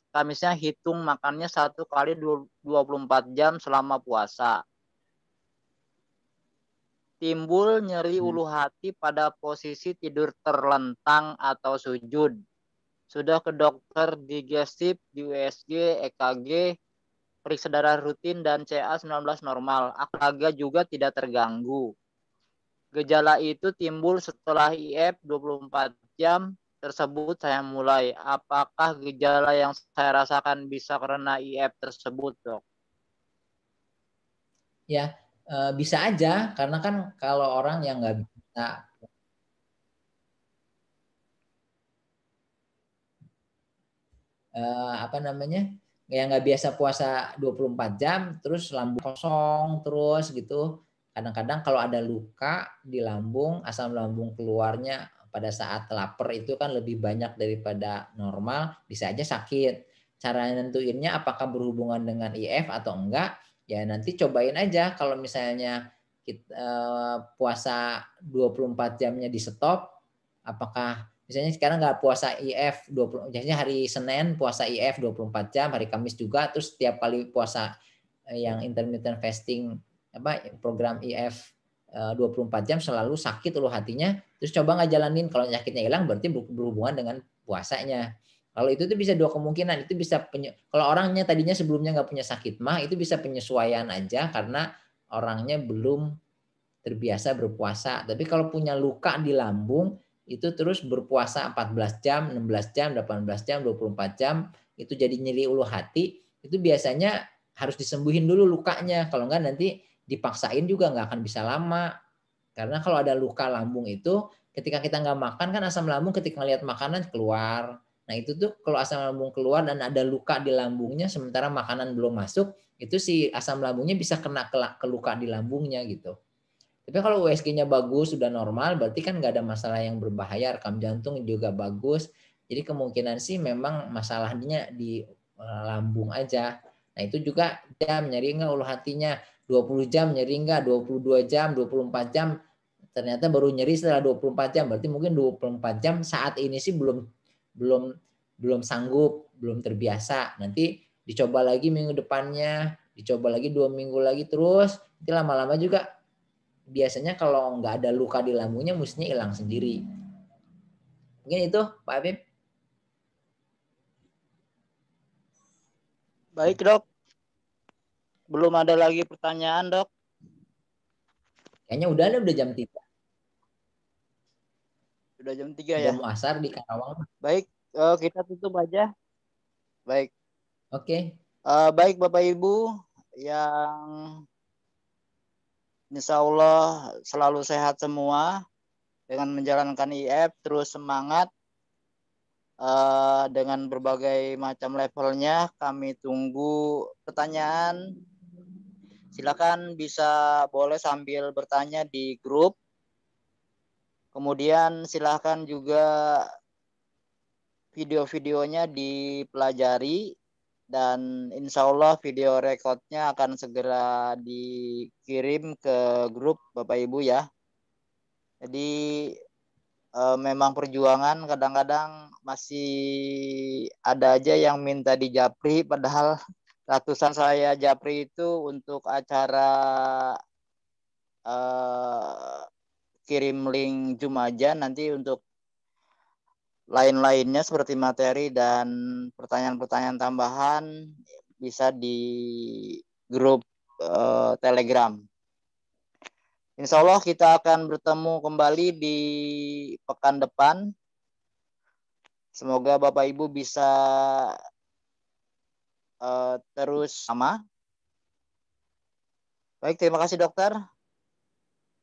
Kamisnya hitung makannya 1 kali 24 jam selama puasa. Timbul nyeri ulu hati pada posisi tidur terlentang atau sujud. Sudah ke dokter digestif, di USG, EKG, periksa darah rutin dan CA19 normal. Olahraga juga tidak terganggu. Gejala itu timbul setelah IF 24 jam tersebut saya mulai. Apakah gejala yang saya rasakan bisa karena IF tersebut, Dok?
Ya, bisa aja, karena kan kalau orang yang nggak bisa apa namanya, yang nggak biasa puasa 24 jam, terus lambung kosong terus gitu. Kadang-kadang kalau ada luka di lambung, asam lambung keluarnya pada saat lapar itu kan lebih banyak daripada normal, bisa aja sakit. Cara nentuinnya apakah berhubungan dengan IF atau enggak, ya nanti cobain aja. Kalau misalnya kita puasa 24 jamnya di stop, apakah misalnya sekarang nggak puasa IF 20, biasanya hari Senin puasa IF 24 jam, hari Kamis juga, terus setiap kali puasa yang intermittent fasting program IF 24 jam selalu sakit ulu hatinya, terus coba nggak jalanin, kalau sakitnya hilang berarti berhubungan dengan puasanya. Kalau itu tuh bisa dua kemungkinan, itu bisa kalau orangnya tadinya sebelumnya nggak punya sakit mah, itu bisa penyesuaian aja karena orangnya belum terbiasa berpuasa. Tapi kalau punya luka di lambung, itu terus berpuasa 14 jam, 16 jam, 18 jam, 24 jam, itu jadi nyeri ulu hati, itu biasanya harus disembuhin dulu lukanya. Kalau enggak nanti dipaksain juga nggak akan bisa lama. Karena kalau ada luka lambung itu, ketika kita nggak makan kan asam lambung ketika ngelihat makanan keluar. Nah itu tuh kalau asam lambung keluar dan ada luka di lambungnya sementara makanan belum masuk, itu si asam lambungnya bisa kena ke luka di lambungnya gitu. Tapi kalau USG-nya bagus, sudah normal, berarti kan nggak ada masalah yang berbahaya, rekam jantung juga bagus. Jadi kemungkinan sih memang masalahnya di lambung aja. Nah itu juga jam, nyeri nggak ulu hatinya, 20 jam nyeri nggak, 22 jam, 24 jam, ternyata baru nyeri setelah 24 jam, berarti mungkin 24 jam saat ini sih belum belum belum sanggup, belum terbiasa. Nanti dicoba lagi minggu depannya, dicoba lagi 2 minggu lagi terus, nanti lama-lama juga biasanya kalau nggak ada luka di lambungnya mestinya hilang sendiri. Mungkin itu Pak Habib.
Baik, Dok. Belum ada lagi pertanyaan, Dok?
Kayaknya udah jam 3.
Sudah jam 3
udah
ya?
mau asar di Karawang.
Baik, kita tutup aja. Baik.
Oke.
Baik Bapak Ibu yang insya Allah selalu sehat semua dengan menjalankan IF, terus semangat dengan berbagai macam levelnya. Kami tunggu pertanyaan. Silakan boleh sambil bertanya di grup. Kemudian silakan juga video-videonya dipelajari dan insya Allah video recordnya akan segera dikirim ke grup Bapak Ibu ya. Jadi memang perjuangan kadang-kadang masih ada aja yang minta di japri, padahal ratusan saya japri itu untuk acara kirim link Zoom aja, nanti untuk lain-lainnya seperti materi dan pertanyaan-pertanyaan tambahan bisa di grup Telegram. Insya Allah kita akan bertemu kembali di pekan depan. Semoga Bapak Ibu bisa terus sama. Baik, terima kasih dokter.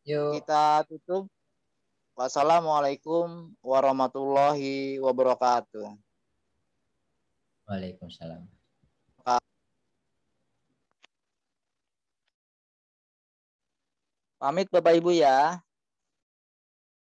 Yuk.
Kita tutup. Wassalamualaikum warahmatullahi wabarakatuh.
Waalaikumsalam.
Pamit Bapak Ibu ya.